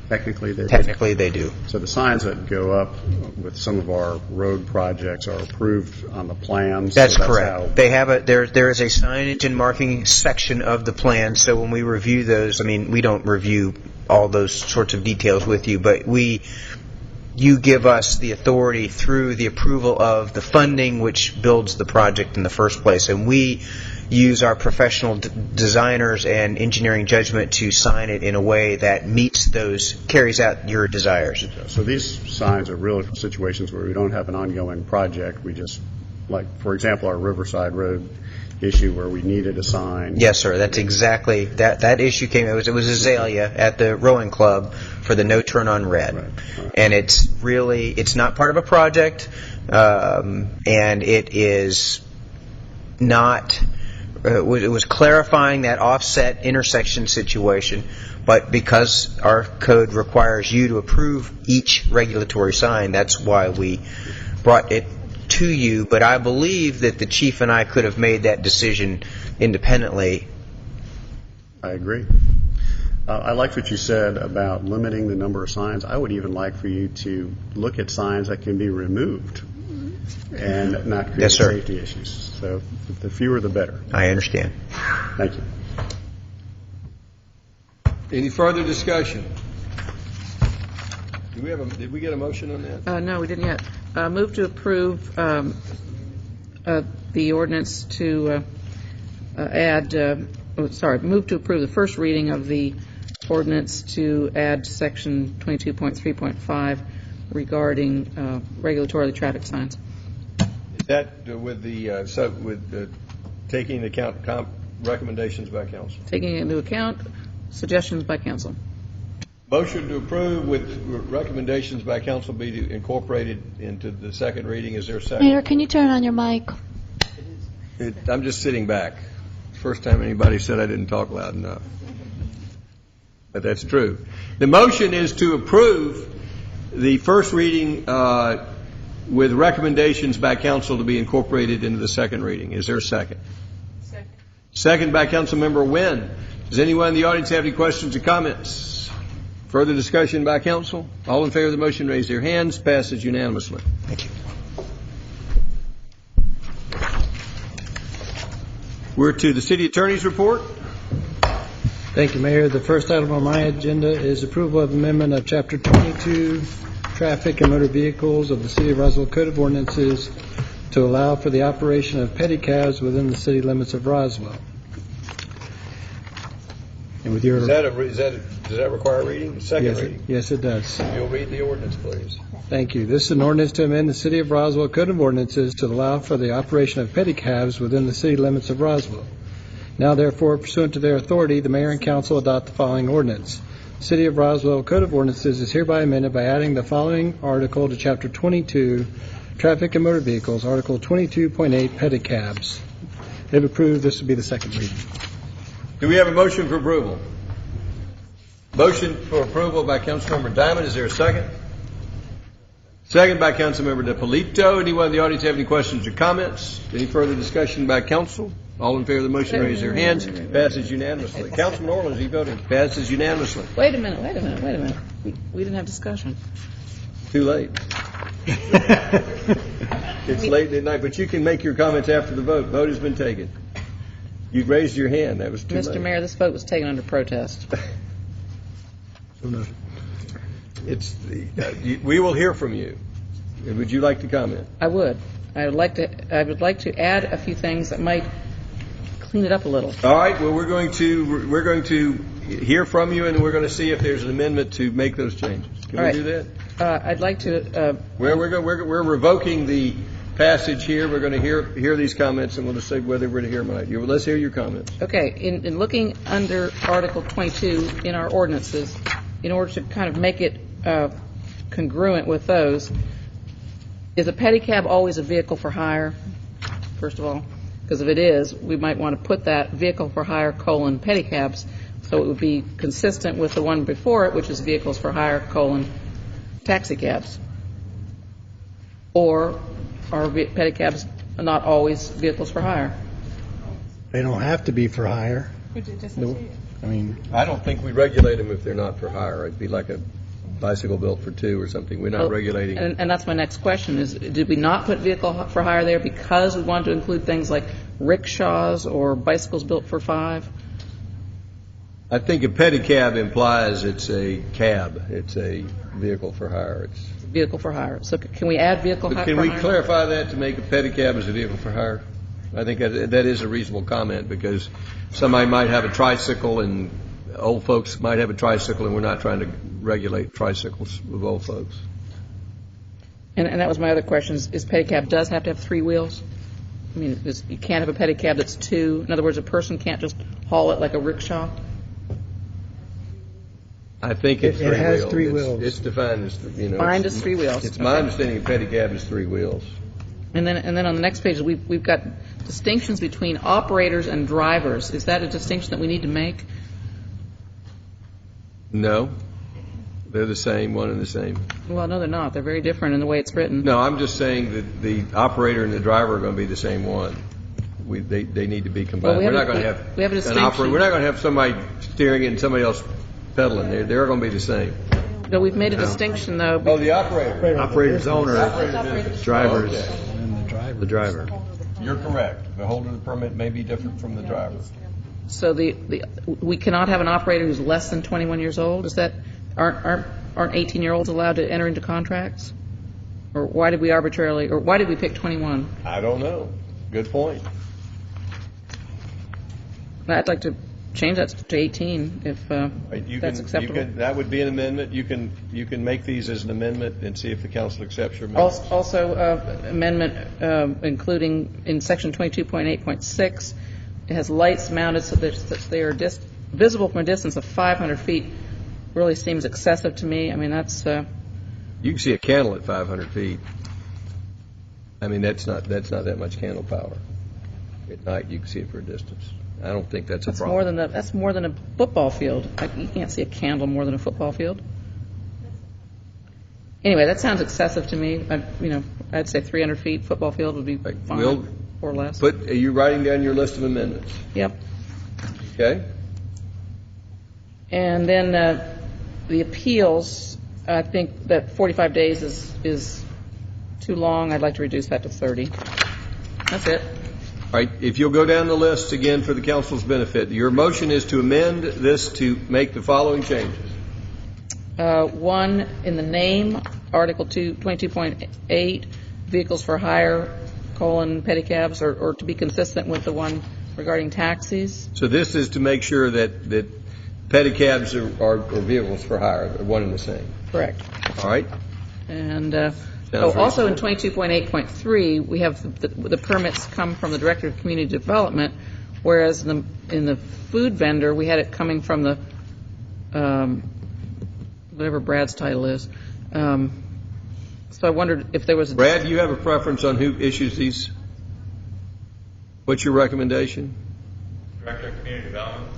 Technically, they do. So the signs that go up with some of our road projects are approved on the plans? That's correct. They have there is a signage and marking section of the plan, so when we review those, we don't review all those sorts of details with you, but you give us the authority through the approval of the funding which builds the project in the first place, and we use our professional designers and engineering judgment to sign it in a way that carries out your desires. So these signs are really for situations where we don't have an ongoing project. We just, like, for example, our Riverside Road issue where we needed a sign. Yes, sir. That's exactly that issue came. It was azalea at the rowing club for the no turn on red, right. And it's not part of a project, and it is not. It was clarifying that offset intersection situation, but because our code requires you to approve each regulatory sign, that's why we brought it to you. But I believe that the chief and I could have made that decision independently. I agree. I liked what you said about limiting the number of signs. I would even like for you to look at signs that can be removed and not create safety issues. So the fewer the better. I understand. Thank you. Any further discussion? Did we get a motion on that? No, we didn't yet. Move to approve the ordinance to move to approve the first reading of the ordinance to add section 22.3.5 regarding regulatory traffic signs. Is that with taking into account recommendations by council? Taking into account suggestions by council. Motion to approve with recommendations by council be incorporated into the second reading. Is there a second? Mayor, can you turn on your mic? I'm just sitting back. First time anybody said I didn't talk loud enough. But that's true. The motion is to approve the first reading with recommendations by council to be incorporated into the second reading. Is there a second? Second. Second by Councilmember Wynn. Does anyone in the audience have any questions or comments? Further discussion by council? All in favor of the motion, raise their hands. Passes unanimously. Thank you. We're to the city attorney's report. Thank you, Mayor. The first item on my agenda is approval of amendment of Chapter 22, Traffic and Motor Vehicles of the City of Roswell Code of Ordinances to allow for the operation of pedicabs within the city limits of Roswell. And with your does that require a reading? Second reading? Yes, it does. You'll read the ordinance, please. Thank you. This is an ordinance to amend the City of Roswell Code of Ordinances to allow for the operation of pedicabs within the city limits of Roswell. Now, therefore, pursuant to their authority, the mayor and council adopt the following ordinance. The City of Roswell Code of Ordinances is hereby amended by adding the following article to Chapter 22, Traffic and Motor Vehicles, Article 22.8, pedicabs. If approved, this will be the second reading. Do we have a motion for approval? Motion for approval by Councilmember Diamond. Is there a second? Second by Councilmember DePolito. Anyone in the audience have any questions or comments? Any further discussion by council? All in favor of the motion, raise their hands. Passes unanimously. Councilman Orland, is he voting? Passes unanimously. Wait a minute. We didn't have discussion. Too late. It's late at night, but you can make your comments after the vote. Vote has been taken. You raised your hand. That was too late. Mr. Mayor, this vote was taken under protest. We will hear from you. Would you like to comment? I would. I would like to add a few things that might clean it up a little. All right. Well, we're going to hear from you, and we're going to see if there's an amendment to make those changes. Can we do that? I'd like to. We're revoking the passage here. We're going to hear these comments, and we'll decide whether we're to hear them or not. Let's hear your comments. Okay. In looking under Article 22 in our ordinances, in order to kind of make it congruent with those, is a pedicab always a vehicle for hire, first of all? Because if it is, we might want to put that vehicle for hire : pedicabs, so it would be consistent with the one before it, which is vehicles for hire : taxicabs. Or are pedicabs not always vehicles for hire? They don't have to be for hire. I don't think we regulate them if they're not for hire. It'd be like a bicycle built for two or something. We're not regulating. And that's my next question is, did we not put vehicle for hire there because we wanted to include things like rickshaws or bicycles built for five? I think a pedicab implies it's a cab. It's a vehicle for hire. It's Vehicle for hire. So can we add vehicle But for can hire? we clarify that to make a pedicab as a vehicle for hire? I think that is a reasonable comment, because somebody might have a tricycle and old folks might have a tricycle, and we're not trying to regulate tricycles with old folks. And that was my other question, is pedicab does have to have 3 wheels? I mean, you can't have a pedicab that's 2. In other words, a person can't just haul it like a rickshaw? I think it's It has 3 3 wheels. wheels. It's defined as, Defined as 3 wheels. It's my Okay. understanding a pedicab is 3 wheels. And then on the next page, we've got distinctions between operators and drivers. Is that a distinction that we need to make? No. They're the same, one and the same. Well, no, they're not. They're very different in the way it's written. No, I'm just saying that the operator and the driver are going to be the same one. They need to be combined. Well, We're not going to have we have a an distinction. operator. We're not going to have somebody steering it and somebody else pedaling. They're going to be the same. No, we've made a distinction, though. Oh, the operator. Operator's owner, drivers, And the driver. You're correct. The holder of the permit may be different from the driver. So we cannot have an operator who's less than 21 years old? Is that, aren't 18-year-olds allowed to enter into contracts? Or why did we pick 21? I don't know. Good point. I'd like to change that to 18 if that's acceptable. That would be an amendment. You can make these as an amendment and see if the council accepts your amendment. Also, amendment including in section 22.8.6, it has lights mounted so that they are visible from a distance of 500 feet. Really seems excessive to me. I mean, that's... You can see a candle at 500 feet. I mean, that's not that much candle power. At night, you can see it for a distance. I don't think that's a problem. That's more than a football field. You can't see a candle more than a football field. Anyway, that sounds excessive to me. I'd say 300 feet football field would be fine, or less. Are you writing down your list of amendments? Yep. Okay. And then the appeals, I think that 45 days is too long. I'd like to reduce that to 30. That's it. All right, if you'll go down the list again for the council's benefit, your motion is to amend this to make the following changes. 1, in the name, Article 22.8, vehicles for hire, pedicabs, or to be consistent with the one regarding taxis. So this is to make sure that pedicabs are vehicles for hire, they're one and the same. Correct. All right. And also in 22.8.3, we have the permits come from the Director of Community Development, whereas in the food vendor, we had it coming from the, whatever Brad's title is. So I wondered if there was... Brad, do you have a preference on who issues these? What's your recommendation? Director of Community Development.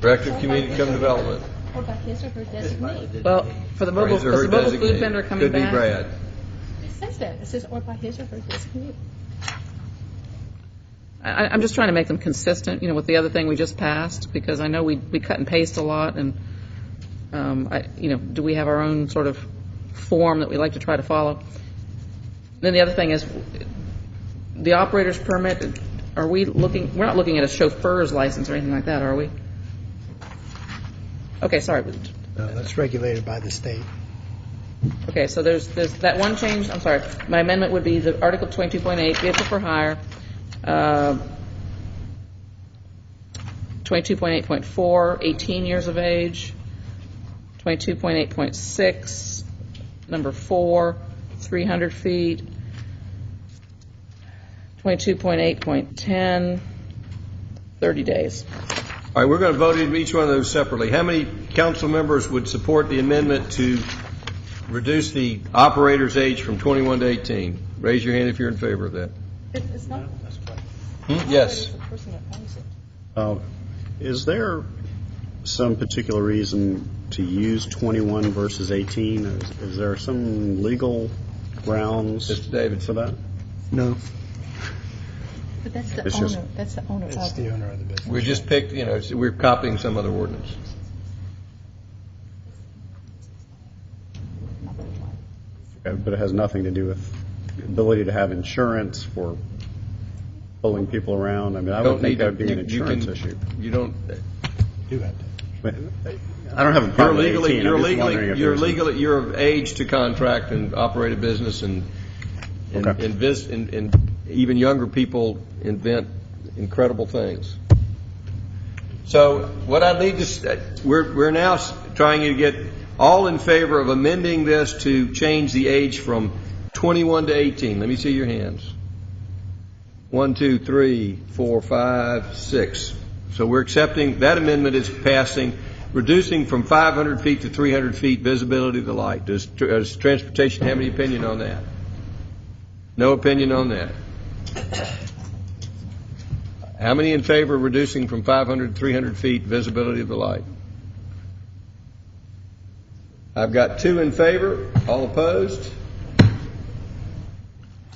Director of Community Development. Or by his or her designee. Well, for the mobile food vendor coming back... Could be Brad. It says that. It says or by his or her designee. I'm just trying to make them consistent, with the other thing we just passed, because I know we cut and paste a lot, and do we have our own sort of form that we like to try to follow? Then the other thing is the operator's permit. We're not looking at a chauffeur's license or anything like that, are we? Okay, sorry. No, that's regulated by the state. Okay, so there's that one change. I'm sorry. My amendment would be the Article 22.8, vehicle for hire. 22.8.4, 18 years of age. 22.8.6, number 4, 300 feet. 22.8.10, 30 days. All right, we're going to vote in each one of those separately. How many council members would support the amendment to reduce the operator's age from 21 to 18? Raise your hand if you're in favor of that. It's not. Yes. Is there some particular reason to use 21 versus 18? Is there some legal grounds for that? No. But that's the It's owner. just- That's the owner It's of the owner of the business. We just picked, we're copying some other ordinance. Okay, but it has nothing to do with the ability to have insurance for pulling people around. I mean, I would think that would be an insurance issue. You don't. Do have to. I I don't have a problem with 18. I'm just wondering if You're there's legally, you're of age to contract and operate a business, and even younger people invent incredible things. So what I need to, we're now trying to get all in favor of amending this to change the age from 21 to 18. Let me see your hands. 1, 2, 3, 4, 5, 6. So we're accepting, that amendment is passing, reducing from 500 feet to 300 feet visibility of the light. Does transportation have any opinion on that? No opinion on that. How many in favor of reducing from 500 to 300 feet visibility of the light? I've got 2 in favor. All opposed?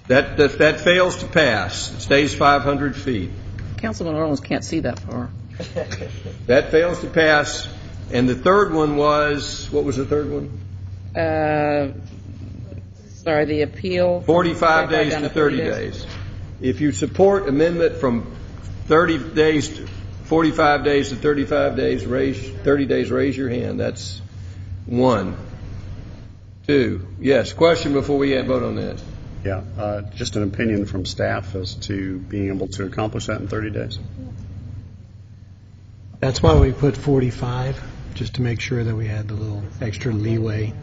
That fails to pass. It stays 500 feet. Councilman Orleans can't see that far. That fails to pass. And the third one was, what was the third one? Sorry, the appeal. 45 days to 30 days. If you support amendment from 30 days to 45 days to 35 days, 30 days, raise your hand. That's 1. 2. Yes, question before we vote on that. Yeah, just an opinion from staff as to being able to accomplish that in 30 days. That's why we put 45, just to make sure that we had the little extra leeway.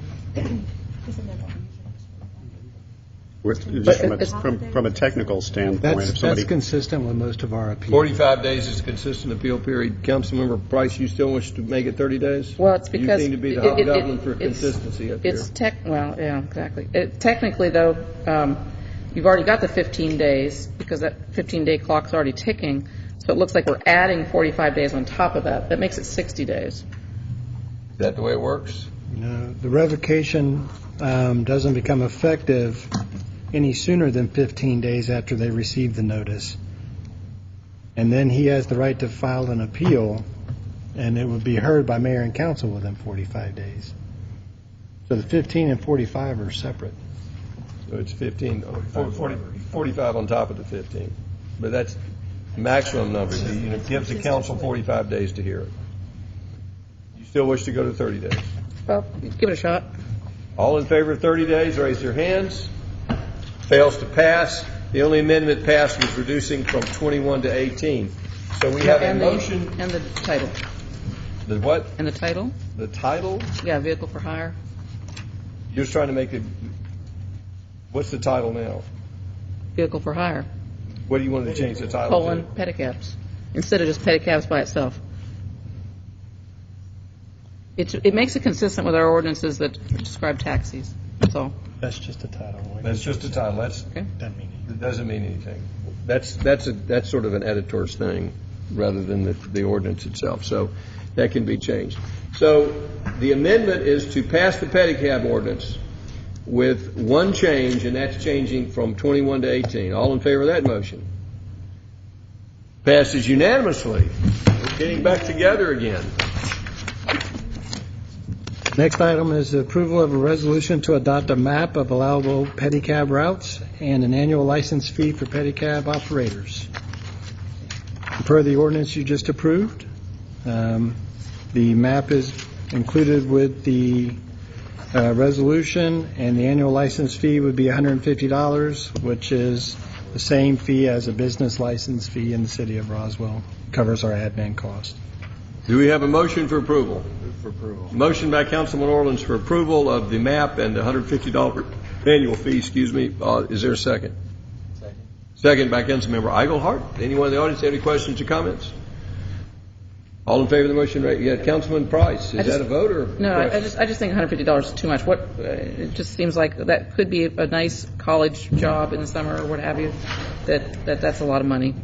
From a technical standpoint, if somebody... That's consistent with most of our appeals. 45 days is a consistent appeal period. Councilmember Price, you still wish to make it 30 days? Well, it's because... You seem to be the hobgoblin for consistency up here. Well, yeah, exactly. Technically, though, you've already got the 15 days, because that 15-day clock's already ticking, so it looks like we're adding 45 days on top of that. That makes it 60 days. Is that the way it works? No, the revocation doesn't become effective any sooner than 15 days after they receive the notice. And then he has the right to file an appeal, and it would be heard by mayor and council within 45 days. So the 15 and 45 are separate. So it's 45 on top of the 15. But that's maximum number. It gives the council 45 days to hear it. You still wish to go to 30 days? Well, give it a shot. All in favor of 30 days, raise your hands. Fails to pass. The only amendment passed was reducing from 21 to 18. So we have a motion. And the title. The what? And the title? The title? Yeah, vehicle for hire. You're just trying to make it. What's the title now? Vehicle for hire. What do you want to change the title to? Pedicabs. Instead of just pedicabs by itself. It makes it consistent with our ordinances that describe taxis. That's all. That's just a title. That's just a title. That's okay. It doesn't mean anything. That's sort of an editor's thing rather than the ordinance itself. So that can be changed. So the amendment is to pass the pedicab ordinance with one change, and that's changing from 21 to 18. All in favor of that motion? Passes unanimously. We're getting back together again. Next item is the approval of a resolution to adopt a map of allowable pedicab routes and an annual license fee for pedicab operators. Per the ordinance you just approved, the map is included with the resolution, and the annual license fee would be $150, which is the same fee as a business license fee in the city of Roswell. Covers our admin cost. Do we have a motion for approval? For approval. Motion by Councilman Orleans for approval of the map and the $150 annual fee. Is there a second? Second by Councilmember Eigelhart. Anyone in the audience have any questions or comments? All in favor of the motion? Yeah, Councilman Price. Is that a vote or? No, I just think $150 is too much. It just seems like that could be a nice college job in the summer or what have you. That's a lot of money.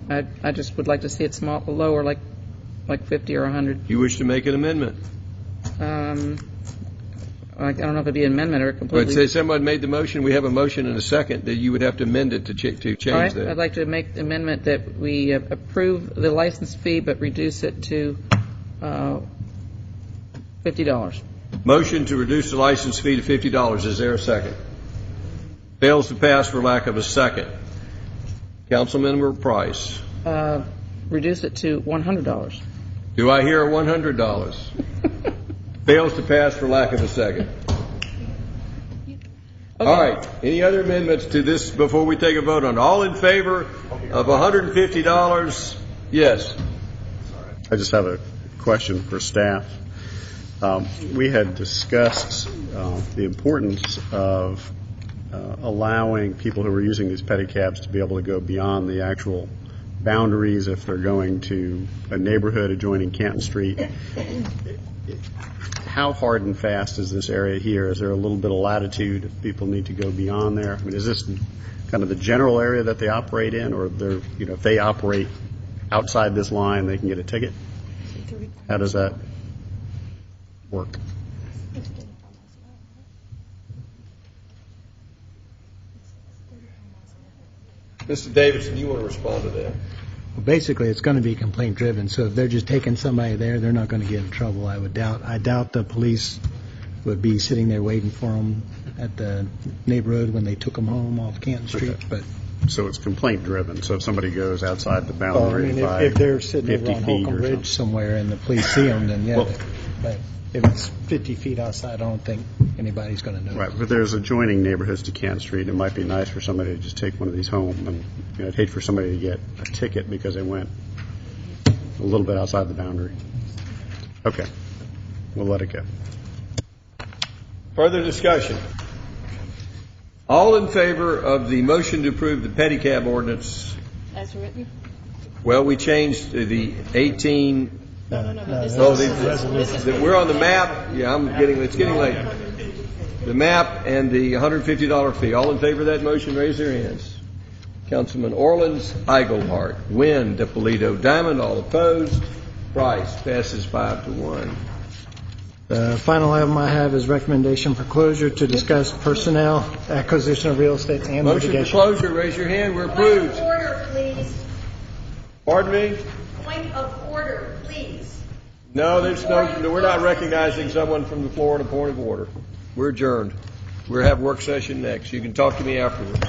I just would like to see it lower, like 50 or 100. You wish to make an amendment? I don't know if it'd be an amendment or completely. But say someone made the motion, we have a motion and a second, that you would have to amend it to change All right, that. I'd like to make the amendment that we approve the license fee but reduce it to $50. Motion to reduce the license fee to $50. Is there a second? Fails to pass for lack of a second. Councilmember Price. Reduce it to $100. Do I hear a $100? Fails to pass for lack of a second. All right. Any other amendments to this before we take a vote on it? All in favor of $150? Yes. I just have a question for staff. We had discussed the importance of allowing people who are using these pedicabs to be able to go beyond the actual boundaries if they're going to a neighborhood adjoining Canton Street. How hard and fast is this area here? Is there a little bit of latitude if people need to go beyond there? I mean, is this kind of the general area that they operate in, or they're, if they operate outside this line, they can get a ticket? How does that work? Mr. Davidson, you want to respond to that? Well, basically, it's going to be complaint driven. So if they're just taking somebody there, they're not going to get in trouble. I doubt the police would be sitting there waiting for them at the neighborhood when they took them home off Canton Street. Okay. But so it's complaint driven. So if somebody goes outside the boundary I mean, if they're sitting 50 over on feet Holcomb or Ridge something. somewhere and the police see them, then yeah. Well, but if it's 50 feet outside, I don't think anybody's going to know. Right, but there's adjoining neighborhoods to Canton Street. It might be nice for somebody to just take one of these home, and I'd hate for somebody to get a ticket because they went a little bit outside the boundary. Okay, we'll let it go. Further discussion? All in favor of the motion to approve the pedicab ordinance? As written? Well, we changed the 18. We're on the map. Yeah, it's getting late. The map and the $150 fee. All in favor of that motion, raise their hands. Councilman Orleans, Iglehart, Wynn, DiPolito, Diamond, all opposed. Price passes 5-1. The final item I have is recommendation for closure to discuss personnel, acquisition of real estate, and Motion for litigation. closure, raise your hand. We're approved. Point of order, please. Pardon me? Point of order, please. No, we're not recognizing someone from the floor on a point of order. We're adjourned. We'll have work session next. You can talk to me afterwards.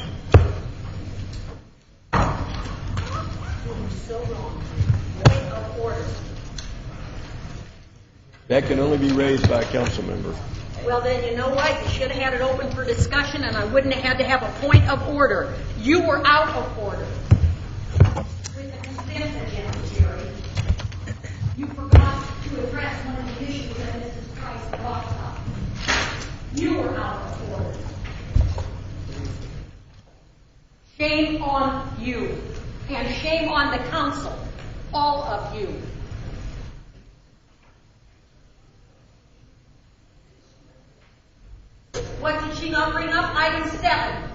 So wrong. Point of order. That can only be raised by a council member. Well, then, you know what? You should have had it open for discussion, and I wouldn't have had to have a point of order. You were out of order. With the consent agenda, Jerry, you forgot to address one of the issues that Mrs. Price brought up. You were out of order. Shame on you, and shame on the council, all of you. What did she not bring up? Item 7.